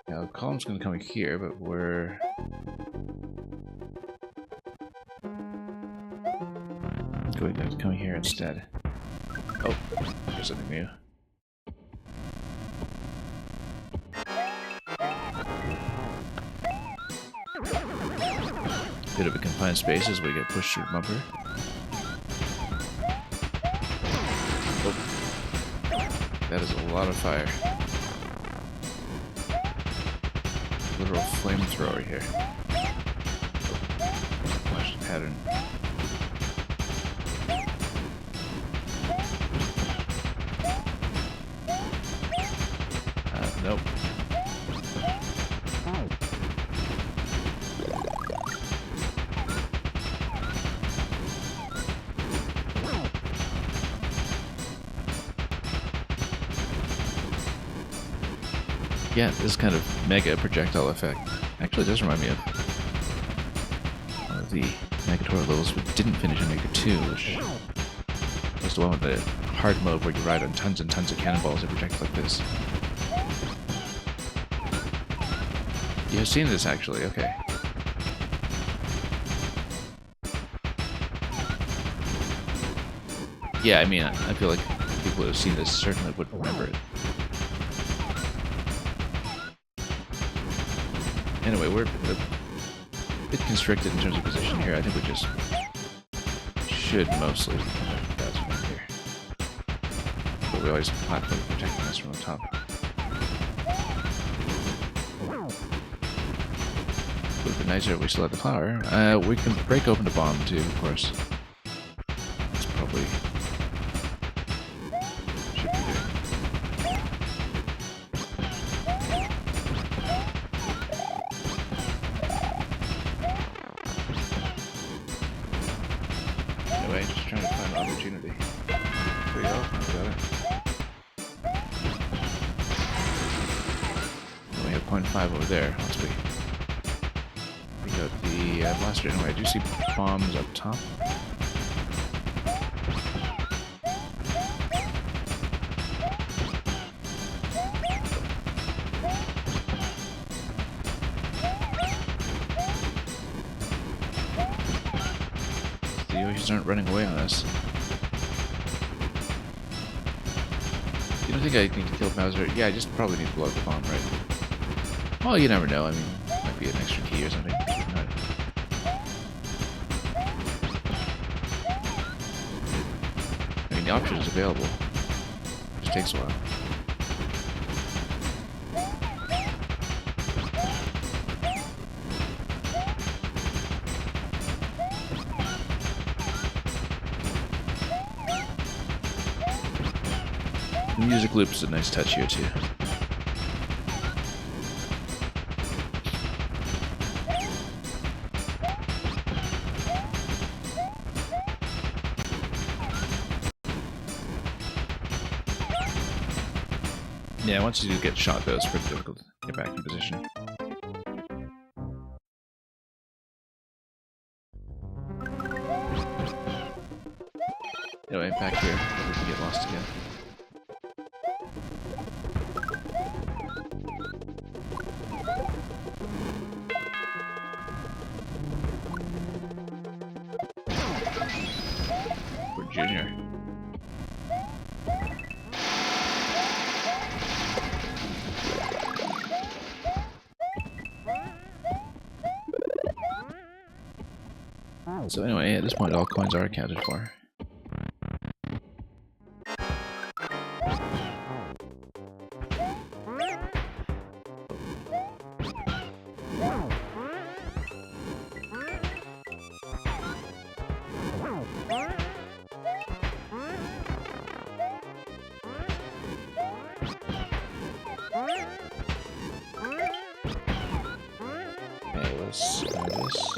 Now, the column's gonna come here, but we're... going to come here instead. Oh, there's something new. Bit of a confined space as we get pushed through the bumper. Oh. That is a lot of fire. Literal flamethrower here. Watch the pattern. Nope. Yeah, this kind of mega projectile effect actually does remind me of one of the Magatoro levels we didn't finish in Mega 2, which was the one with the hard mode where you ride on tons and tons of cannonballs that project like this. You've seen this actually, okay. Yeah, I mean, I feel like people who have seen this certainly would remember it. Anyway, we're a bit constricted in terms of position here. I think we just should mostly that's from here. But we always platform protecting us from the top. Would have been nicer if we still had the flower. We can break open the bomb too, of course. That's probably should be doing. Anyway, just trying to find an opportunity. There we go. Got it. And we have 0.5 over there. Once we got the blaster. Anyway, I do see bombs up top. The Yoshis aren't running away on us. You don't think I need to kill Bowser? Yeah, I just probably need to blow up the bomb, right? Well, you never know. I mean, might be an extra key or something. I mean, the option is available. It just takes a while. The music loop is a nice touch here too. Yeah, once you get shot, though, it's pretty difficult to get back in position. Anyway, back here, we can get lost again. We're junior. So anyway, at this point, all coins are accounted for. Okay, let's try this.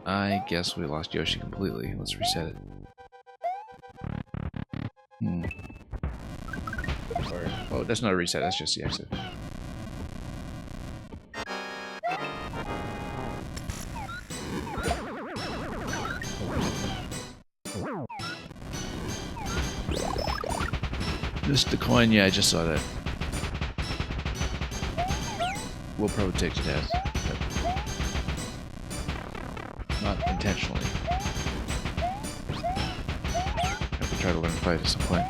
I guess we lost Yoshi completely. Let's reset it. Or, oh, that's not a reset, that's just the exit. Missed the coin, yeah, I just saw that. We'll probably take to death. Not intentionally. Have to try to learn to fight at some point.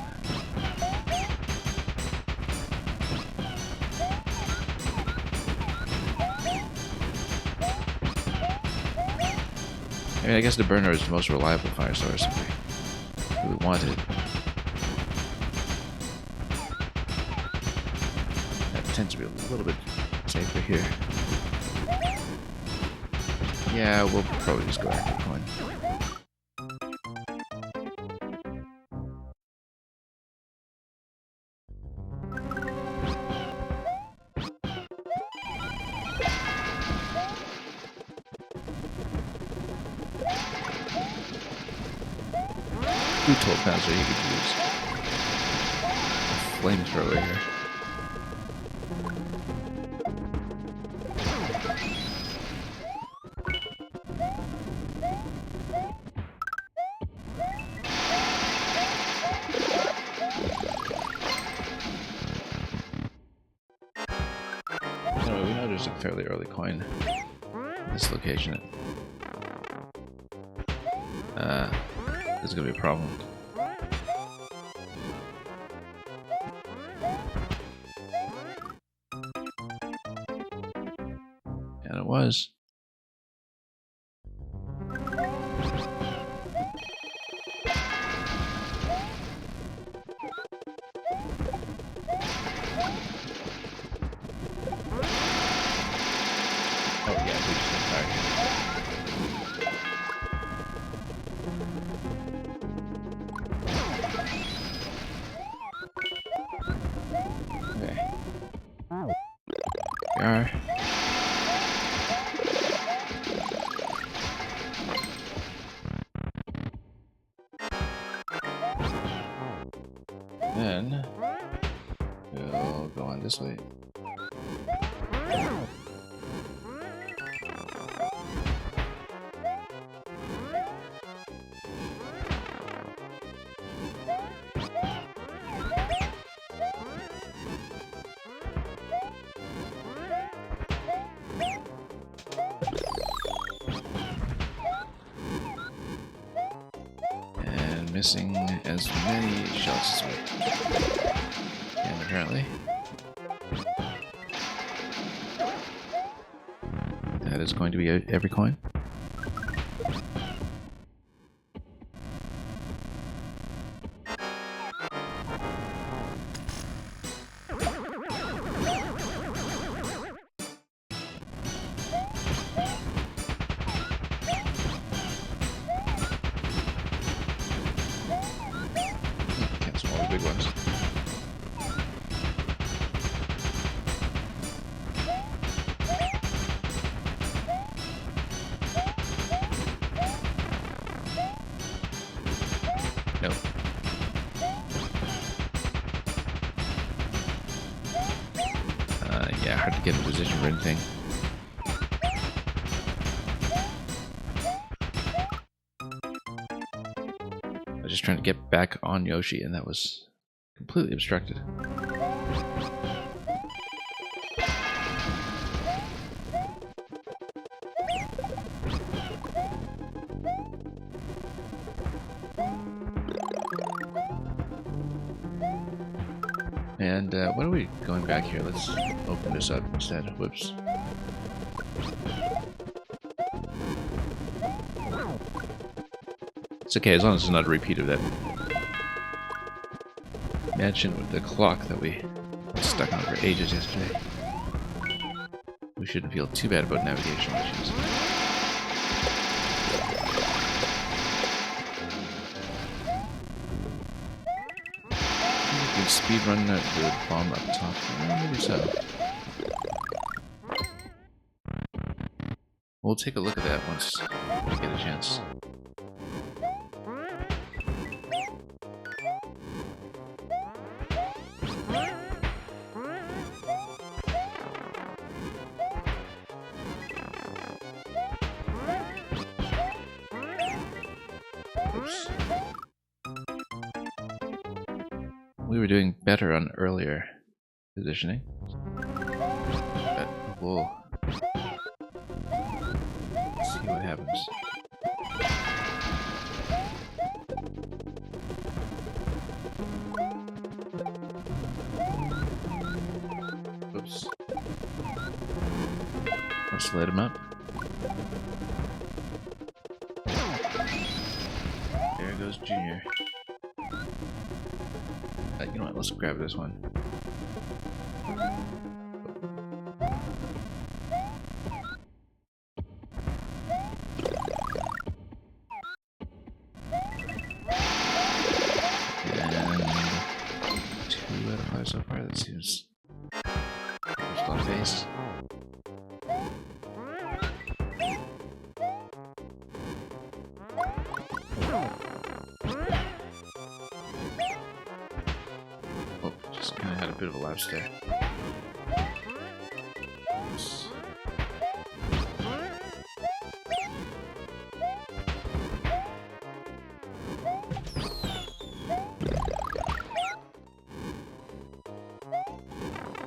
I mean, I guess the burner is the most reliable fire source if we wanted it. That tends to be a little bit safer here. Yeah, we'll probably just go after the coin. Two toll panzer you could use. Flamethrower here. Anyway, we know there's a fairly early coin in this location. This is gonna be a problem. And it was. Oh yeah, we just got tired. Okay. We are. Then we'll go on this way. And missing as many shots as we can, apparently. That is going to be every coin. Cancel all the big ones. Nope. Yeah, hard to get in position for anything. I was just trying to get back on Yoshi, and that was completely obstructed. And what are we going back here? Let's open this up instead. Whoops. It's okay, as long as it's not a repeat of that mansion with the clock that we stuck on for ages yesterday. We shouldn't feel too bad about navigation issues. Speed run the bomb up top. Maybe so. We'll take a look at that once we get a chance. Oops. We were doing better on earlier positioning, but we'll see what happens. Oops. Let's light him up. There goes Junior. You know what, let's grab this one. And 2 out of 5 so far, that seems just on face. Bit of a lapse there. Oops.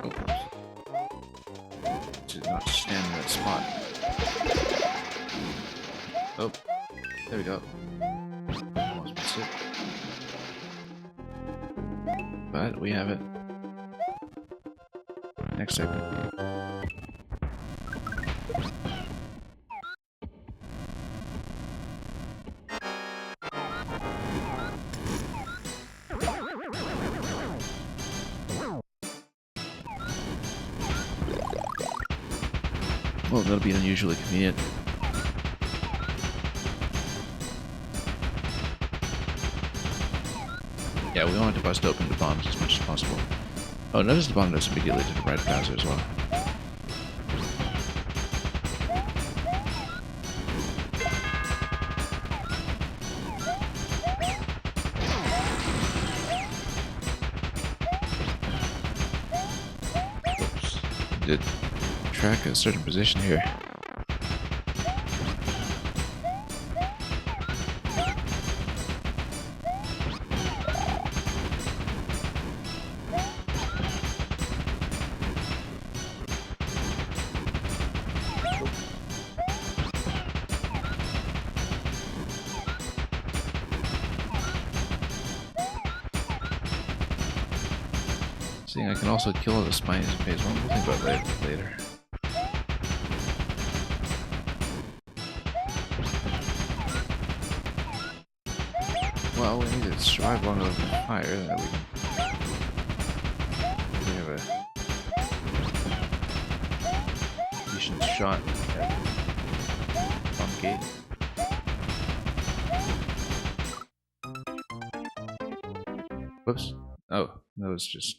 Oh. Did not stand in that spot. Oh, there we go. Almost missed it. But we have it. Next segment. Well, that'll be unusually convenient. Yeah, we want to bust open the bombs as much as possible. Oh, notice the bomb does immediately to the right of Bowser as well. Oops. Did track a certain position here. I can also kill the spines in phase 1. We'll think about that later. Well, we need to survive long enough to fire that we have a decent shot at bomb gate. Whoops. Oh, that was just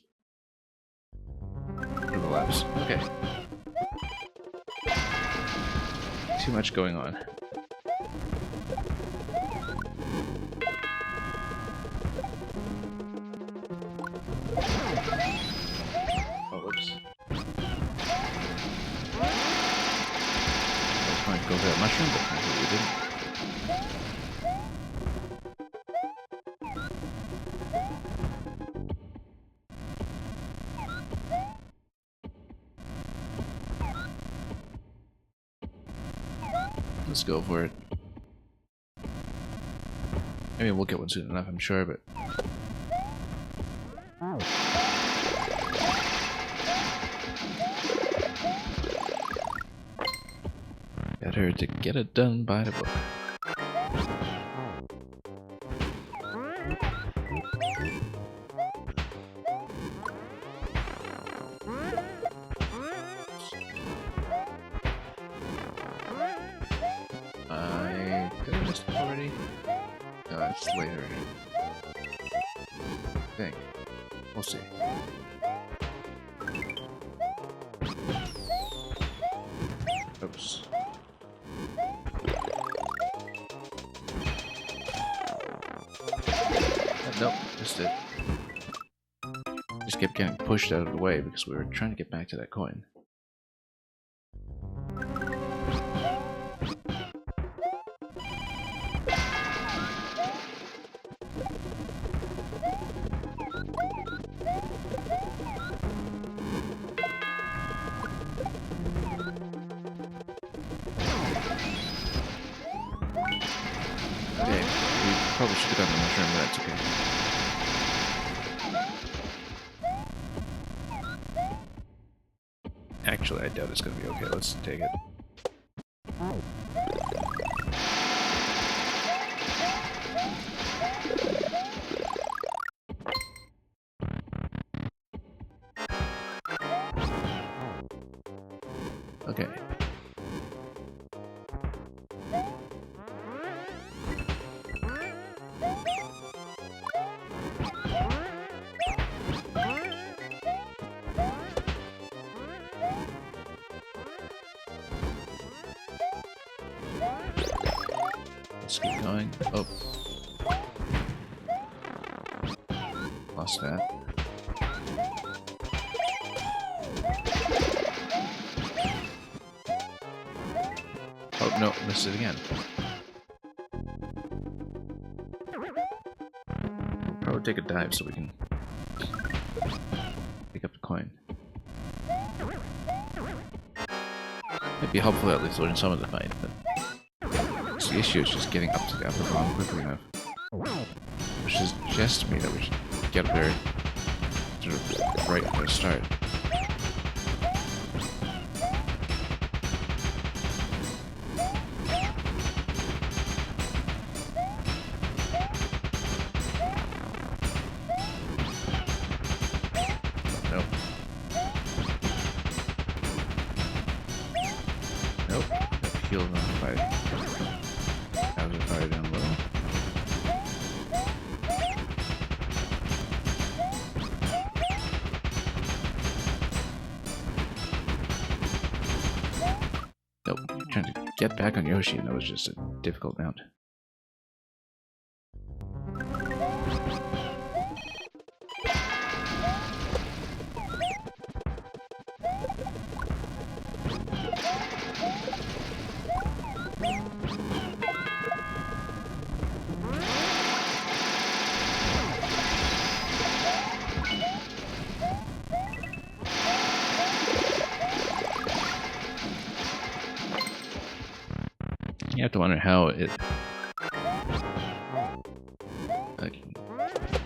overlaps. Okay. Too much going on. go for that mushroom, but apparently we didn't. Let's go for it. I mean, we'll get one soon enough, I'm sure, but... Better to get it done by the book. I could have missed it already. No, it's later. I think. We'll see. Oops. Nope, missed it. Just kept getting pushed out of the way because we were trying to get back to that coin. Okay, we probably should have done the mushroom, but that's okay. Actually, I doubt it's gonna be okay. Let's take it. Okay. Let's keep going. Oh. Lost that. Oh, no, missed it again. Probably take a dive so we can pick up the coin. Might be helpful to at least learn some of the fight, but the issue is just getting up to the upper bomb quickly enough. Which suggests to me that we should get up there sort of right from the start. Nope. Nope. Heal enough by have the fire down low. Nope. Trying to get back on Yoshi, and that was just a difficult mount. You have to wonder how it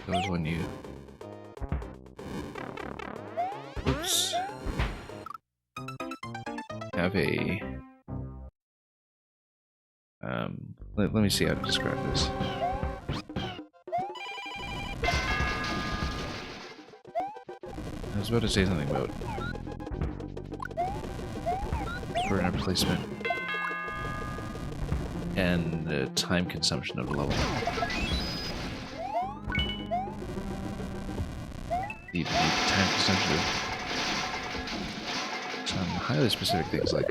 goes when you... Oops. Have a... let me see how to describe this. I was about to say something about burner placement and the time consumption of the level. The time consumption of some highly specific things like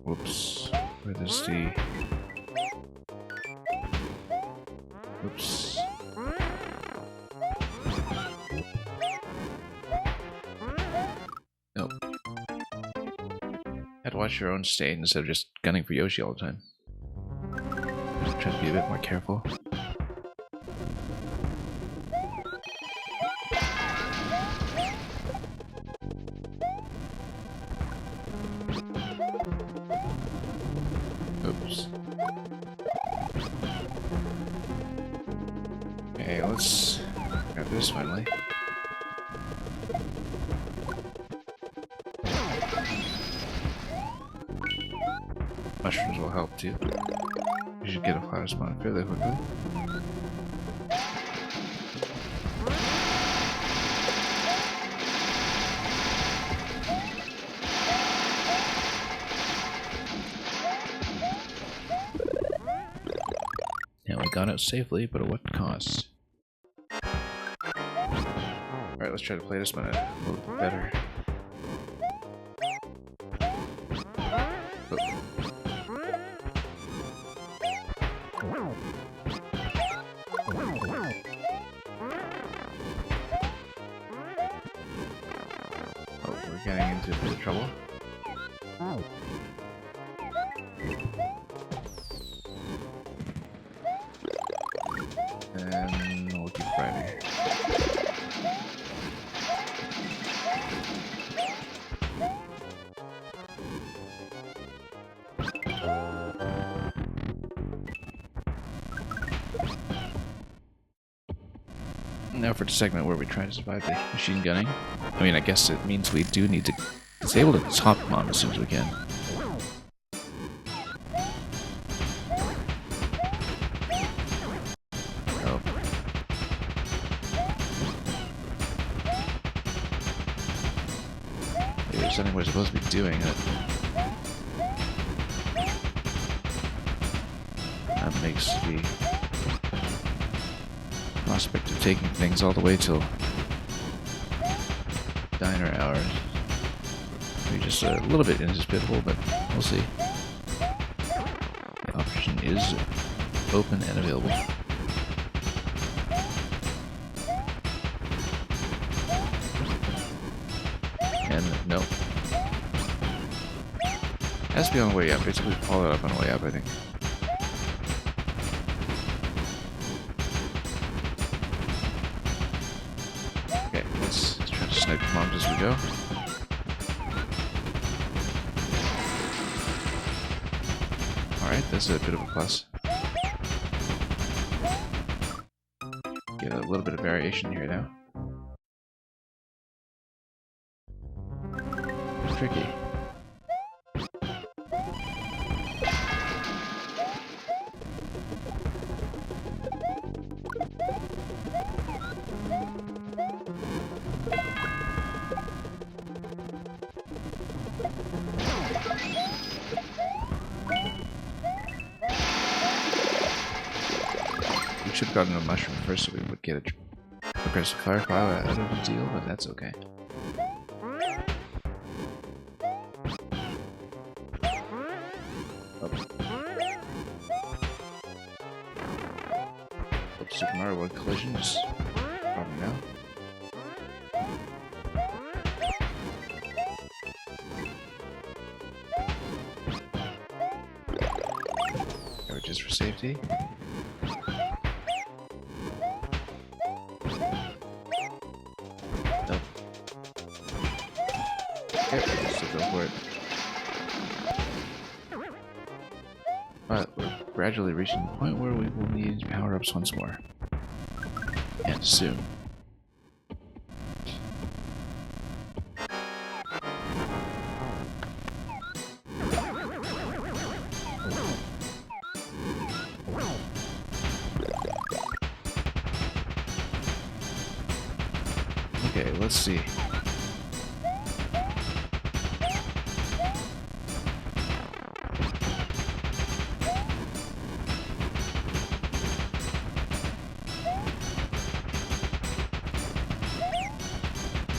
whoops, where is the whoops. watch your own state instead of just gunning for Yoshi all the time. Try to be a bit more careful. Oops. Okay, let's grab this finally. Mushrooms will help too. You should get a flower spawn fairly quickly. Now we got out safely, but at what cost? Alright, let's try to play this one a little bit better. Getting into a bit of trouble. And we'll keep fighting. Now for the segment where we try to survive the machine gunning. I mean, I guess it means we do need to disable the top bomb as soon as we can. Oh. Maybe there's something we're supposed to be doing that makes the prospect of taking things all the way till diner hours maybe just a little bit inhospitable, but we'll see. The option is open and available. And no. Has to be on the way up. Basically follow that up on the way up, I think. Let's try to snipe the bombs as we go. Alright, that's a bit of a plus. Get a little bit of variation here now. Tricky. Should have gotten a mushroom first so we would get a aggressive firepower out of the deal, but that's okay. Oh. Super Mario World collisions. Probably now. Or just for safety. So go for it. But we're gradually reaching the point where we will need power-ups once more. And soon. Okay, let's see.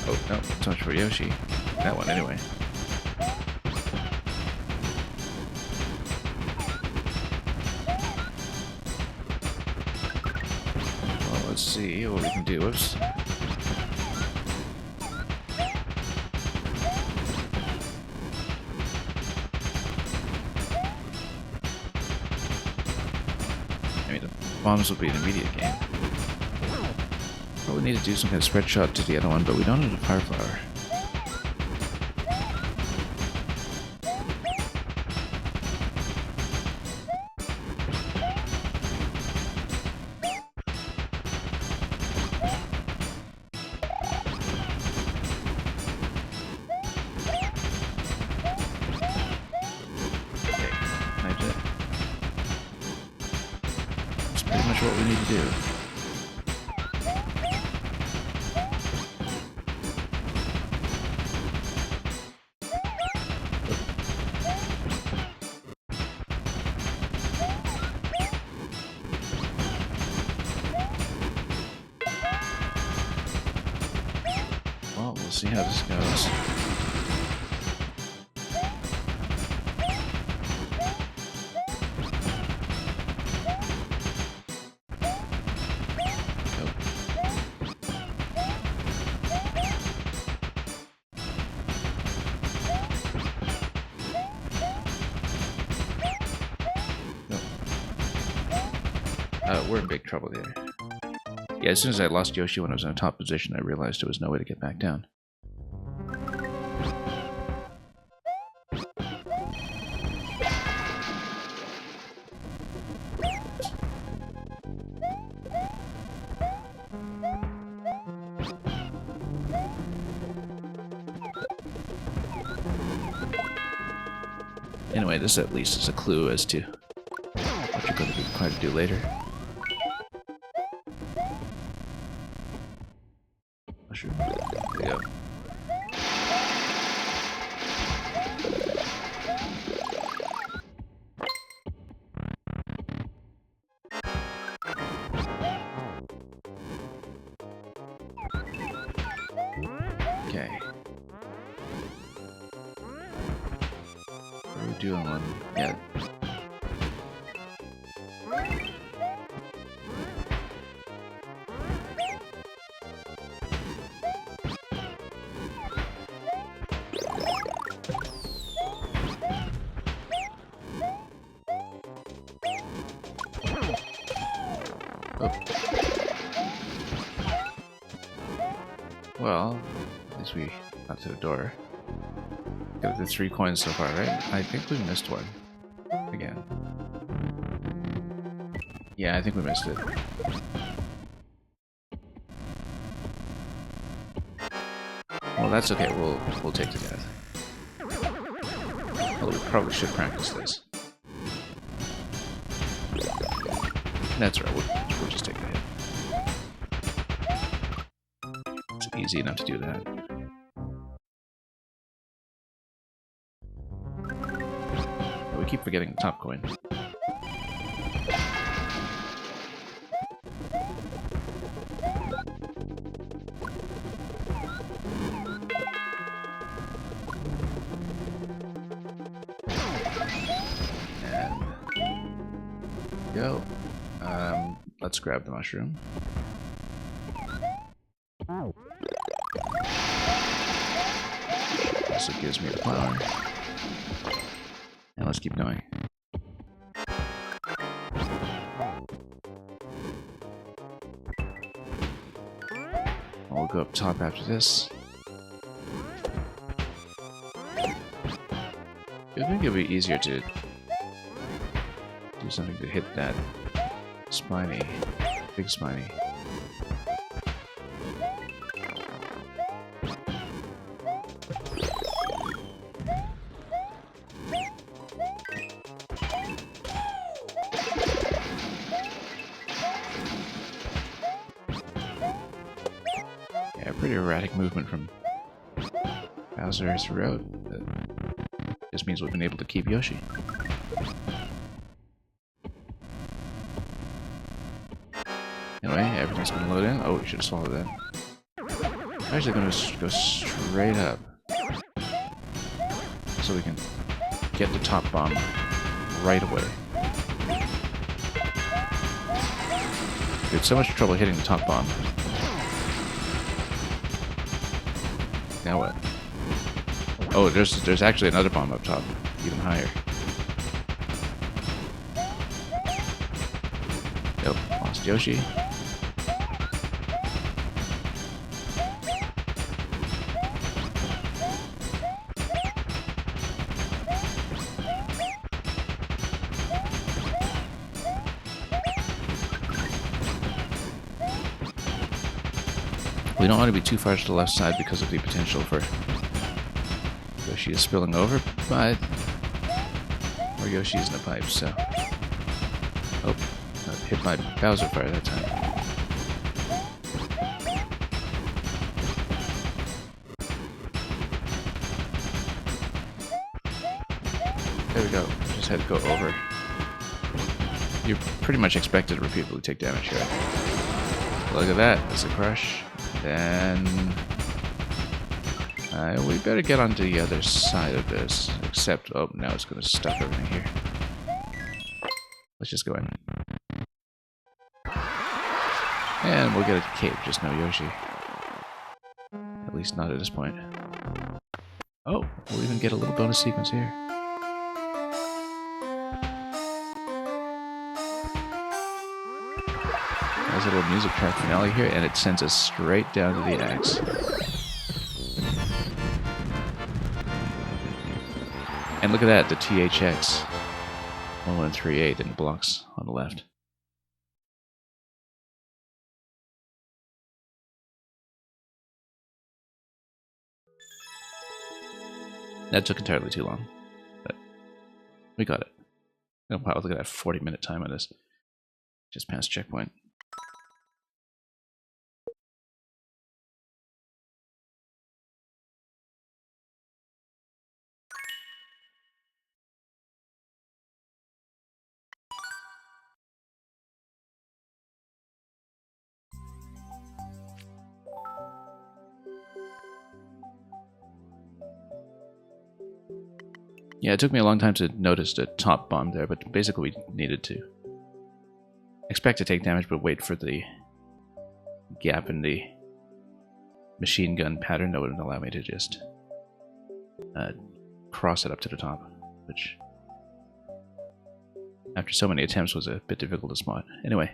Oh, no, too much for Yoshi. That one, anyway. Well, let's see what we can do. Whoops. bombs will be an immediate game. Probably need to do some kind of spread shot to the other one, but we don't have a fire flower. Pretty much what we need to do. Well, we'll see how this goes. We're in big trouble there. Yeah, as soon as I lost Yoshi when I was in a top position, I realized there was no way to get back down. Anyway, this at least is a clue as to what you're going to be trying to do later. Mushroom. There we go. Okay. What are we doing on? Yeah. Oh. Well, at least we got to the door. Got the 3 coins so far, right? I think we missed one. Again. Yeah, I think we missed it. Well, that's okay. We'll take the death. Although we probably should practice this. That's right. We'll just take the hit. It's easy enough to do that. But we keep forgetting the top coin. And go. Let's grab the mushroom. Also gives me the flower. And let's keep going. We'll go up top after this. I think it'll be easier to do something to hit that spiny, big spiny. Yeah, pretty erratic movement from Bowser throughout. Just means we've been able to keep Yoshi. Anyway, everything's gonna load in. Oh, we should have swallowed that. I'm actually gonna go straight up so we can get the top bomb right away. We had so much trouble hitting the top bomb. Now what? Oh, there's actually another bomb up top, even higher. Yep, Yoshi. We don't want to be too far to the left side because of the potential for Yoshi is spilling over, but or Yoshi's in the pipe, so. Oh, I hit my Bowser fire that time. There we go. Just had to go over. You're pretty much expected to repeatedly take damage here. Look at that. That's a crush. Then we better get onto the other side of this. Except, oh, now it's going to stuff everything here. Let's just go in. And we'll get a cave, just no Yoshi. At least not at this point. Oh, we'll even get a little bonus sequence here. There's a little music track finale here, and it sends us straight down to the axe. And look at that, the THX 1138 in blocks on the left. That took entirely too long, but we got it. Oh wow, look at that 40-minute time on this. Just past checkpoint. Yeah, it took me a long time to notice the top bomb there, but basically we needed to expect to take damage, but wait for the gap in the machine gun pattern that would allow me to just cross it up to the top, which after so many attempts was a bit difficult to spot. Anyway,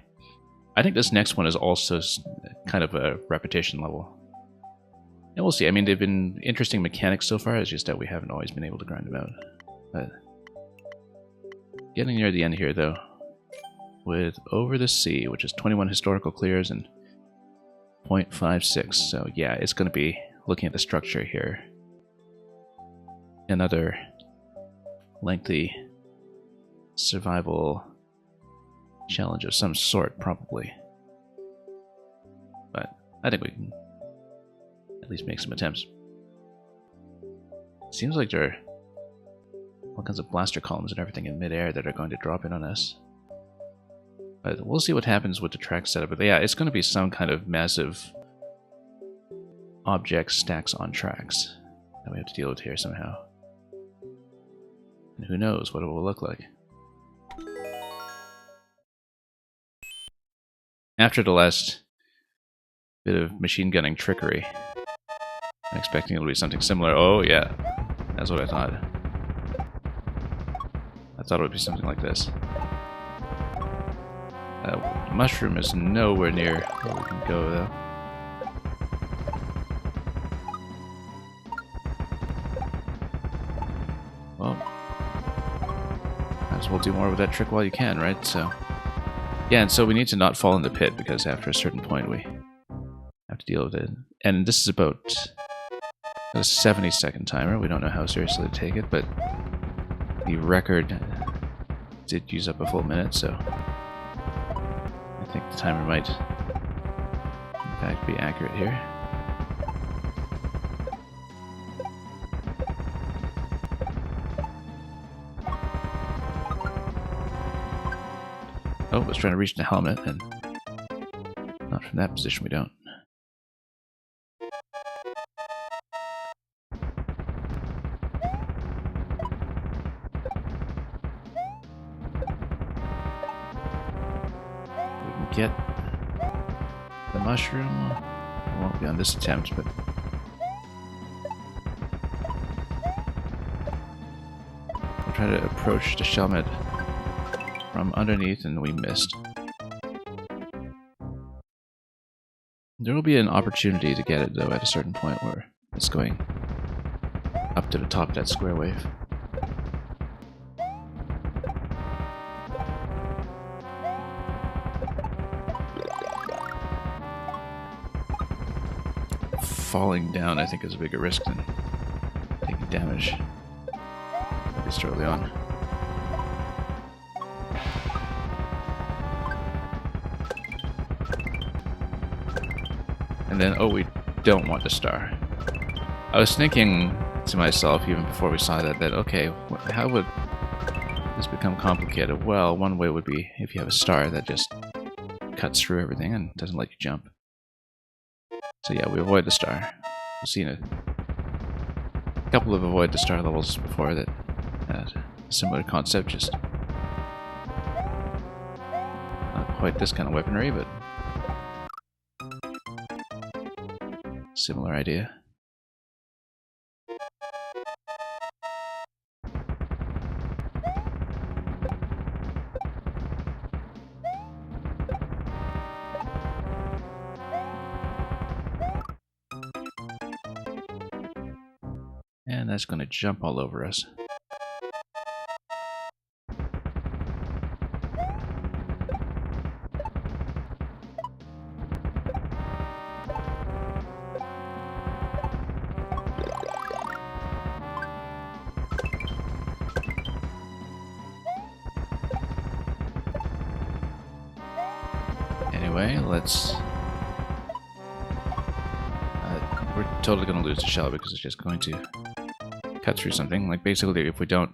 I think this next one is also kind of a repetition level. And we'll see. I mean, they've been interesting mechanics so far, it's just that we haven't always been able to grind them out. But getting near the end here, though, with Over the Sea, which is 21 historical clears and 0.56. So yeah, it's going to be looking at the structure here. Another lengthy survival challenge of some sort, probably. But I think we can at least make some attempts. Seems like there are all kinds of blaster columns and everything in midair that are going to drop in on us. But we'll see what happens with the track setup. But yeah, it's going to be some kind of massive object stacks on tracks that we have to deal with here somehow. And who knows what it will look like. After the last bit of machine gunning trickery, I'm expecting it'll be something similar. Oh yeah, that's what I thought. I thought it would be something like this. Mushroom is nowhere near where we can go, though. Well, might as well do more with that trick while you can, right? So, yeah, and so we need to not fall in the pit, because after a certain point we have to deal with it. And this is about a 70-second timer. We don't know how seriously to take it, but the record did use up a full minute, so I think the timer might in fact be accurate here. Oh, I was trying to reach the helmet, and not from that position we don't. Get the mushroom. It won't be on this attempt, but we'll try to approach the Shelmet from underneath, and we missed. There will be an opportunity to get it, though, at a certain point where it's going up to the top of that square wave. Falling down, I think, is a bigger risk than taking damage, at least early on. And then, oh, we don't want the star. I was thinking to myself, even before we saw that, okay, how would this become complicated? Well, one way would be if you have a star that just cuts through everything and doesn't let you jump. So yeah, we avoid the star. We've seen a couple of avoid the star levels before that had a similar concept, just not quite this kind of weaponry, but similar idea. And that's going to jump all over us. Anyway, let's... we're totally going to lose the shell because it's just going to cut through something. Like, basically, if we don't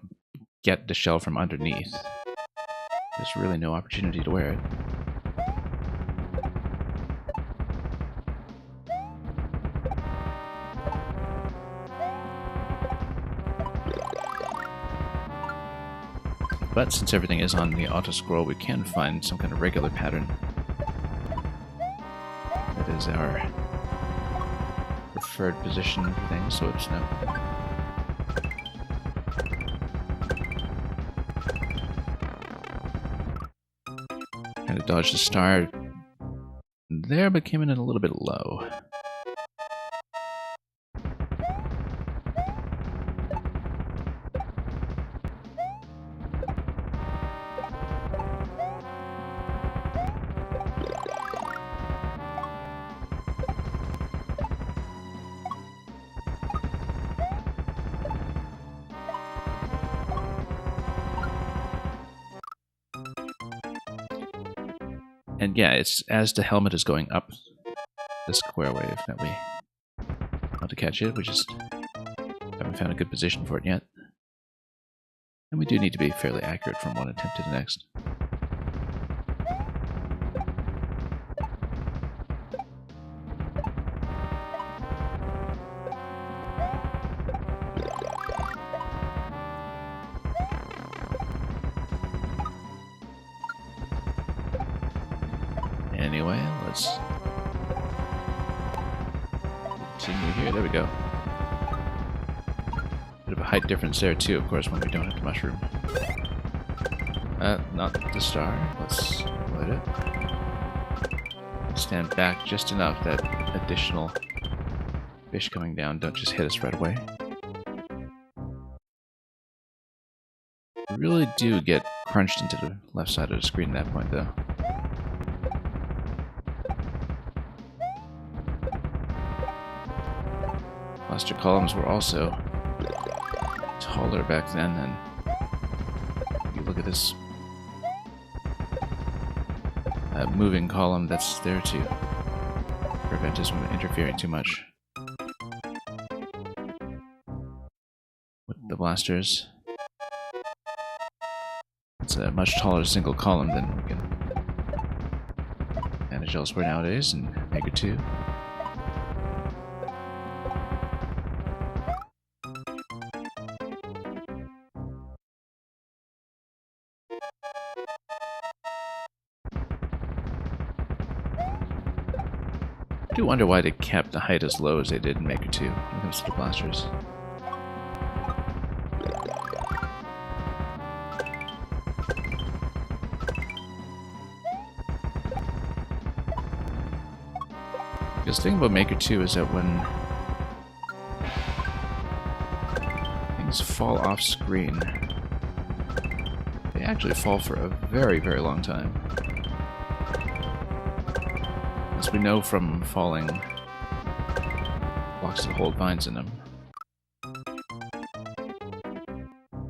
get the shell from underneath, there's really no opportunity to wear it. But since everything is on the auto-scroll, we can find some kind of regular pattern. That is our preferred position for things, so it's no... Kind of dodged the star there, but came in a little bit low. And yeah, it's as the helmet is going up the square wave that we want to catch it. We just haven't found a good position for it yet. And we do need to be fairly accurate from one attempt to the next. Anyway, let's continue here. There we go. Bit of a height difference there too, of course, when we don't have the mushroom. Not the star. Let's avoid it. Stand back just enough that additional fish coming down don't just hit us right away. We really do get crunched into the left side of the screen at that point, though. Blaster columns were also taller back then, and you look at this moving column that's there to prevent us from interfering too much with the blasters. It's a much taller single column than we can manage elsewhere nowadays in Mega 2. I do wonder why they kept the height as low as they did in Mega 2 when it comes to the blasters. Because the thing about Maker 2 is that when things fall off screen, they actually fall for a very, very long time. As we know from falling blocks that hold vines in them.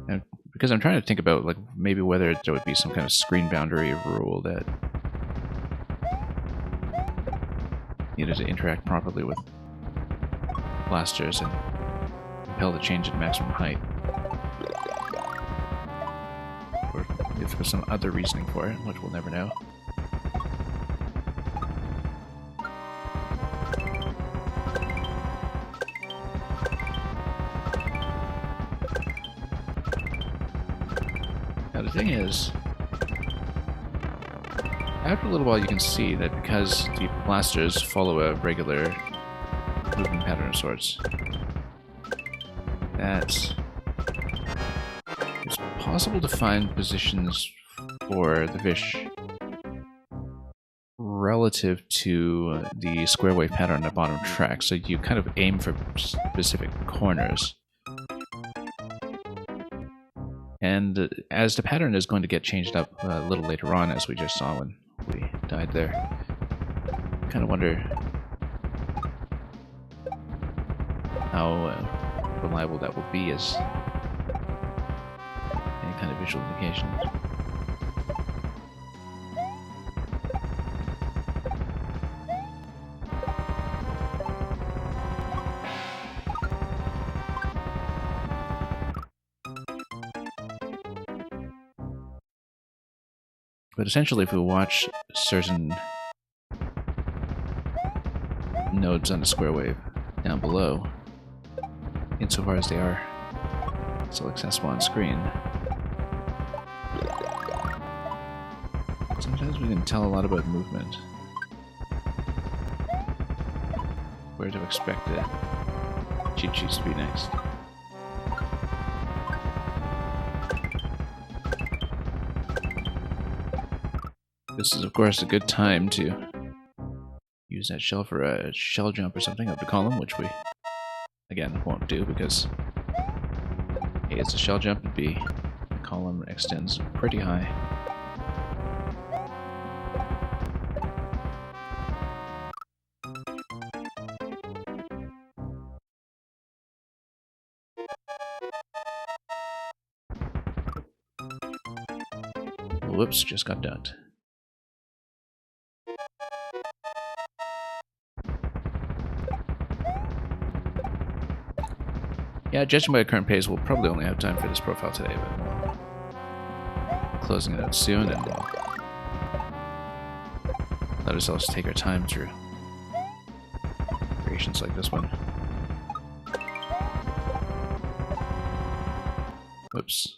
And because I'm trying to think about, like, maybe whether there would be some kind of screen boundary rule that needed to interact properly with blasters and compel the change in maximum height. Or if there's some other reasoning for it, which we'll never know. Now the thing is, after a little while you can see that because the blasters follow a regular movement pattern of sorts, that it's possible to find positions for the fish relative to the square wave pattern on the bottom track, so you kind of aim for specific corners. And as the pattern is going to get changed up a little later on, as we just saw when we died there, I kind of wonder how reliable that will be as any kind of visual indication. But essentially, if we watch certain nodes on the square wave down below, insofar as they are still accessible on screen, sometimes we can tell a lot about movement. Where to expect the cheat sheets to be next. This is, of course, a good time to use that shell for a shell jump or something up the column, which we, again, won't do because A, it's a shell jump, and B, the column extends pretty high. Whoops, just got ducked. Yeah, judging by current pace, we'll probably only have time for this profile today, but we'll be closing it out soon, and we'll let ourselves take our time through creations like this one. Whoops.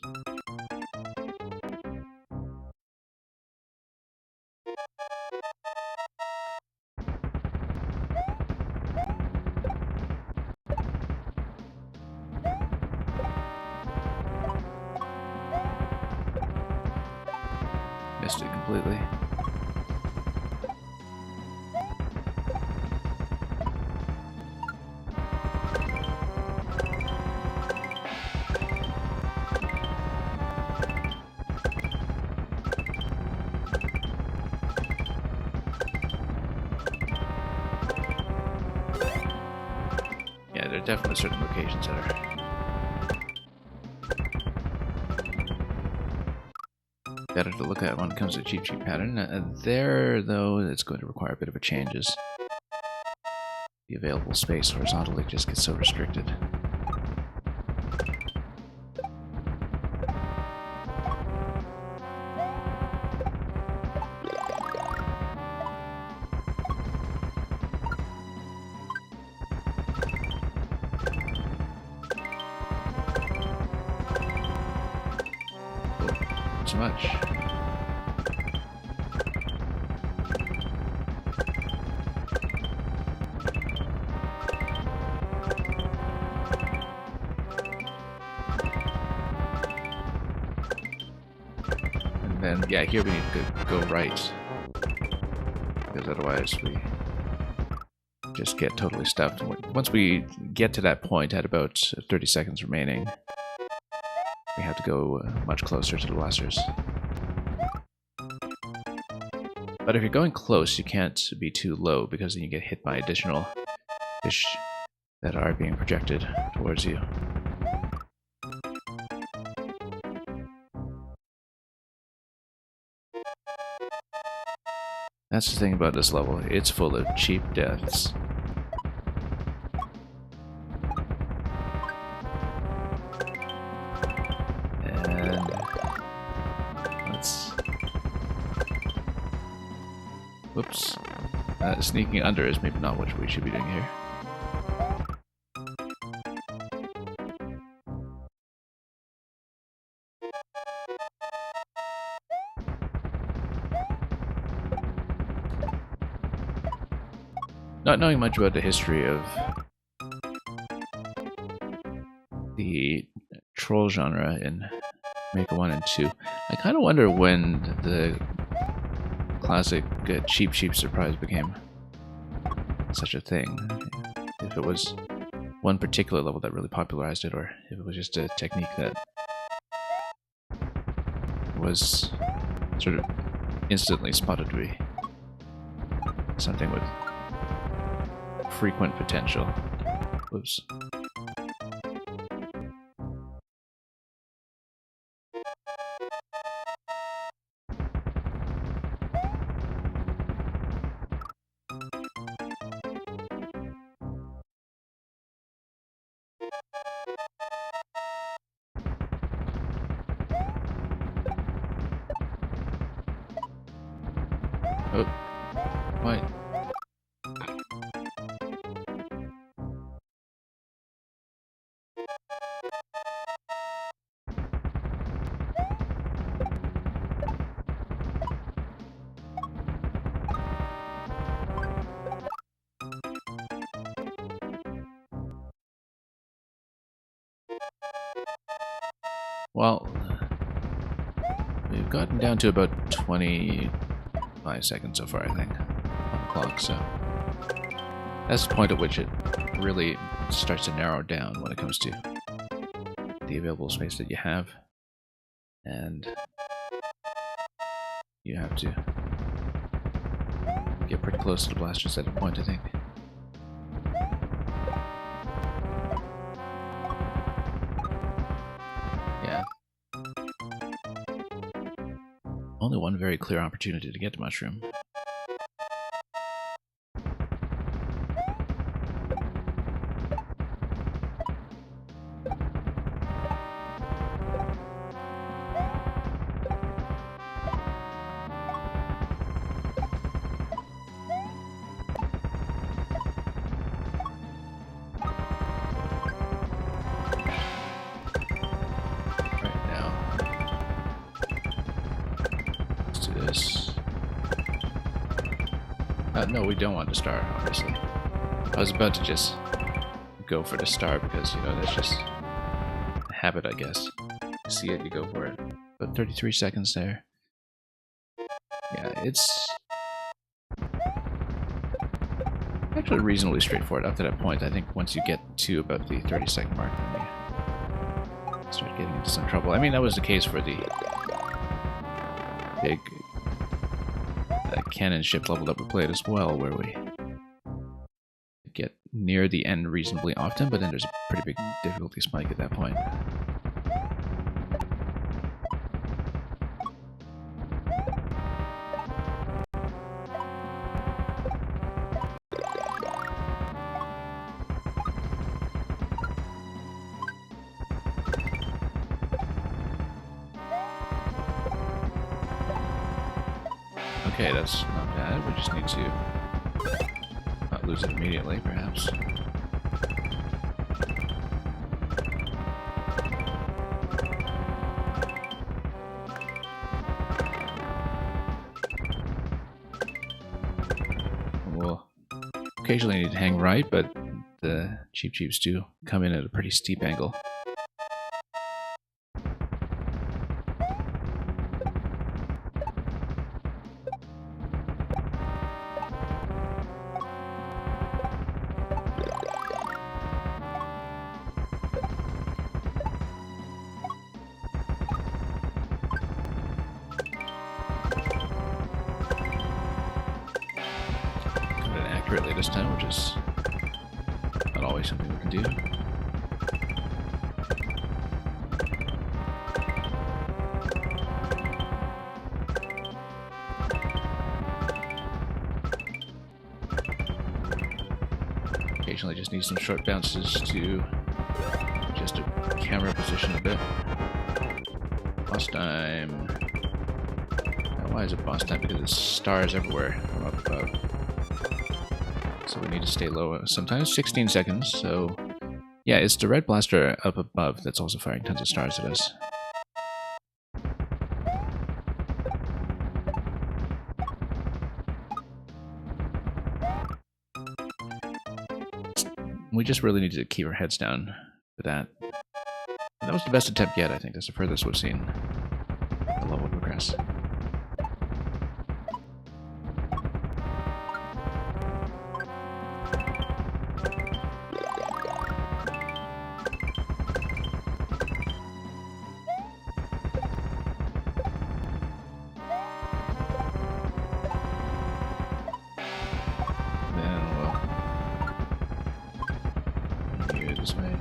Missed it completely. Yeah, there are definitely certain locations that are better to look at when it comes to cheat sheet pattern. There, though, it's going to require a bit of a change as the available space horizontally just gets so restricted. Too much. And then, yeah, here we need to go right, because otherwise we just get totally stuffed. Once we get to that point at about 30 seconds remaining, we have to go much closer to the blasters. But if you're going close, you can't be too low because then you get hit by additional fish that are being projected towards you. That's the thing about this level, it's full of cheap deaths. And let's... Whoops. Sneaking under is maybe not what we should be doing here. Not knowing much about the history of the troll genre in Maker 1 and 2, I kind of wonder when the classic cheap surprise became such a thing. If it was one particular level that really popularized it, or if it was just a technique that was sort of instantly spotted to be something with frequent potential. Oops. Oh, why? Well, we've gotten down to about 25 seconds so far, I think, on the clock, so that's the point at which it really starts to narrow down when it comes to the available space that you have, and you have to get pretty close to the blasters at a point, I think. Yeah. Only one very clear opportunity to get to Mushroom. No, we don't want the star, obviously. I was about to just go for the star because, you know, that's just a habit, I guess. You see it, you go for it. But 33 seconds there. Yeah, it's actually reasonably straightforward up to that point. I think once you get to about the 30-second mark, then you start getting into some trouble. I mean, that was the case for the big cannon ship level that we played as well, where we get near the end reasonably often, but then there's a pretty big difficulty spike at that point. Okay, that's not bad. We just need to not lose it immediately, perhaps. We'll occasionally need to hang right, but the cheeps do come in at a pretty steep angle. accurately this time, which is not always something we can do. Occasionally just need some short bounces to adjust the camera position a bit. Boss time. Now, why is it boss time? Because it's stars everywhere from up above. So we need to stay low. Sometimes 16 seconds, so... Yeah, it's the red blaster up above that's also firing tons of stars at us. We just really need to keep our heads down for that. That was the best attempt yet, I think. That's the furthest we've seen the level progress. This way.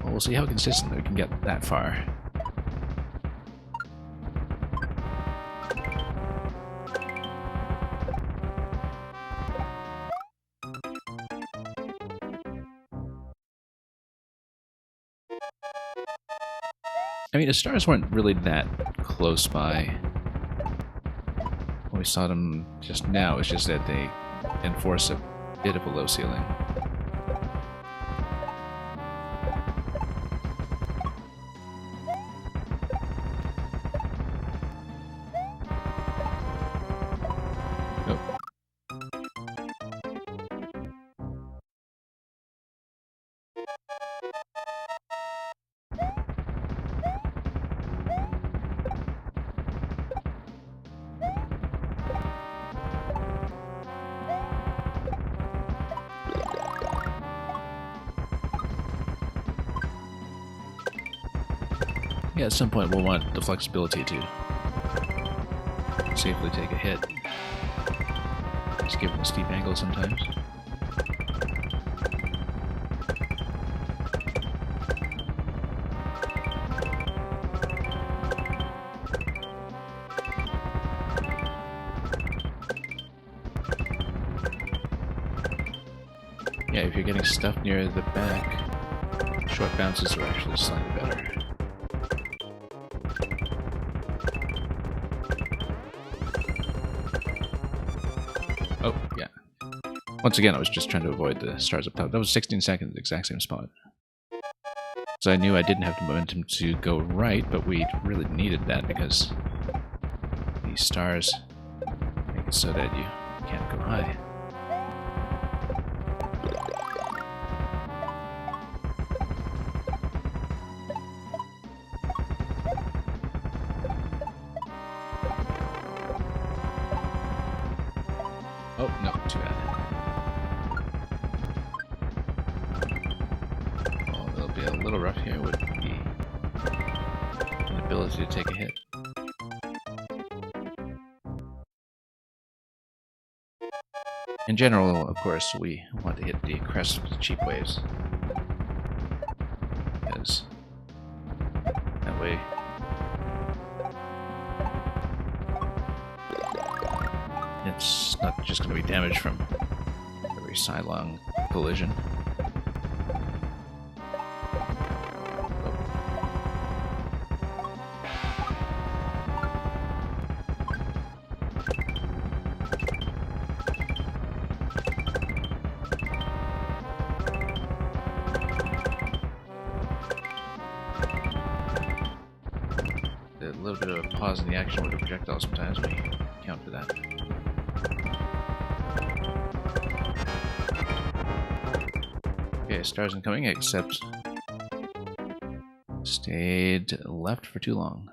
Well, we'll see how consistently we can get that far. I mean, the stars weren't really that close by when we saw them just now. It's just that they enforce a bit of a low ceiling. Oh. Yeah, at some point we'll want the flexibility to safely take a hit. Just given the steep angle sometimes. Yeah, if you're getting stuff near the back, short bounces are actually slightly better. Oh, yeah. Once again, I was just trying to avoid the stars up top. That was 16 seconds, the exact same spot. So I knew I didn't have the momentum to go right, but we really needed that because these stars make it so that you can't go high. Oh, no, too bad. Oh, it'll be a little rough here with the inability to take a hit. In general, of course, we want to hit the crest of the cheap waves. Because that way it's not just going to be damage from every sidelong collision. A little bit of a pause in the action with the projectile sometimes we account for that. Okay, stars incoming, except stayed left for too long.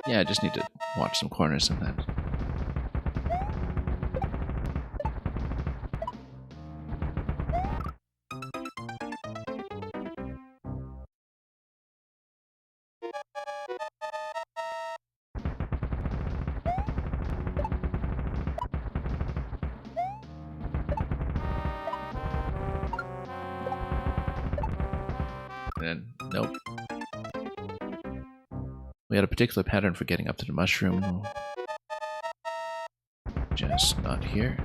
Yeah, I just need to watch some corners sometimes. And then, nope. We had a particular pattern for getting up to the mushroom. Just not here.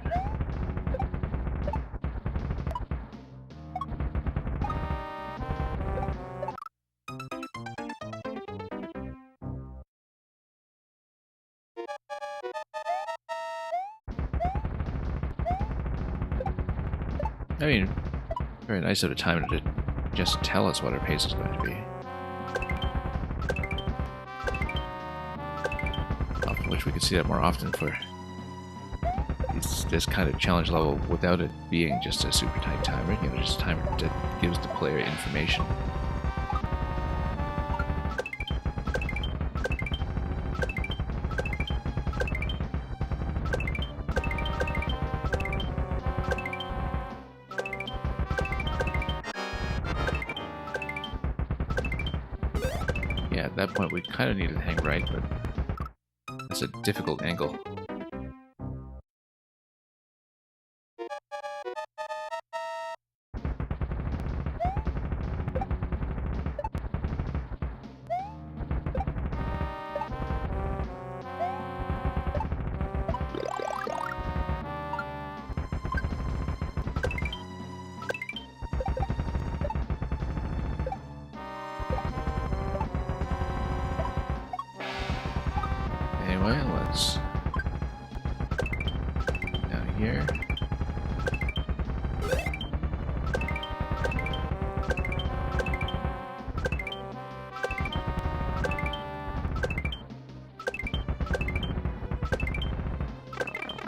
I mean, very nice of the timer to just tell us what our pace is going to be. Wish we could see that more often for this kind of challenge level without it being just a super tight timer, you know, just a timer that gives the player information. Yeah, at that point we kind of needed to hang right, but it's a difficult angle. Anyway, let's down here.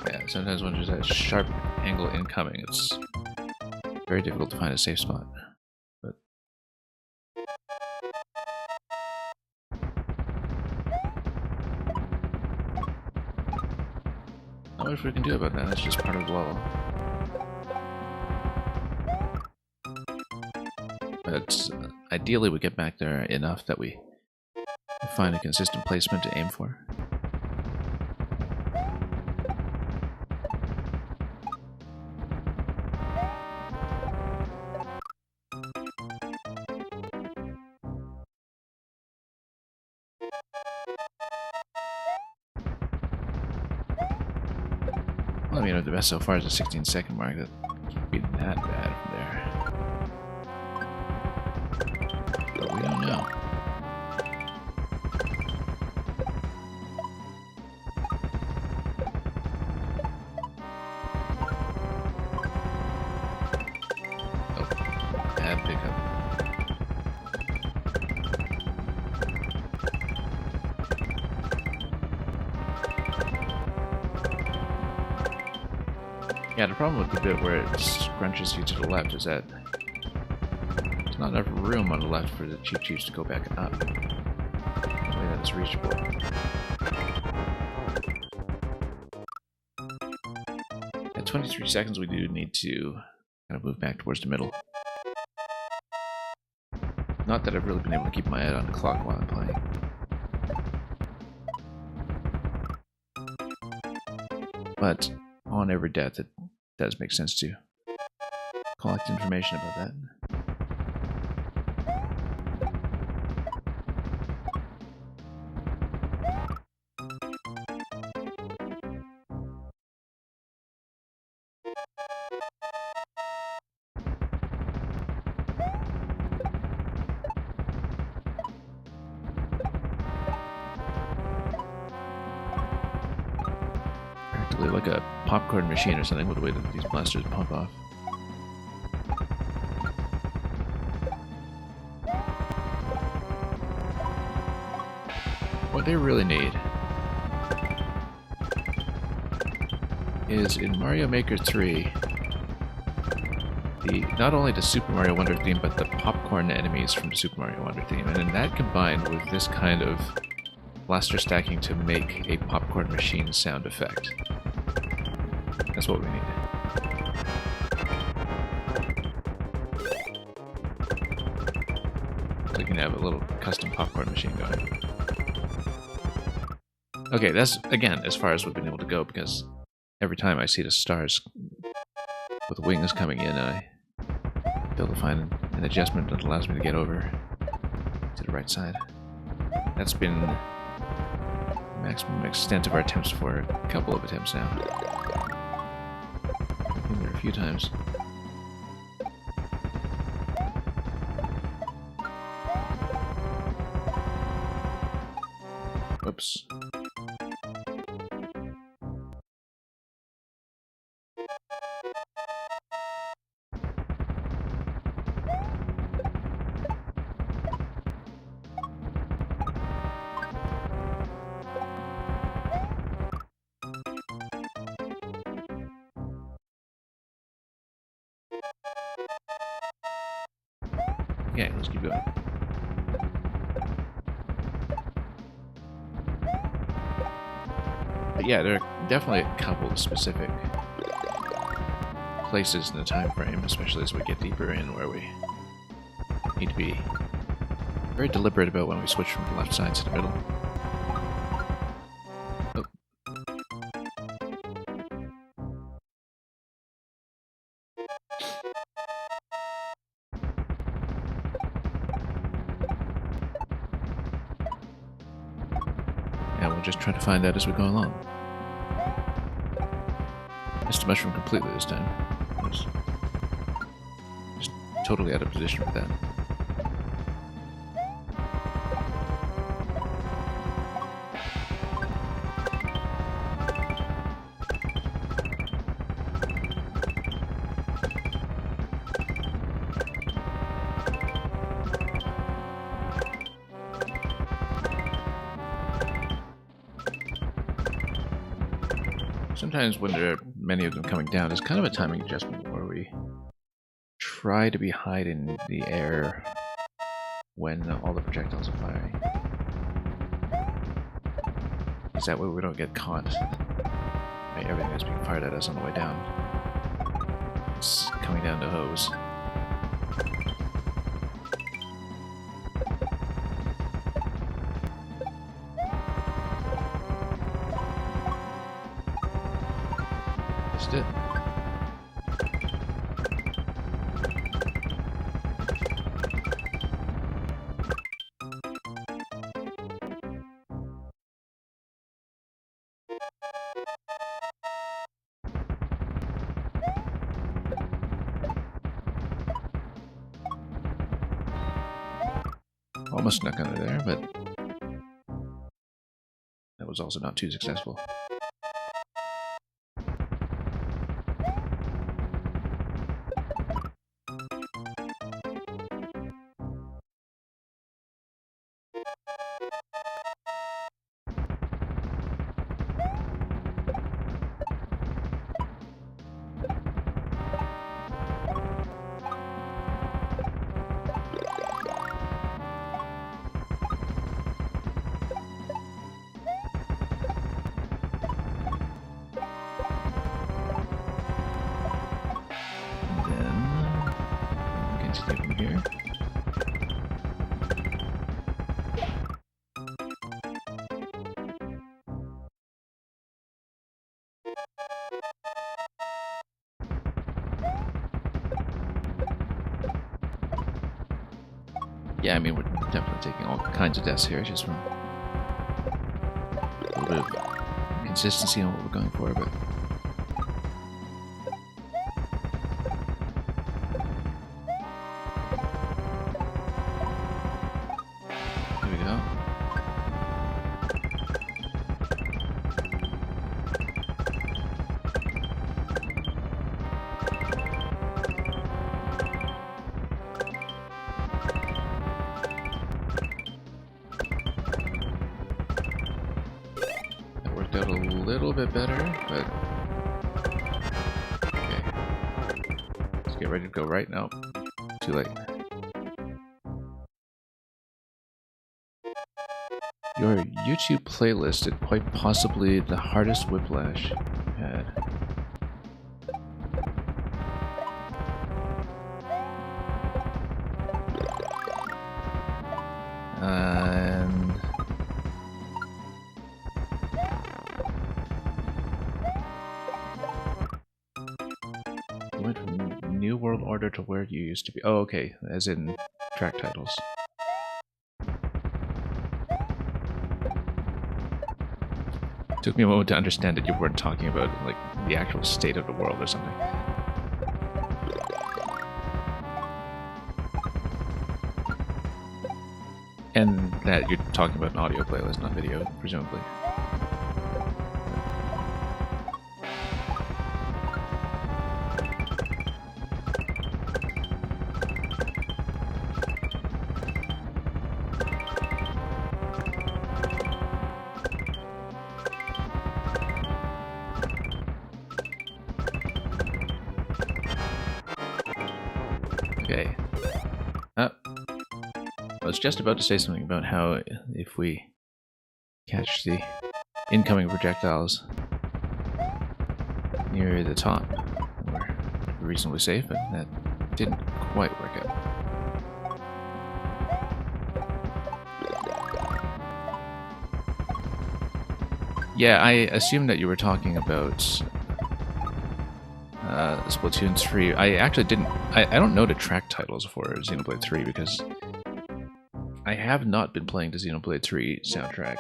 Yeah, sometimes when there's that sharp angle incoming, it's very difficult to find a safe spot. But not much we can do about that. That's just part of the level. But ideally, we get back there enough that we find a consistent placement to aim for. Well, I mean, the best so far is the 16-second mark. That can't be that bad from there. But we don't know. Oh, bad pickup. Yeah, the problem with the bit where it scrunches you to the left is that there's not enough room on the left for the Cheep Cheeps to go back up in a way that is reachable. At 23 seconds, we do need to kind of move back towards the middle. Not that I've really been able to keep my eye on the clock while I'm playing. But on every death, it does make sense to collect information about that. basically like a popcorn machine or something with the way that these blasters pump off. What they really need is in Mario Maker 3, not only the Super Mario Wonder theme, but the popcorn enemies from the Super Mario Wonder theme. And then that combined with this kind of blaster stacking to make a popcorn machine sound effect. That's what we need. So we can have a little custom popcorn machine going. Okay, that's, again, as far as we've been able to go, because every time I see the stars with wings coming in, I be able to find an adjustment that allows me to get over to the right side. That's been the maximum extent of our attempts for a couple of attempts now. I've been there a few times. Whoops. Okay, let's keep going. But yeah, there are definitely a couple of specific places in the time frame, especially as we get deeper in, where we need to be very deliberate about when we switch from the left side to the middle. Oh. And we'll just try to find that as we go along. Missed the mushroom completely this time. I was just totally out of position with that. Sometimes when there are many of them coming down, there's kind of a timing adjustment where we try to be hide in the air when all the projectiles are firing. Because that way we don't get caught by everything that's being fired at us on the way down. It's coming down to hose. Just it. Almost snuck under there, but that was also not too successful. Here. Yeah, I mean, we're definitely taking all kinds of deaths here, just from a little bit of consistency on what we're going for, but little bit better, but okay. Let's get ready to go right now. Too late. Your YouTube playlist is quite possibly the hardest whiplash you've had. You went from New World Order to where you used to be. Oh, okay, as in track titles. Took me a moment to understand that you weren't talking about like the actual state of the world or something. And that you're talking about an audio playlist, not video, presumably. Okay. I was just about to say something about how if we catch the incoming projectiles near the top, we're reasonably safe, but that didn't quite work out. Yeah, I assumed that you were talking about Splatoon 3. I actually didn't... I don't know the track titles for Xenoblade 3 because I have not been playing the Xenoblade 3 soundtrack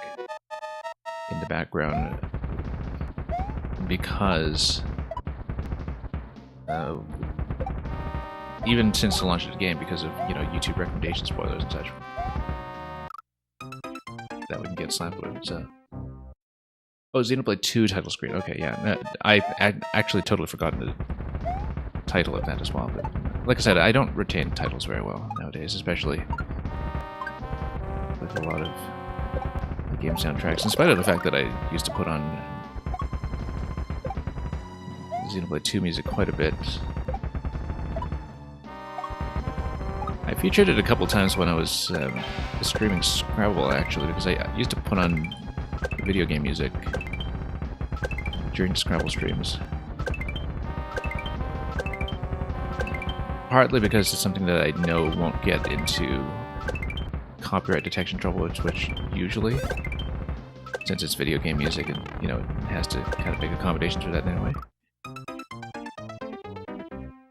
in the background because even since the launch of the game, because of, you know, YouTube recommendation spoilers and such that we can get slapped with. So, oh, Xenoblade 2 title screen. Okay, yeah, no, I actually totally forgotten the title of that as well. But like I said, I don't retain titles very well nowadays, especially with a lot of the game soundtracks, in spite of the fact that I used to put on Xenoblade 2 music quite a bit. I featured it a couple times when I was streaming Scrabble, actually, because I used to put on video game music during Scrabble streams. Partly because it's something that I know won't get into copyright detection trouble, which usually, since it's video game music, and you know, it has to kind of make accommodations for that anyway.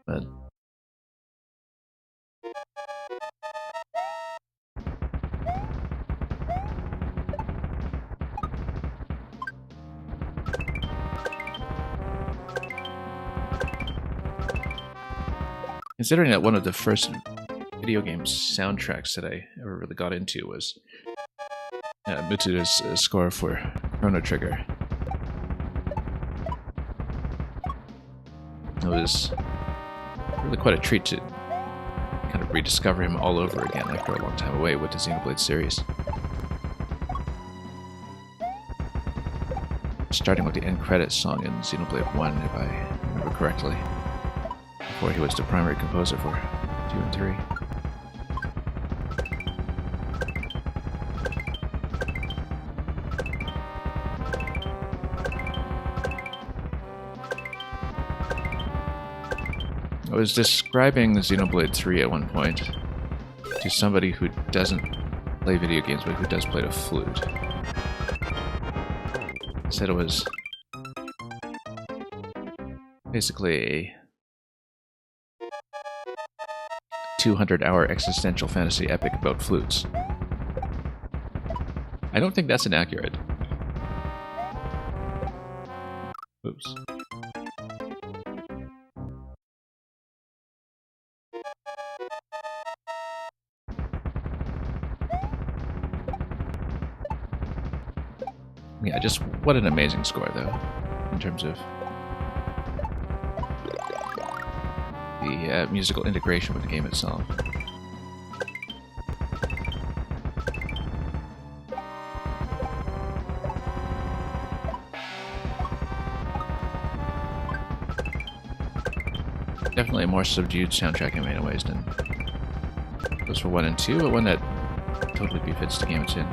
But considering that one of the first video game soundtracks that I ever really got into was Mitsuda's score for Chrono Trigger. It was really quite a treat to kind of rediscover him all over again after a long time away with the Xenoblade series. Starting with the end credits song in Xenoblade 1, if I remember correctly, before he was the primary composer for 2 and 3. I was describing Xenoblade 3 at one point to somebody who doesn't play video games, but who does play the flute. Said it was basically a 200-hour existential fantasy epic about flutes. I don't think that's inaccurate. Oops. Yeah, just what an amazing score, though, in terms of the musical integration with the game itself. Definitely a more subdued soundtrack in many ways than those for 1 and 2, but one that totally befits the game it's in.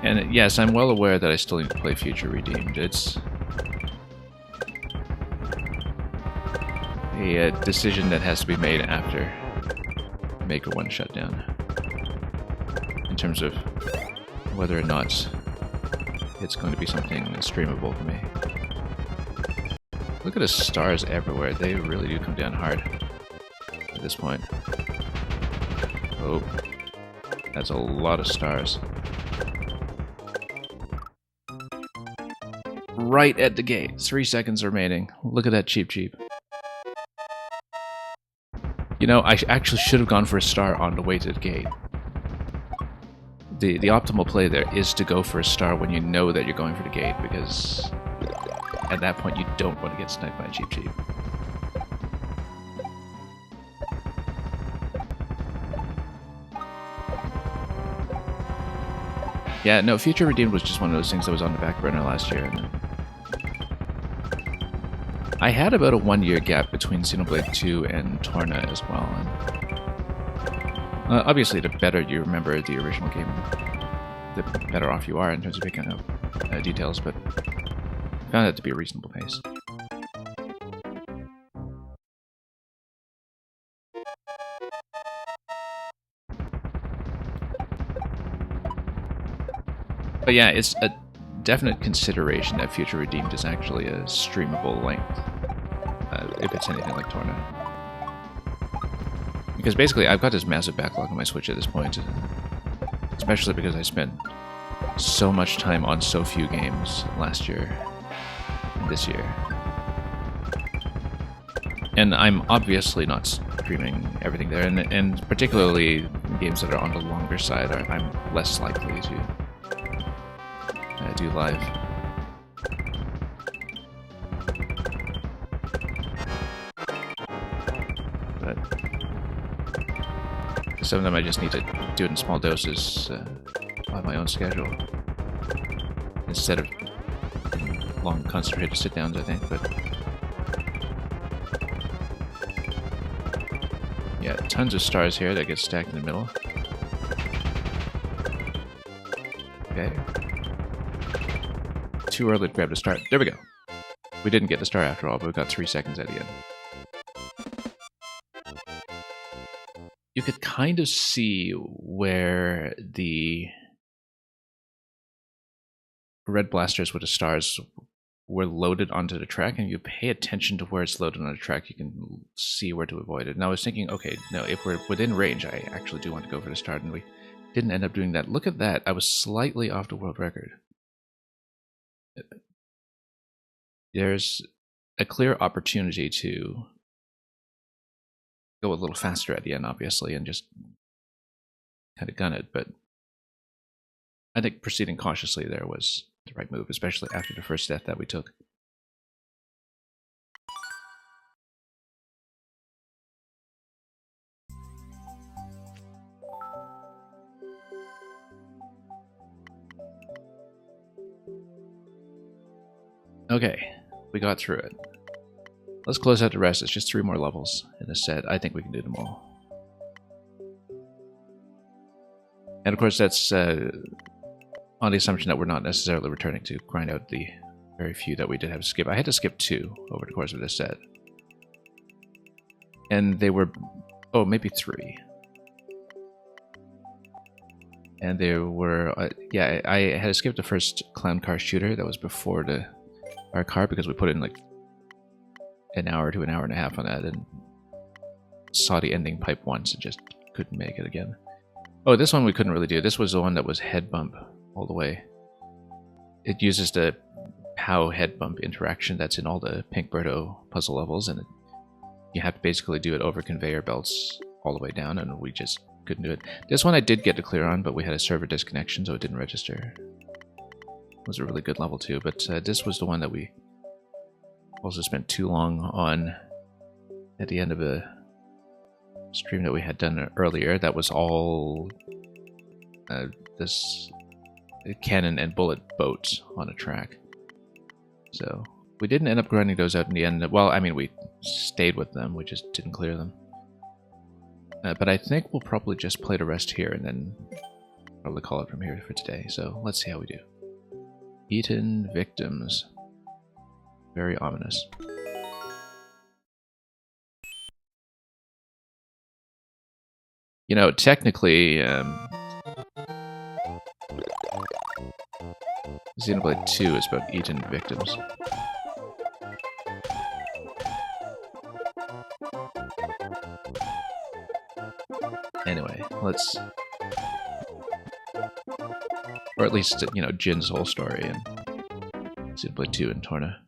And yes, I'm well aware that I still need to play Future Redeemed. It's a decision that has to be made after Maker 1 shut down, in terms of whether or not it's going to be something streamable for me. Look at the stars everywhere. They really do come down hard at this point. Oh, that's a lot of stars. Right at the gate. 3 seconds remaining. Look at that cheap. You know, I actually should have gone for a star on the way to the gate. The optimal play there is to go for a star when you know that you're going for the gate, because at that point you don't want to get sniped by cheap. Yeah, no, Future Redeemed was just one of those things that was on the back burner last year. And I had about a 1-year gap between Xenoblade 2 and Torna as well. And obviously, the better you remember the original game, the better off you are in terms of picking up details, but I found that to be a reasonable pace. But yeah, it's a definite consideration that Future Redeemed is actually a streamable length, if it's anything like Torna. Because basically, I've got this massive backlog on my Switch at this point, especially because I spent so much time on so few games last year and this year. And I'm obviously not streaming everything there, and particularly games that are on the longer side, I'm less likely to do live. But some of them I just need to do it in small doses on my own schedule instead of long concentrated sit downs, I think. But yeah, tons of stars here that get stacked in the middle. Okay. Too early to grab the star. There we go. We didn't get the star after all, but we got 3 seconds at the end. You could kind of see where the red blasters with the stars were loaded onto the track, and you pay attention to where it's loaded on the track, you can see where to avoid it. And I was thinking, okay, no, if we're within range, I actually do want to go for the star, and we didn't end up doing that. Look at that. I was slightly off the world record. There's a clear opportunity to go a little faster at the end, obviously, and just kind of gun it, but I think proceeding cautiously there was the right move, especially after the first death that we took. Okay, we got through it. Let's close out the rest. It's just 3 more levels in this set. I think we can do them all. And of course, that's on the assumption that we're not necessarily returning to grind out the very few that we did have to skip. I had to skip 2 over the course of this set. And they were... oh, maybe 3. And they were... yeah, I had to skip the first clown car shooter that was before our car, because we put in like an hour to an hour and a half on that and saw the ending pipe once and just couldn't make it again. Oh, this one we couldn't really do. This was the one that was head bump all the way. It uses the POW head bump interaction that's in all the Pink Birdo puzzle levels, and you have to basically do it over conveyor belts all the way down, and we just couldn't do it. This one I did get to clear on, but we had a server disconnection, so it didn't register. It was a really good level too, but this was the one that we also spent too long on at the end of a stream that we had done earlier. That was all this cannon and bullet boats on a track. So We didn't end up grinding those out in the end. Well, I mean, we stayed with them. We just didn't clear them. But I think we'll probably just play the rest here and then probably call it from here for today. So let's see how we do. Eaten victims. Very ominous. You know, technically, Xenoblade 2 is about eaten victims. Anyway, let's... Or at least, you know, Jin's whole story and Xenoblade 2 and Torna.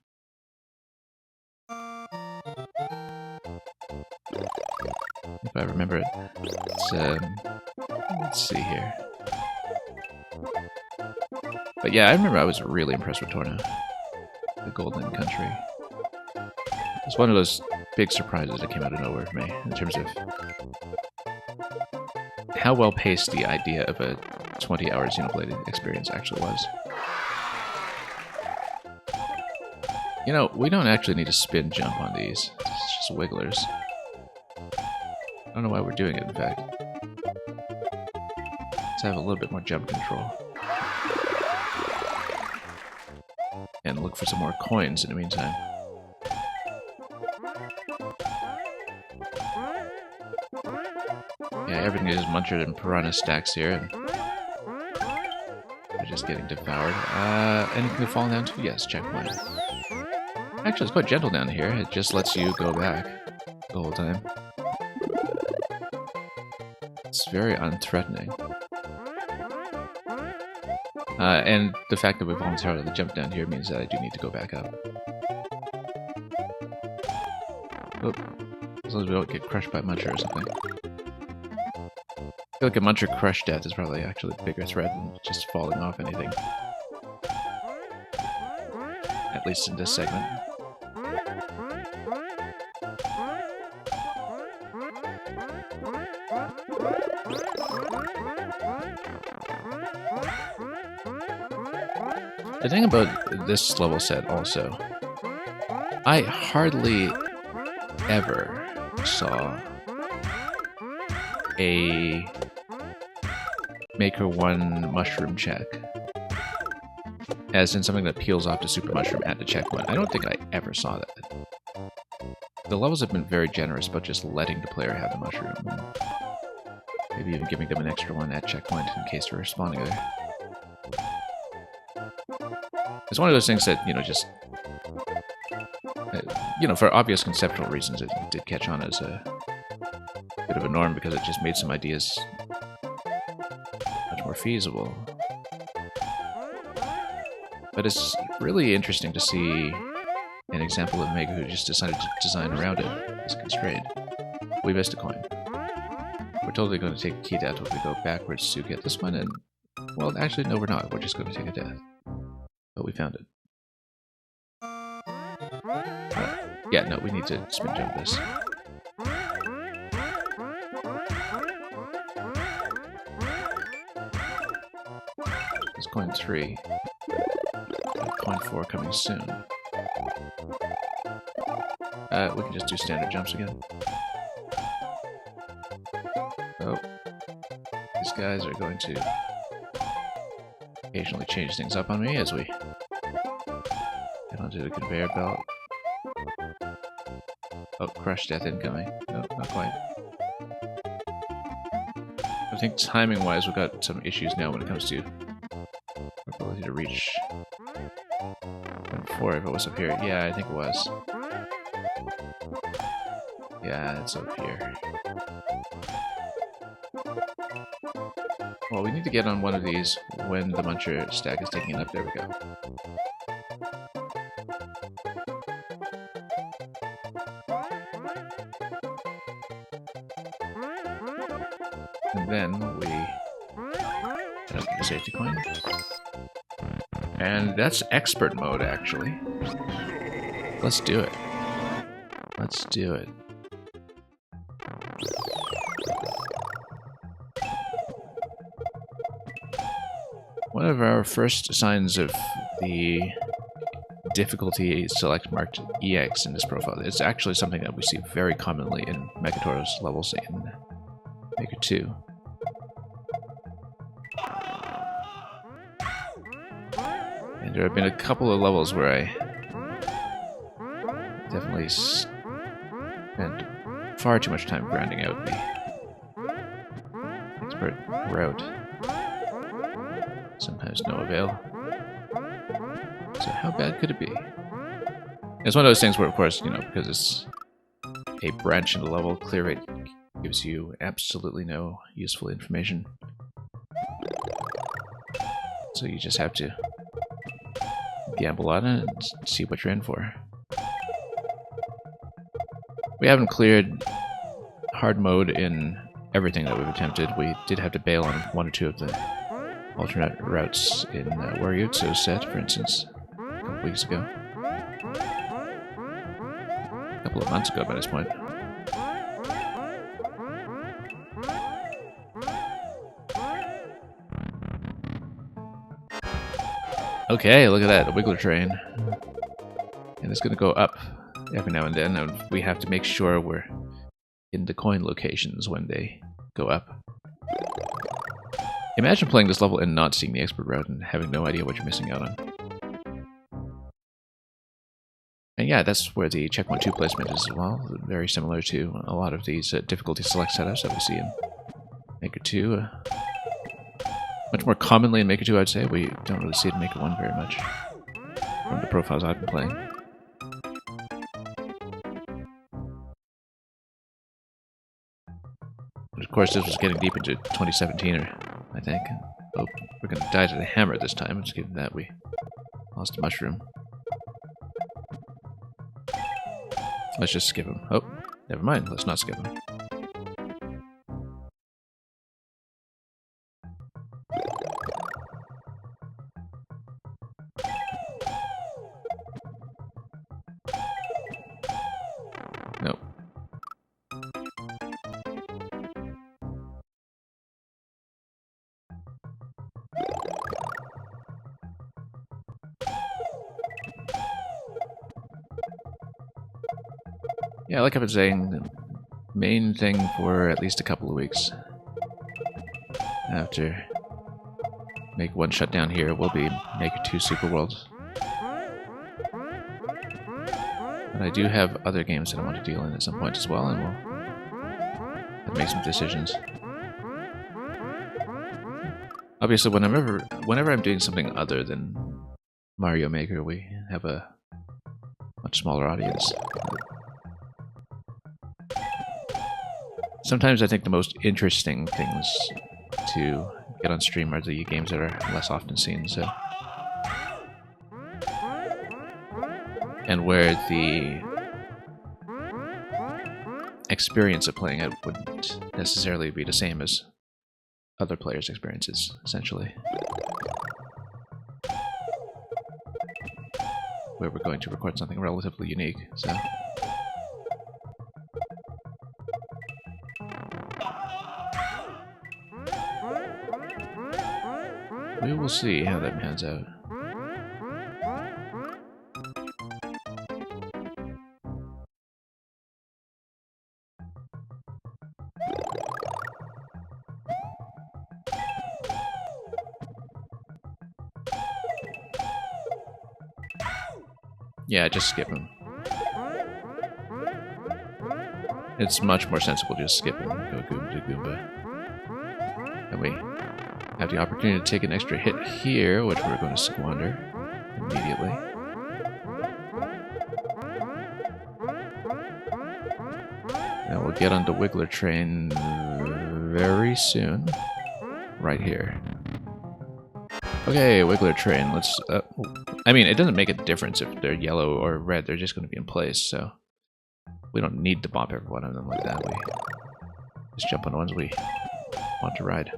If I remember it. Let's see here. But yeah, I remember I was really impressed with Torna. The Golden Country. It's one of those big surprises that came out of nowhere for me, in terms of how well paced the idea of a 20-hour Xenoblade experience actually was. You know, we don't actually need to spin jump on these. It's just wigglers. I don't know why we're doing it, in fact. Let's have a little bit more jump control. And look for some more coins in the meantime. Yeah, everything is Muncher and Piranha stacks here, and they're just getting devoured. Anything to fall down to? Yes, checkpoint. Actually, it's quite gentle down here. It just lets you go back the whole time. It's very unthreatening. And the fact that we voluntarily jumped down here means that I do need to go back up. Oh, as long as we don't get crushed by Muncher or something. I feel like a Muncher crush death is probably actually a bigger threat than just falling off anything. At least in this segment. The thing about this level set also, I hardly ever saw a Maker 1 mushroom check, as in something that peels off the super mushroom at the checkpoint. I don't think I ever saw that. The levels have been very generous about just letting the player have the mushroom, and maybe even giving them an extra one at checkpoint in case they're respawning there. It's one of those things that, you know, just... you know, for obvious conceptual reasons, it did catch on as a bit of a norm because it just made some ideas much more feasible. But it's really interesting to see an example of Mega who just decided to design around it as constrained. We missed a coin. We're totally going to take a key death if we go backwards to get this one, and... well, actually, no, we're not. We're just going to take a death. But we found it. Yeah, no, we need to spin jump this. It's coin 3. Coin 4 coming soon. We can just do standard jumps again. Oh. These guys are going to occasionally change things up on me as we get onto the conveyor belt. Oh, crush death incoming. No, not quite. I think timing-wise we've got some issues now when it comes to our ability to reach 4 if it was up here. Yeah, I think it was. Yeah, it's up here. Well, we need to get on one of these when the Muncher stack is taking it up. There we go. And then we get the safety coin. And that's expert mode, actually. Let's do it. Let's do it. One of our first signs of the difficulty select marked EX in this profile. It's actually something that we see very commonly in Magatoro's levels in Maker 2. And there have been a couple of levels where I definitely spent far too much time grinding out the expert route. Sometimes no avail. So how bad could it be? It's one of those things where, of course, you know, because it's a branch in the level, clear rate gives you absolutely no useful information. So you just have to gamble on it and see what you're in for. We haven't cleared hard mode in everything that we've attempted. We did have to bail on one or two of the alternate routes in Waryutsu's set, for instance, a couple weeks ago. A couple of months ago by this point. Okay, look at that, a wiggler train. And it's gonna go up every now and then, and we have to make sure we're in the coin locations when they go up. Imagine playing this level and not seeing the expert route and having no idea what you're missing out on. And yeah, that's where the checkpoint 2 placement is as well. Very similar to a lot of these difficulty select setups that we see in Maker 2. Much more commonly in Maker 2, I'd say. We don't really see it in Maker 1 very much, from the profiles I've been playing. But of course, this was getting deep into 2017, I think. Oh, we're going to die to the hammer this time. Just given that we lost a mushroom. Let's just skip him. Oh, never mind. Let's not skip him. Nope. Yeah, like I've been saying, the main thing for at least a couple of weeks after Maker 1 shut down here will be Maker 2 Super World. But I do have other games that I want to deal in at some point as well, and we'll have to make some decisions. Obviously, whenever I'm doing something other than Mario Maker, we have a much smaller audience. Sometimes I think the most interesting things to get on stream are the games that are less often seen, so. And where the experience of playing it wouldn't necessarily be the same as other players' experiences, essentially. Where we're going to record something relatively unique, so. We will see how that pans out. Yeah, just skip him. It's much more sensible to just skip him and go Goomba to Goomba. And we have the opportunity to take an extra hit here, which we're going to squander immediately. And we'll get on the Wiggler train very soon. Right here. Okay, Wiggler train, let's... I mean, it doesn't make a difference if they're yellow or red, they're just going to be in place, so... We don't need to bump every one of them like that. We just jump on the ones we want to ride.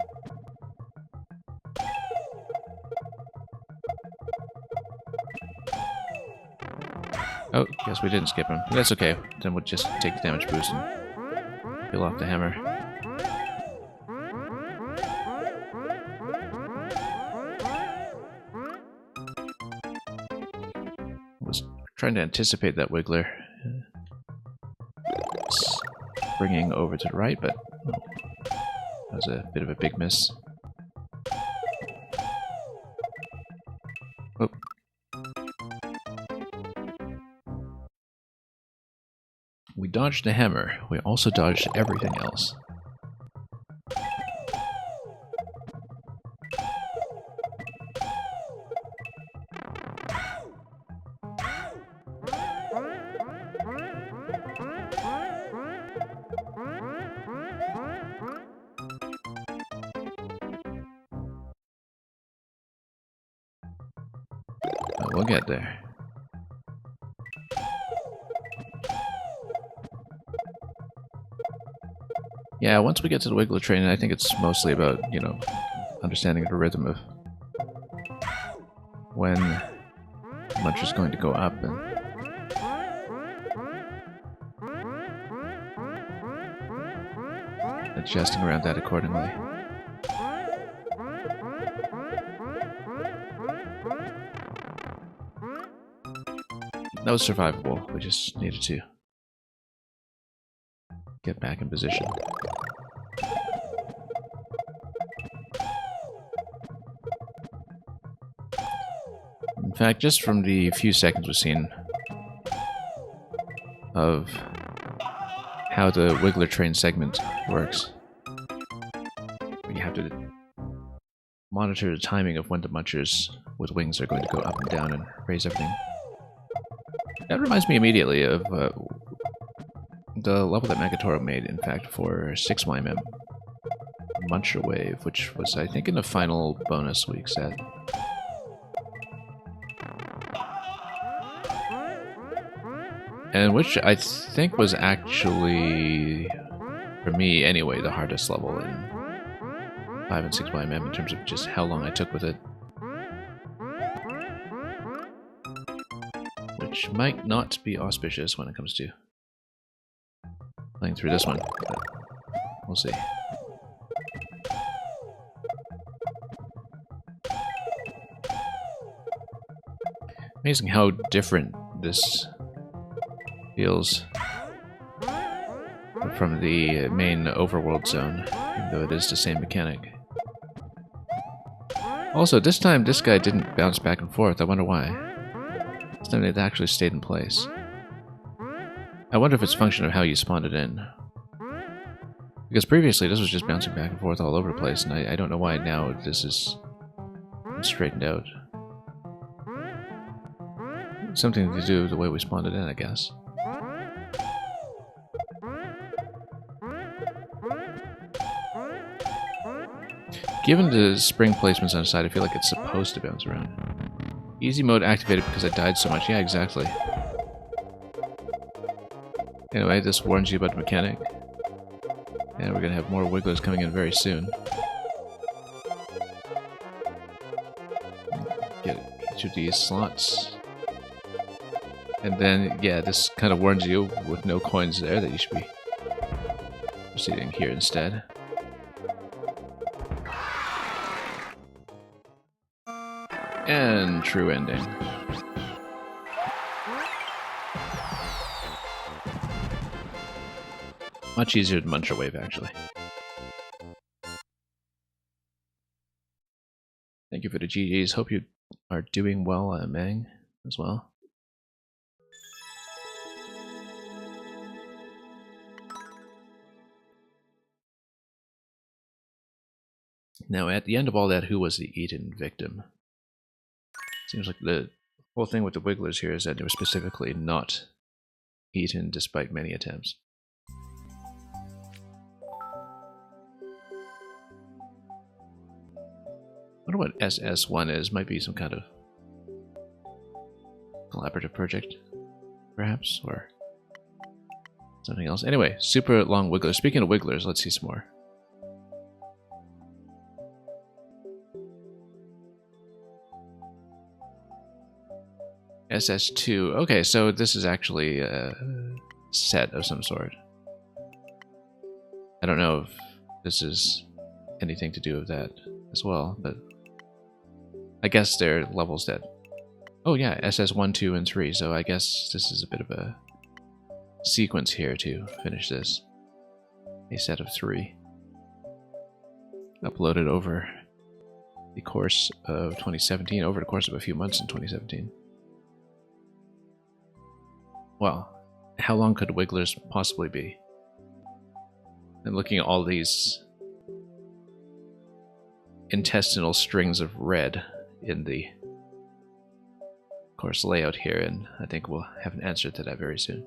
Oh, guess we didn't skip him. That's okay. Then we'll just take the damage boost and peel off the hammer. We'll trying to anticipate that wiggler. Bringing over to the right, but that was a bit of a big miss. Oh. We dodged the hammer. We also dodged everything else. We'll get there. Yeah, once we get to the wiggler train, I think it's mostly about, you know, understanding the rhythm of when Muncher's going to go up and adjusting around that accordingly. That was survivable. We just needed to get back in position. In fact, just from the few seconds we've seen of how the wiggler train segment works, you have to monitor the timing of when the munchers with wings are going to go up and down and raise everything. That reminds me immediately of the level that Magatoro made, in fact, for 6YMM Muncher Wave, which was, I think, in the final bonus week set. And which I think was actually, for me anyway, the hardest level in 5 and 6YMM in terms of just how long I took with it. Which might not be auspicious when it comes to playing through this one, but we'll see. Amazing how different this feels from the main overworld zone, even though it is the same mechanic. Also, this time this guy didn't bounce back and forth. I wonder why. This time it actually stayed in place. I wonder if it's a function of how you spawned it in. Because previously this was just bouncing back and forth all over the place, and I don't know why now this is straightened out. Something to do with the way we spawned it in, I guess. Given the spring placements on the side, I feel like it's supposed to bounce around. Easy mode activated because I died so much. Yeah, exactly. Anyway, this warns you about the mechanic. And we're going to have more wigglers coming in very soon. Get each of these slots. And then, yeah, this kind of warns you with no coins there that you should be proceeding here instead. And true ending. Much easier than Muncher Wave, actually. Thank you for the GGs. Hope you are doing well, Mang, as well. Now, at the end of all that, who was the eaten victim? Seems like the whole thing with the wigglers here is that they were specifically not eaten despite many attempts. I wonder what SS1 is. Might be some kind of collaborative project, perhaps, or something else. Anyway, super long wigglers. Speaking of wigglers, let's see some more. SS2. Okay, so this is actually a set of some sort. I don't know if this is anything to do with that as well, but I guess they're levels that... Oh yeah, SS1, 2, and 3, so I guess this is a bit of a sequence here to finish this. A set of 3. Uploaded over the course of 2017, over the course of a few months in 2017. Well, how long could Wigglers possibly be? And looking at all these intestinal strings of red in the course layout here, and I think we'll have an answer to that very soon.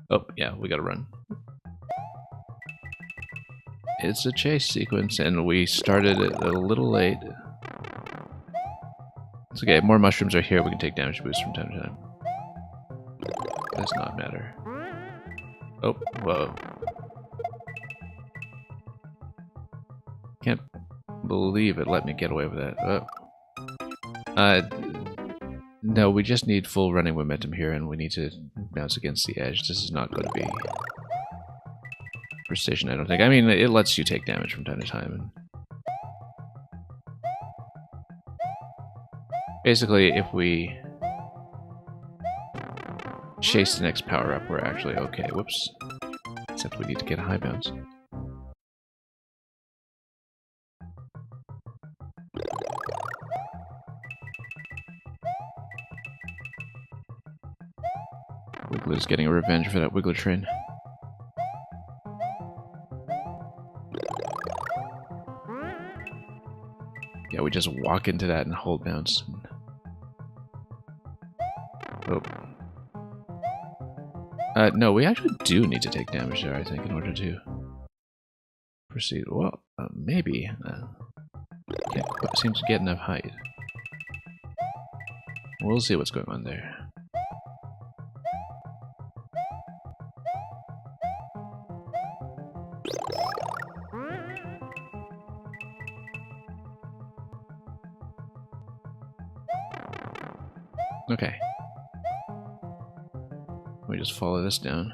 Oh, yeah, we gotta run. It's a chase sequence, and we started it a little late. It's okay, more mushrooms are here, we can take damage boosts from time to time. Does not matter. Oh, whoa. Can't believe it let me get away with that. Oh. No, we just need full running momentum here, and we need to bounce against the edge. This is not going to be precision, I don't think. I mean, it lets you take damage from time to time. And basically, if we chase the next power-up, we're actually okay. Whoops. Except we need to get a high bounce. Wiggler's getting a revenge for that Wiggler train. Yeah, we just walk into that and hold bounce. Oh. No, we actually do need to take damage there, I think, in order to proceed. Well, maybe. Can't quite seem to get enough height. We'll see what's going on there. Okay. We just follow this down.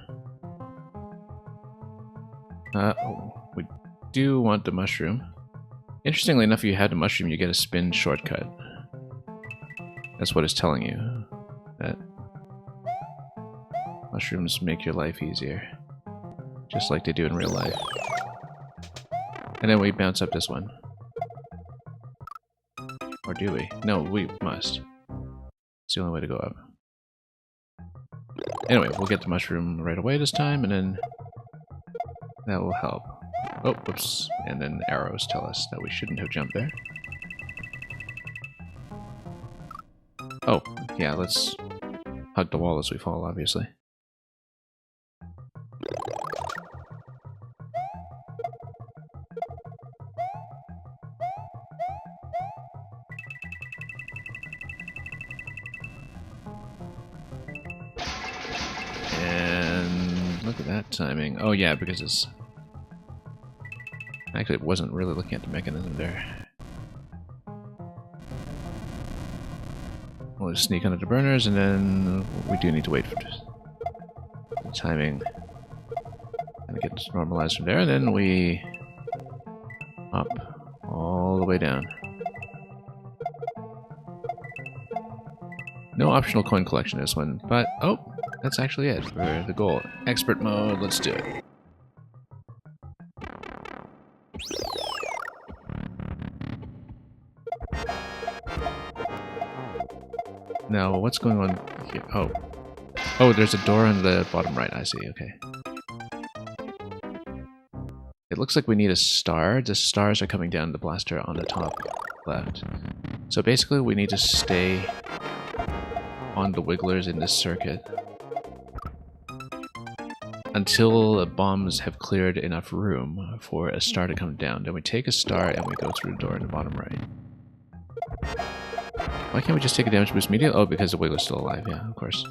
We do want the mushroom. Interestingly enough, if you had the mushroom, you get a spin shortcut. That's what it's telling you. That mushrooms make your life easier. Just like they do in real life. And then we bounce up this one. Or do we? No, we must. It's the only way to go up. Anyway, we'll get the mushroom right away this time, and then that will help. Oh, whoops. And then the arrows tell us that we shouldn't have jumped there. Oh, yeah, let's hug the wall as we fall, obviously. And look at that timing. Oh yeah, because it's... Actually, it wasn't really looking at the mechanism there. We'll just sneak under the burners, and then we do need to wait for the timing and get this normalized from there, and then we up all the way down. No optional coin collection in this one, but oh, that's actually it for the goal. Expert mode, let's do it. Now, what's going on here? Oh. Oh, there's a door on the bottom right, I see, okay. It looks like we need a star. The stars are coming down the blaster on the top left. So basically we need to stay on the wigglers in this circuit until the bombs have cleared enough room for a star to come down. Then we take a star and we go through the door in the bottom right. Why can't we just take a damage boost immediately? Oh, because the wiggler's still alive, yeah, of course.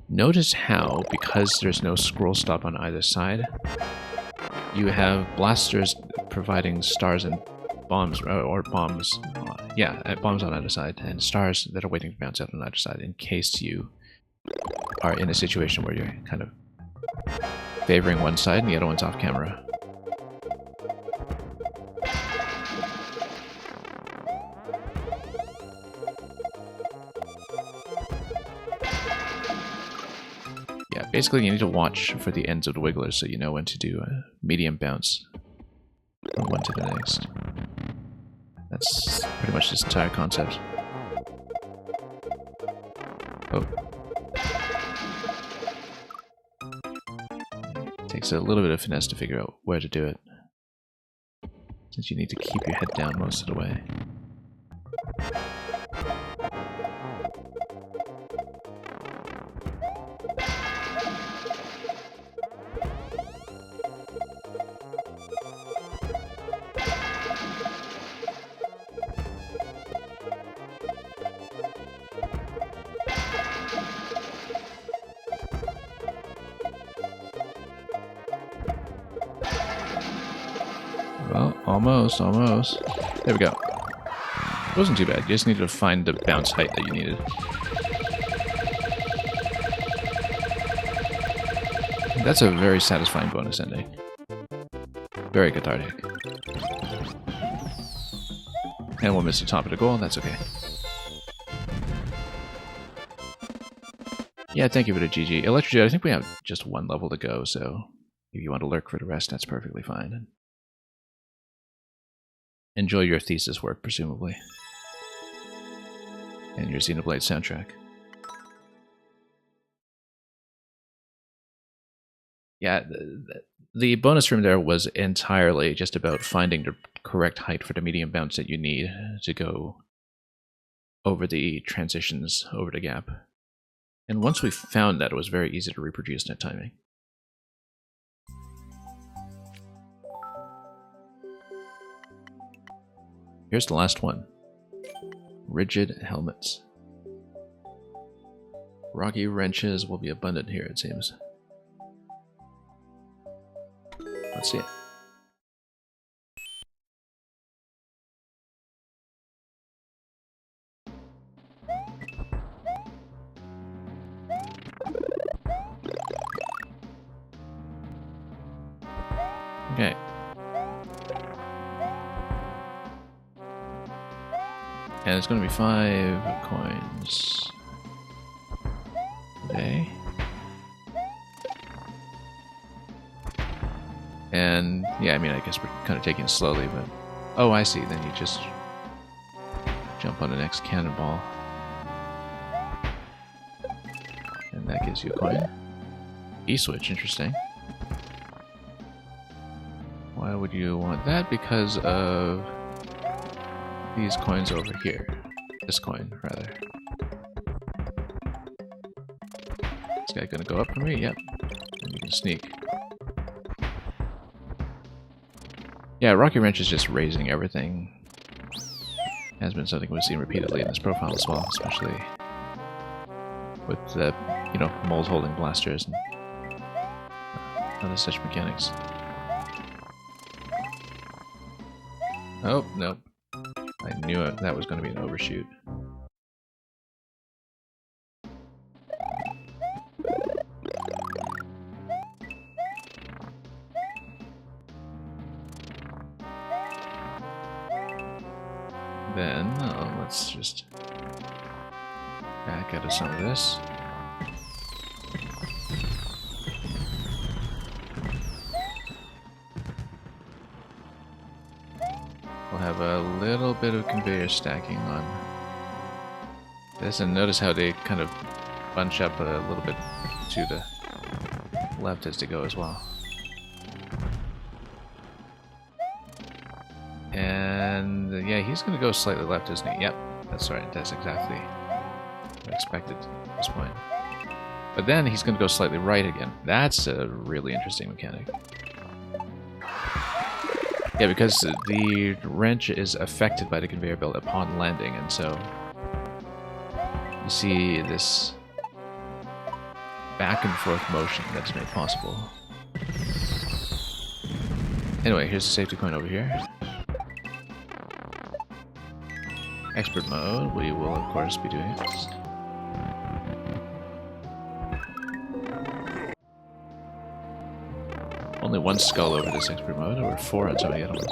Notice how, because there's no scroll stop on either side, you have blasters providing stars and bombs, or bombs, yeah, bombs on either side, and stars that are waiting to bounce out on either side in case you are in a situation where you're kind of favoring one side and the other one's off camera. Yeah, basically you need to watch for the ends of the wigglers so you know when to do a medium bounce from one to the next. That's pretty much this entire concept. Oh. Takes a little bit of finesse to figure out where to do it, since you need to keep your head down most of the way. Well, almost. There we go. It wasn't too bad. You just needed to find the bounce height that you needed. That's a very satisfying bonus ending. Very cathartic. And we'll miss the top of the goal, that's okay. Yeah, thank you for the GG. Electrojet, I think we have just one level to go, so if you want to lurk for the rest, that's perfectly fine. Enjoy your thesis work, presumably. And your Xenoblade soundtrack. Yeah, the bonus room there was entirely just about finding the correct height for the medium bounce that you need to go over the transitions, over the gap. And once we found that, it was very easy to reproduce that timing. Here's the last one. Rigid helmets. Rocky wrenches will be abundant here, it seems. Let's see it. Okay. And it's going to be 5 coins today. And yeah, I mean, I guess we're kind of taking it slowly, but... Oh, I see. Then you just jump on the next cannonball. And that gives you a coin. E-switch, interesting. Why would you want that? Because of these coins over here. This coin, rather. This guy gonna go up for me? Yep. And you can sneak. Yeah, Rocky Wrench is just raising everything. Has been something we've seen repeatedly in this profile as well, especially with the, you know, mold holding blasters and other such mechanics. Oh, nope. I knew it. That was going to be an overshoot. Then, let's just back out of some of this. We'll have a little bit of conveyor stacking on this, and notice how they kind of bunch up a little bit to the left as they go as well. And yeah, he's going to go slightly left, isn't he? Yep, that's right. That's exactly what I expected at this point. But then he's going to go slightly right again. That's a really interesting mechanic. Yeah, because the wrench is affected by the conveyor belt upon landing, and so you see this back and forth motion that's made possible. Anyway, here's the safety coin over here. Expert mode, we will of course be doing it. Only one skull over this expert mode, or 4 on some of the other ones.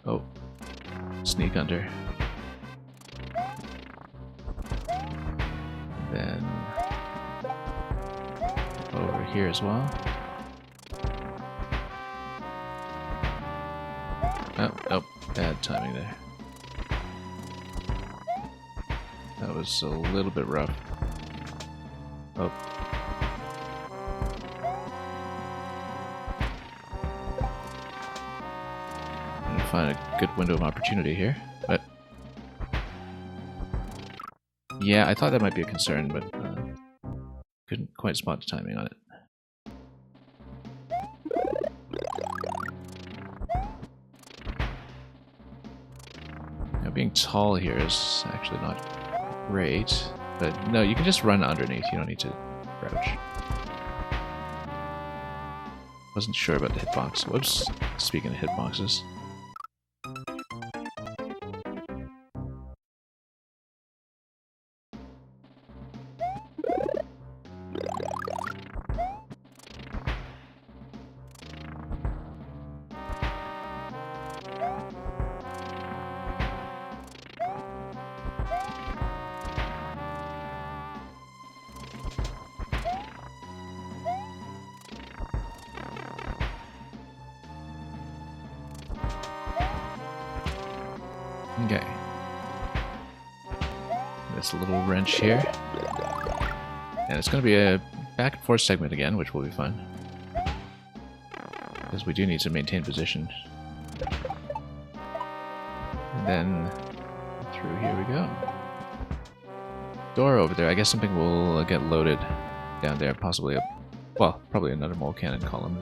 Oh. Sneak under. Then over here as well. Oh, nope. Bad timing there. That was a little bit rough. Oh. I'm gonna find a good window of opportunity here, but yeah, I thought that might be a concern, but couldn't quite spot the timing on it. Now, being tall here is actually not great, but no, you can just run underneath. You don't need to crouch. Wasn't sure about the hitbox. Whoops. Speaking of hitboxes. Okay. This little wrench here. And it's going to be a back and forth segment again, which will be fun. Because we do need to maintain position. And then through here we go. Door over there. I guess something will get loaded down there. Possibly well, probably another mole cannon column.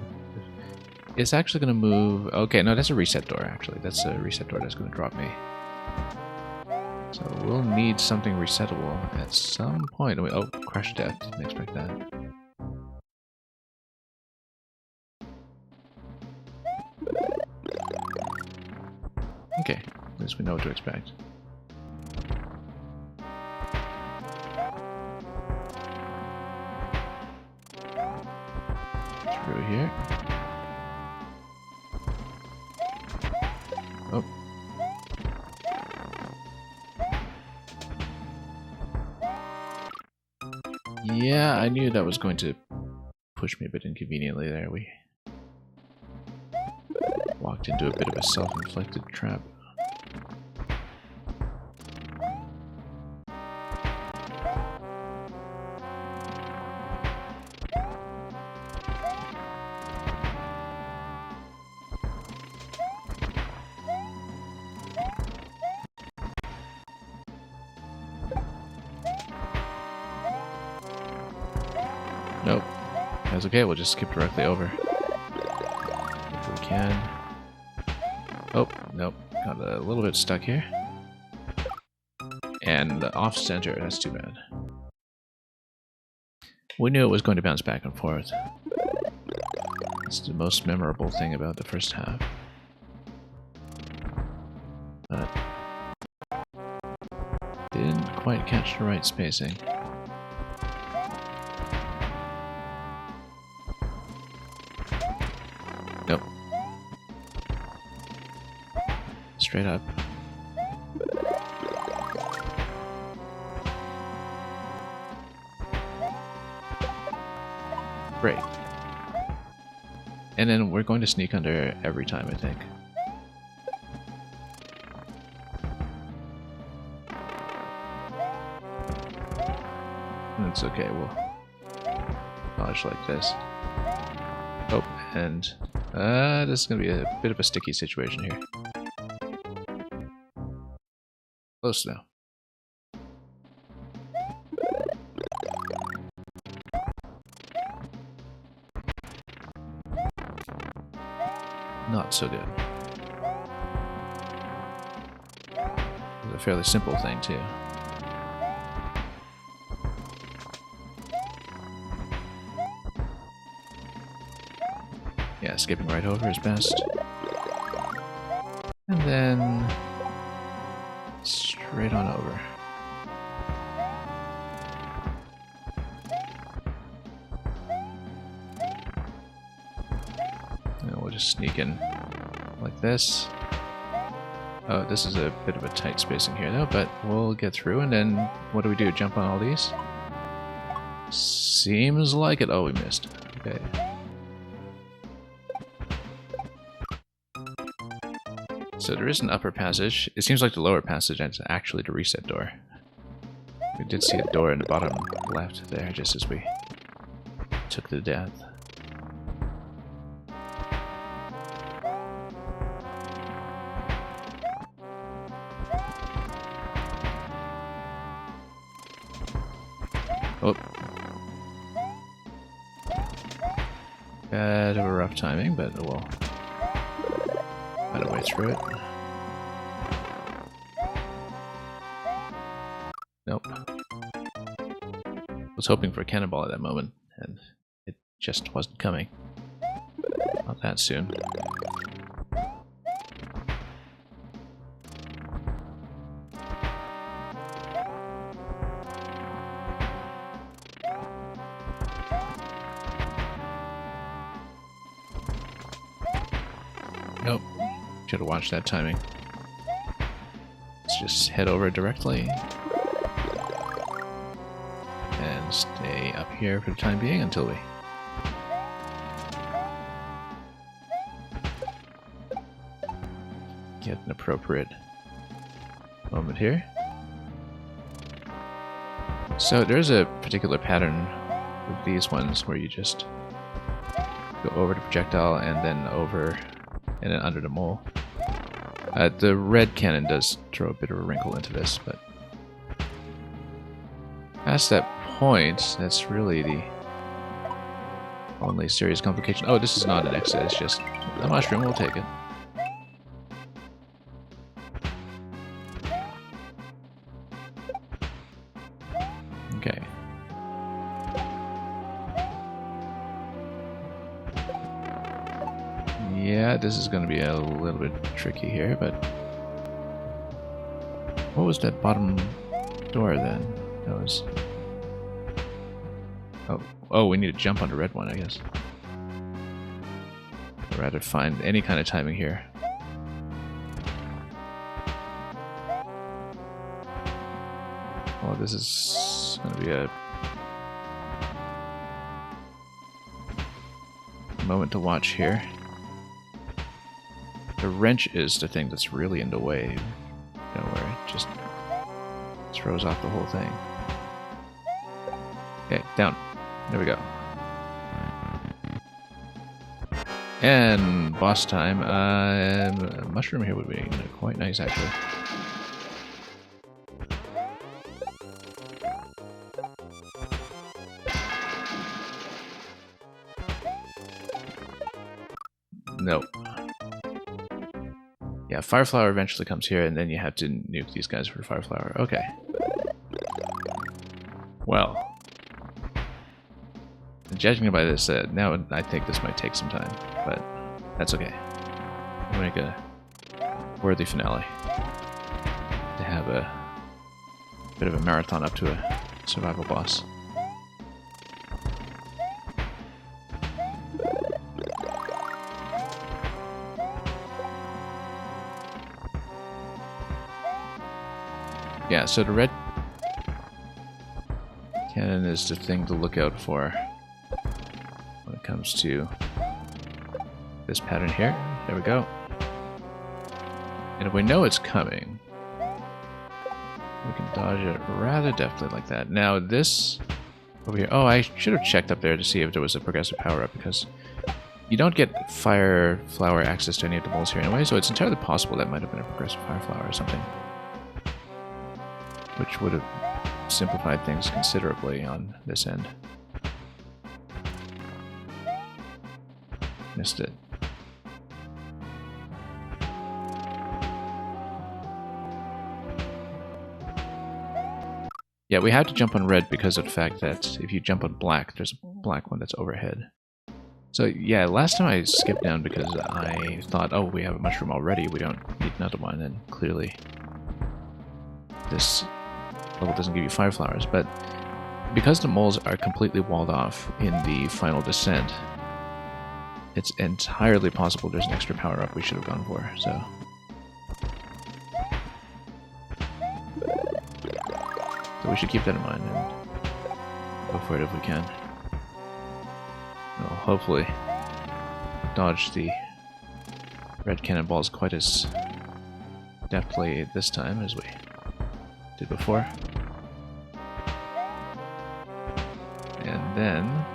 It's actually going to move... Okay, no, that's a reset door, actually. That's a reset door that's going to drop me. So we'll need something resettable at some point. Oh, crash death. Didn't expect that. Okay, at least we know what to expect. Through here. Oh. Yeah, I knew that was going to push me a bit inconveniently there. We walked into a bit of a self-inflicted trap. Nope. That's okay, we'll just skip directly over. If we can. Oh, nope. Got a little bit stuck here. And off-center, that's too bad. We knew it was going to bounce back and forth. That's the most memorable thing about the first half. But didn't quite catch the right spacing. Nope. Straight up. Great. And then we're going to sneak under every time, I think. That's okay, we'll dodge like this. Oh, and this is going to be a bit of a sticky situation here. Close now. Not so good. It's a fairly simple thing, too. Yeah, skipping right over is best. And then straight on over. just sneak in like this. Oh, this is a bit of a tight spacing here though, but we'll get through. And then what do? Jump on all these? Seems like it. Oh, we missed. Okay. So there is an upper passage. It seems like the lower passage is actually the reset door. We did see a door in the bottom left there, just as we took the death. Oh. Bit of a rough timing, but we'll find a way through it. Nope. Was hoping for a cannonball at that moment, and it just wasn't coming. Not that soon. Nope. Should have watched that timing. Let's just head over directly. And stay up here for the time being until we get an appropriate moment here. So there's a particular pattern with these ones where you just go over the projectile and then over and then under the mole. The red cannon does throw a bit of a wrinkle into this, but past that point, that's really the only serious complication. Oh, this is not an exit, it's just a mushroom, we'll take it. Okay. Yeah, this is going to be a little bit tricky here, but what was that bottom door then? That was... Oh, we need to jump on the red one, I guess. I'd rather find any kind of timing here. Oh, this is going to be a moment to watch here. The wrench is the thing that's really in the way, you know, where it just throws off the whole thing. Okay, down. There we go. And boss time. A mushroom here would be quite nice, actually. Nope. Yeah, Fireflower eventually comes here, and then you have to nuke these guys for Fireflower. Okay. Well. Judging by this, now I think this might take some time, but that's okay. We'll make a worthy finale. To have a bit of a marathon up to a survival boss. Yeah, so the red cannon is the thing to look out for when it comes to this pattern here. There we go. And if we know it's coming, we can dodge it rather deftly like that. Now this over here, oh, I should have checked up there to see if there was a progressive power-up, because you don't get fire flower access to any of the moles here anyway, so it's entirely possible that might have been a progressive fire flower or something, which would have simplified things considerably on this end. Missed it. Yeah, we have to jump on red because of the fact that if you jump on black, there's a black one that's overhead. So yeah, last time I skipped down because I thought, oh, we have a mushroom already, we don't need another one, and clearly this level doesn't give you fire flowers, but because the moles are completely walled off in the final descent, it's entirely possible there's an extra power-up we should have gone for, so... So we should keep that in mind and go for it if we can. We'll hopefully dodge the red cannonballs quite as deftly this time as we did before. And then...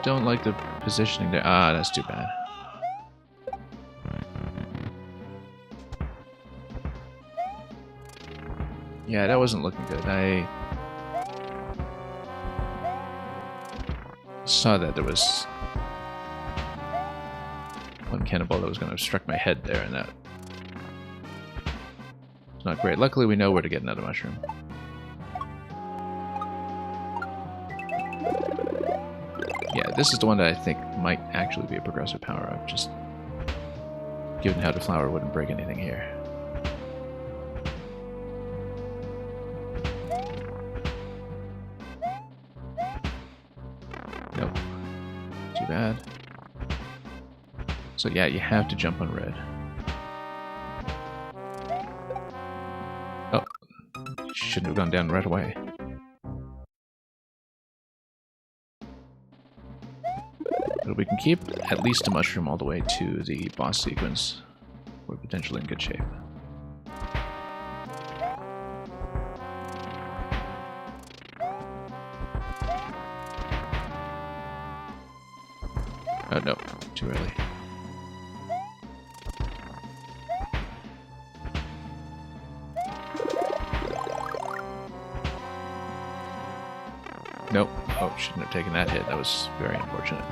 don't like the positioning there. Ah, that's too bad. Yeah, that wasn't looking good. I saw that there was one cannonball that was going to struck my head there, and that was not great. Luckily, we know where to get another mushroom. Yeah, this is the one that I think might actually be a progressive power-up, just given how the flower wouldn't break anything here. Nope. Too bad. So yeah, you have to jump on red. Oh, shouldn't have gone down right away. But we can keep at least a mushroom all the way to the boss sequence. We're potentially in good shape. Oh no, too early. Nope. Oh, shouldn't have taken that hit. That was very unfortunate.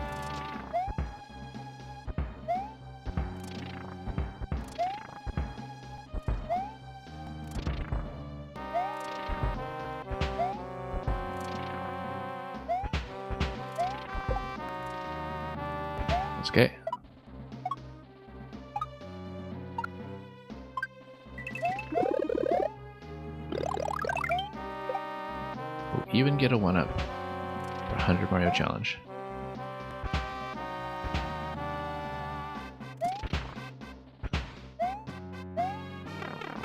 That's okay. We'll even get a 1-up for 100 Mario Challenge.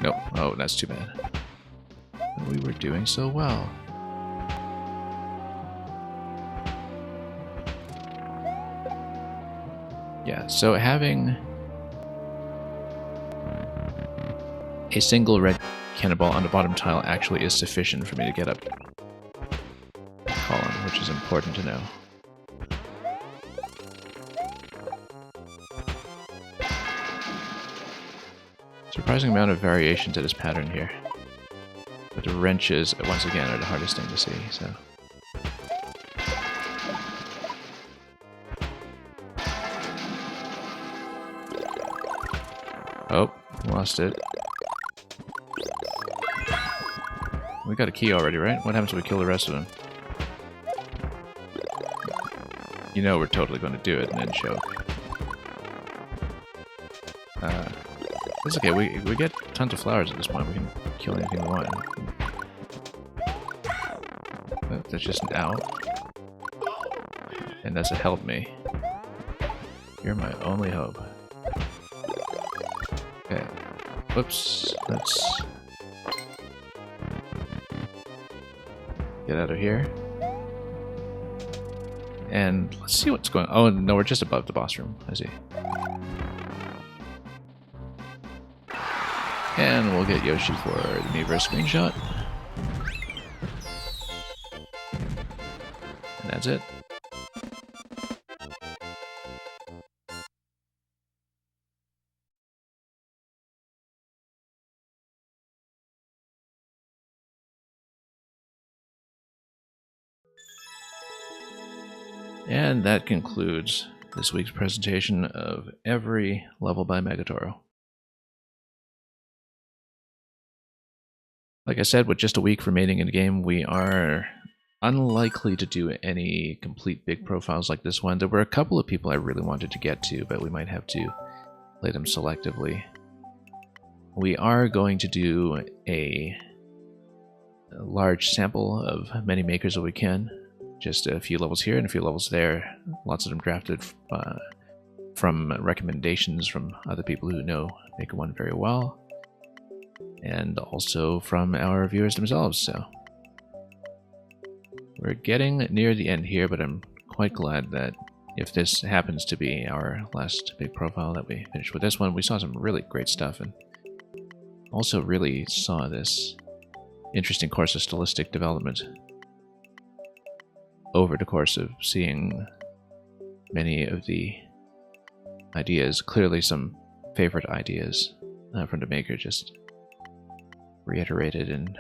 Nope. Oh, that's too bad. We were doing so well. Yeah, so having a single red cannonball on the bottom tile actually is sufficient for me to get up column, which is important to know. Surprising amount of variation to this pattern here. But the wrenches, once again, are the hardest thing to see, so... Oh, lost it. We got a key already, right? What happens if we kill the rest of them? You know we're totally going to do it and then choke. It's okay, we get tons of flowers at this point. We can kill anything we want. Oh, that's just an owl. And that's a help me. You're my only hope. Okay. Whoops. Let's get out of here. And let's see what's going on. Oh, no, we're just above the boss room. I see. And we'll get Yoshi for the Miiverse screenshot. And that's it. And that concludes this week's presentation of every level by Magatoro. Like I said, with just a week remaining in the game, we are unlikely to do any complete big profiles like this one. There were a couple of people I really wanted to get to, but we might have to play them selectively. We are going to do a large sample of many makers that we can. Just a few levels here and a few levels there. Lots of them drafted from recommendations from other people who know Maker 1 very well, and also from our viewers themselves. So we're getting near the end here, but I'm quite glad that if this happens to be our last big profile, that we finished with this one. We saw some really great stuff, and also really saw this interesting course of stylistic development over the course of seeing many of the ideas, clearly some favorite ideas from the maker, just reiterated in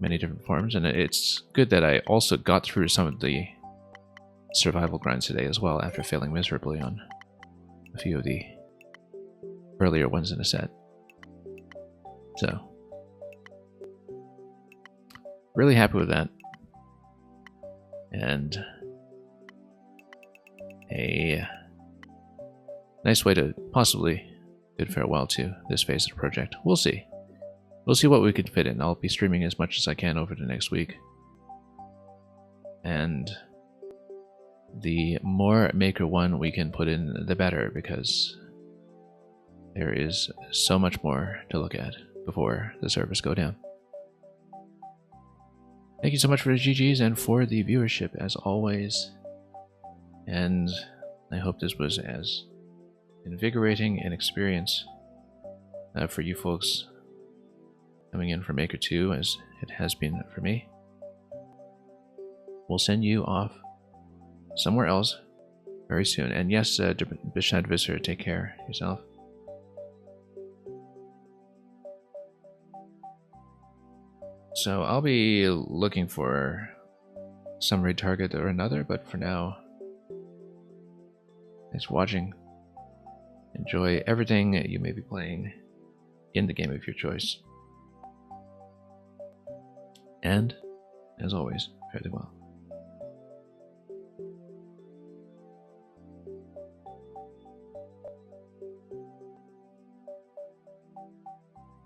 many different forms. And it's good that I also got through some of the survival grinds today as well, after failing miserably on a few of the earlier ones in the set. So really happy with that, and a nice way to possibly bid farewell to this phase of the project. We'll see. We'll see what we can fit in. I'll be streaming as much as I can over the next week, and the more Maker 1 we can put in, the better, because there is so much more to look at before the servers go down. Thank you so much for the GGs and for the viewership, as always. And I hope this was as invigorating an experience for you folks coming in for Maker 2 as it has been for me. We'll send you off somewhere else very soon. And yes, Bishad Visser, take care yourself. So I'll be looking for some raid target or another, but for now, thanks for watching. Enjoy everything you may be playing in the game of your choice. And, as always, fare thee well.